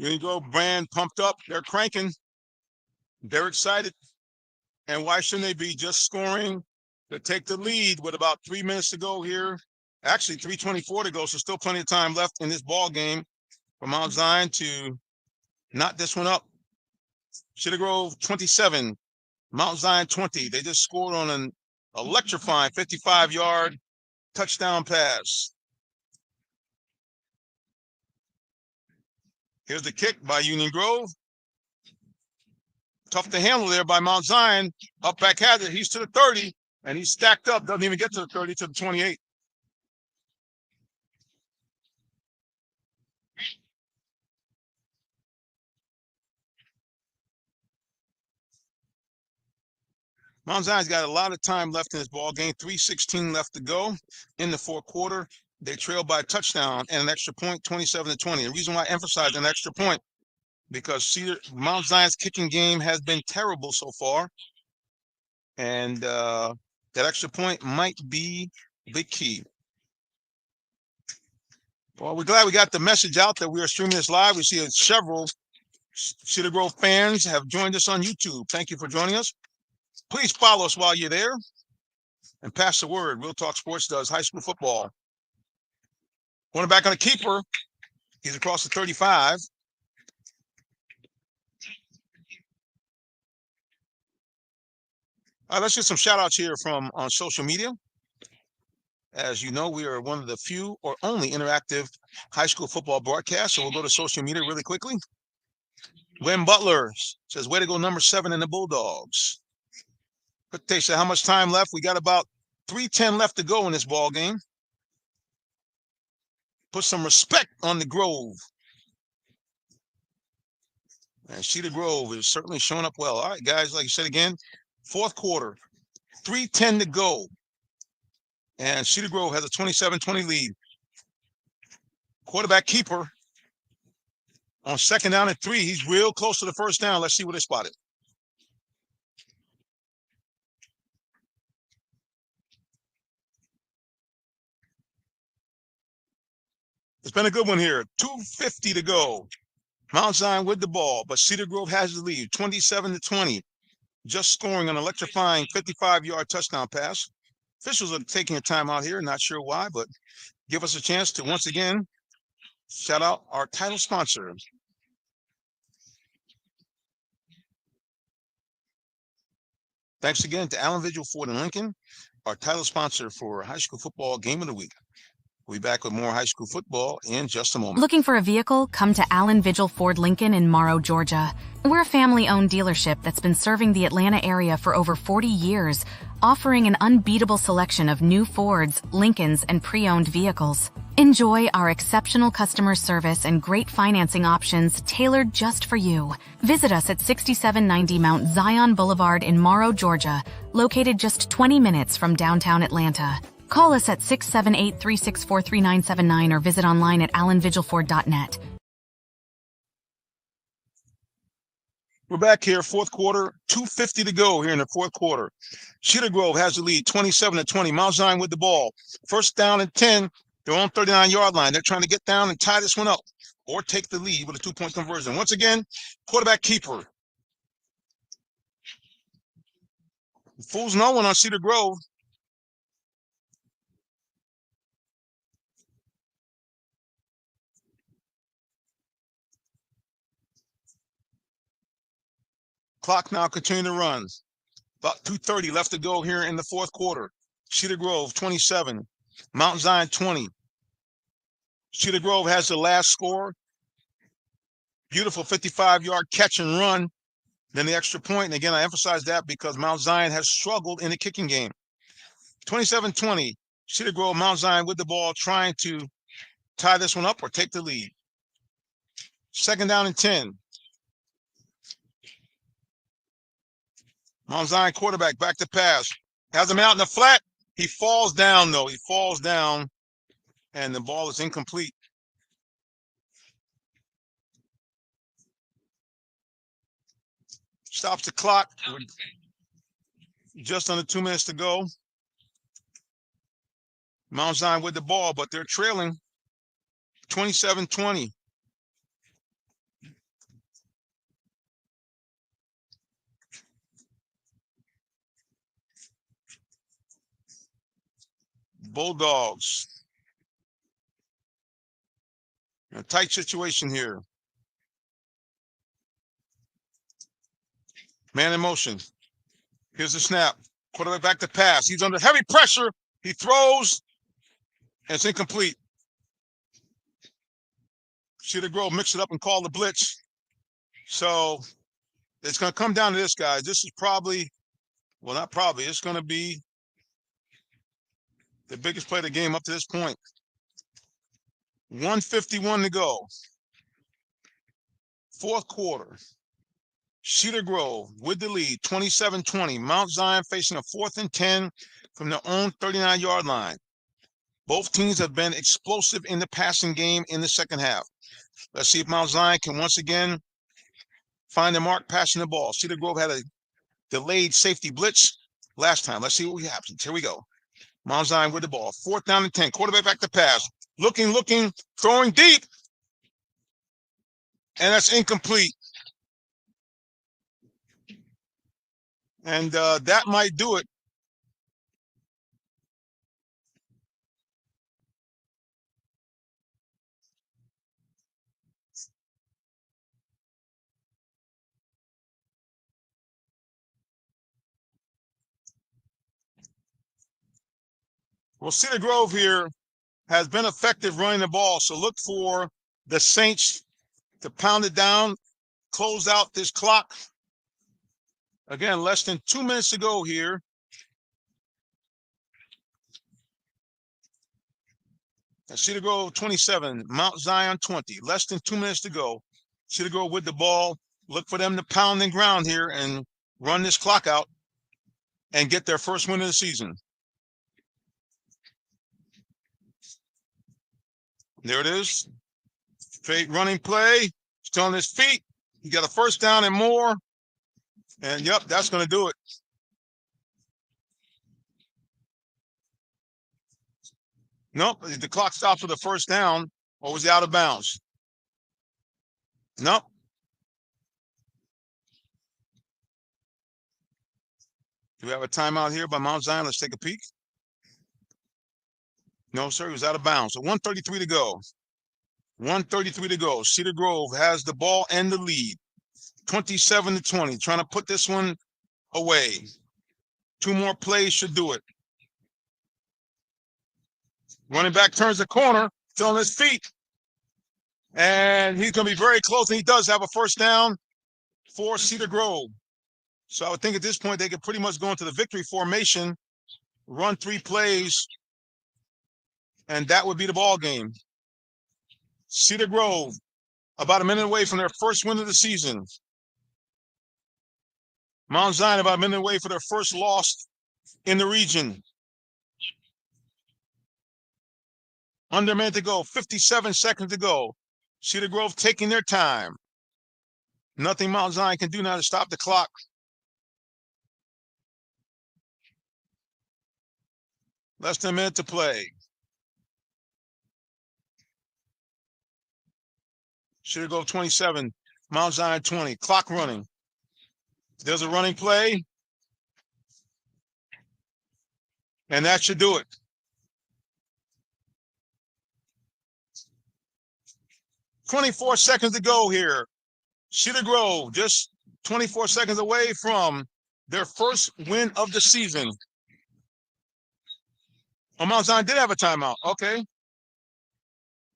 Here you go, brand pumped up. They're cranking. They're excited. And why shouldn't they be just scoring to take the lead with about 3 minutes to go here? Actually, 3:24 to go, so still plenty of time left in this ball game for Mount Zion to knot this one up. Cedar Grove 27, Mount Zion 20. They just scored on an electrifying 55-yard touchdown pass. Here's the kick by Union Grove. Tough to handle there by Mount Zion. Up back has it. He's to the 30, and he's stacked up. Doesn't even get to the 30, to the 28. Mount Zion's got a lot of time left in this ball game. 3:16 left to go in the fourth quarter. They trail by a touchdown and an extra point, 27-20. The reason why I emphasize an extra point, because Mount Zion's kicking game has been terrible so far. And that extra point might be the key. Well, we're glad we got the message out that we are streaming this live. We see several Cedar Grove fans have joined us on YouTube. Thank you for joining us. Please follow us while you're there and pass the word. Real Talk Sports does high school football. Going back on a keeper. He's across the 35. All right, let's get some shout outs here from on social media. As you know, we are one of the few or only interactive high school football broadcasts. So we'll go to social media really quickly. Wim Butler says, way to go, number 7 in the Bulldogs. They say, how much time left? We got about 3:10 left to go in this ball game. Put some respect on the Grove. And Cedar Grove is certainly showing up well. All right, guys, like I said again, fourth quarter, 3:10 to go. And Cedar Grove has a 27-20 lead. Quarterback keeper on 2nd down and 3. He's real close to the first down. Let's see what they spotted. It's been a good one here. 2:50 to go. Mount Zion with the ball, but Cedar Grove has the lead, 27-20. Just scoring an electrifying 55-yard touchdown pass. Officials are taking a timeout here. Not sure why, but give us a chance to once again shout out our title sponsor. Thanks again to Allen Vigil Ford and Lincoln, our title sponsor for high school football game of the week. We'll be back with more high school football in just a moment. Looking for a vehicle? Come to Allen Vigil Ford Lincoln in Morrow, Georgia. We're a family-owned dealership that's been serving the Atlanta area for over 40 years, offering an unbeatable selection of new Fords, Lincolns, and pre-owned vehicles. Enjoy our exceptional customer service and great financing options tailored just for you. Visit us at 6790 Mount Zion Boulevard in Morrow, Georgia, located just 20 minutes from downtown Atlanta. Call us at 678-364-3979 or visit online at allenvigilford.net. We're back here, fourth quarter, 2:50 to go here in the fourth quarter. Cedar Grove has the lead, 27-20. Mount Zion with the ball. 1st down and 10. They're on 39-yard line. They're trying to get down and tie this one up or take the lead with a 2-point conversion. Once again, quarterback keeper. Fools no one on Cedar Grove. Clock now continuing to run. About 2:30 left to go here in the fourth quarter. Cedar Grove 27, Mount Zion 20. Cedar Grove has the last score. Beautiful 55-yard catch and run. Then the extra point. And again, I emphasize that because Mount Zion has struggled in the kicking game. 27-20. Cedar Grove, Mount Zion with the ball, trying to tie this one up or take the lead. Second down and 10. Mount Zion quarterback back to pass. Has him out in the flat. He falls down, though. He falls down, and the ball is incomplete. Stops the clock. Just under 2 minutes to go. Mount Zion with the ball, but they're trailing 27-20. Bulldogs. A tight situation here. Man in motion. Here's the snap. Quarterback back to pass. He's under heavy pressure. He throws, and it's incomplete. Cedar Grove mix it up and call the blitz. So it's going to come down to this, guys. This is probably, well, not probably. It's going to be the biggest play of the game up to this point. 1:51 to go. Fourth quarter. Cedar Grove with the lead, 27-20. Mount Zion facing a 4th and 10 from their own 39-yard line. Both teams have been explosive in the passing game in the second half. Let's see if Mount Zion can once again find the mark passing the ball. Cedar Grove had a delayed safety blitz last time. Let's see what happens. Here we go. Mount Zion with the ball. 4th down and 10. Quarterback back to pass. Looking, throwing deep. And that's incomplete. And that might do it. Well, Cedar Grove here has been effective running the ball. So look for the Saints to pound it down, close out this clock. Again, less than 2 minutes to go here. Cedar Grove 27, Mount Zion 20. Less than 2 minutes to go. Cedar Grove with the ball. Look for them to pound and ground here and run this clock out and get their first win of the season. There it is. Straight running play. Still on his feet. He got a first down and more. And, yep, that's going to do it. Nope, the clock stopped for the first down, or was he out of bounds? Nope. Do we have a timeout here by Mount Zion? Let's take a peek. No, sir, he was out of bounds. So 1:33 to go. 1:33 to go. Cedar Grove has the ball and the lead. 27-20, trying to put this one away. 2 more plays should do it. Running back turns the corner, still on his feet. And he's going to be very close, and he does have a first down for Cedar Grove. So I would think at this point they could pretty much go into the victory formation, run 3 plays, and that would be the ball game. Cedar Grove, about a minute away from their first win of the season. Mount Zion about a minute away for their first loss in the region. Under a minute to go, 57 seconds to go. Cedar Grove taking their time. Nothing Mount Zion can do now to stop the clock. Less than a minute to play. Cedar Grove 27, Mount Zion 20. Clock running. There's a running play. And that should do it. 24 seconds to go here. Cedar Grove just 24 seconds away from their first win of the season. Oh, Mount Zion did have a timeout. Okay.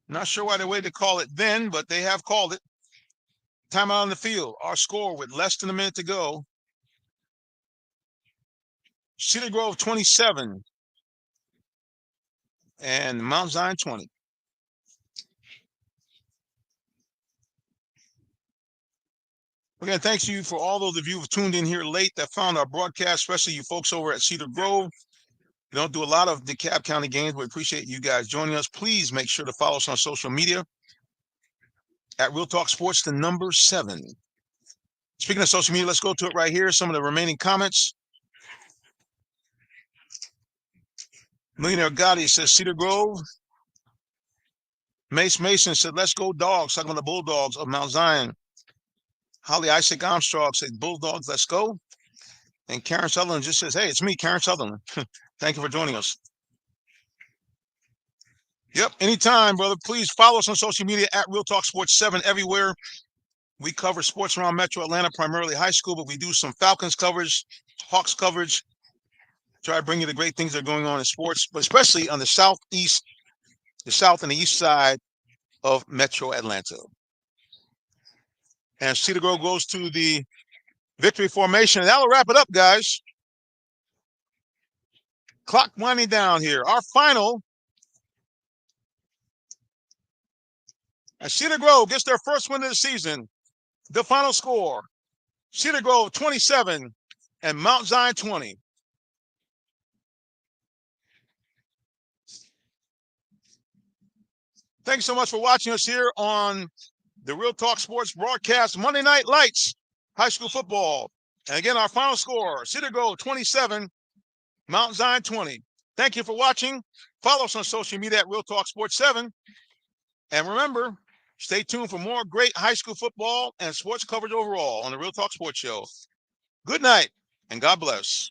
Not sure why they waited to call it then, but they have called it. Timeout on the field. Our score with less than a minute to go. Cedar Grove 27 and Mount Zion 20. Again, thanks to you for all those of you who have tuned in here late that found our broadcast, especially you folks over at Cedar Grove. We don't do a lot of DeKalb County games. We appreciate you guys joining us. Please make sure to follow us on social media at Real Talk Sports, the number 7. Speaking of social media, let's go to it right here. Some of the remaining comments. Millionaire Gotti says Cedar Grove. Mace Mason said, let's go Dogs, talking about the Bulldogs of Mount Zion. Holly Isaac Armstrong said, Bulldogs, let's go. And Karen Sutherland just says, hey, it's me, Karen Sutherland. Thank you for joining us. Yep, anytime, brother. Please follow us on social media at Real Talk Sports 7 everywhere. We cover sports around Metro Atlanta, primarily high school, but we do some Falcons coverage, Hawks coverage. Try to bring you the great things that are going on in sports, but especially on the southeast, the south and the east side of Metro Atlanta. And Cedar Grove goes to the victory formation. And that'll wrap it up, guys. Clock winding down here. Our final. And Cedar Grove gets their first win of the season. The final score, Cedar Grove 27 and Mount Zion 20. Thank you so much for watching us here on the Real Talk Sports broadcast, Monday Night Lights, high school football. And again, our final score, Cedar Grove 27, Mount Zion 20. Thank you for watching. Follow us on social media at Real Talk Sports 7. And remember, stay tuned for more great high school football and sports coverage overall on the Real Talk Sports Show. Good night, and God bless.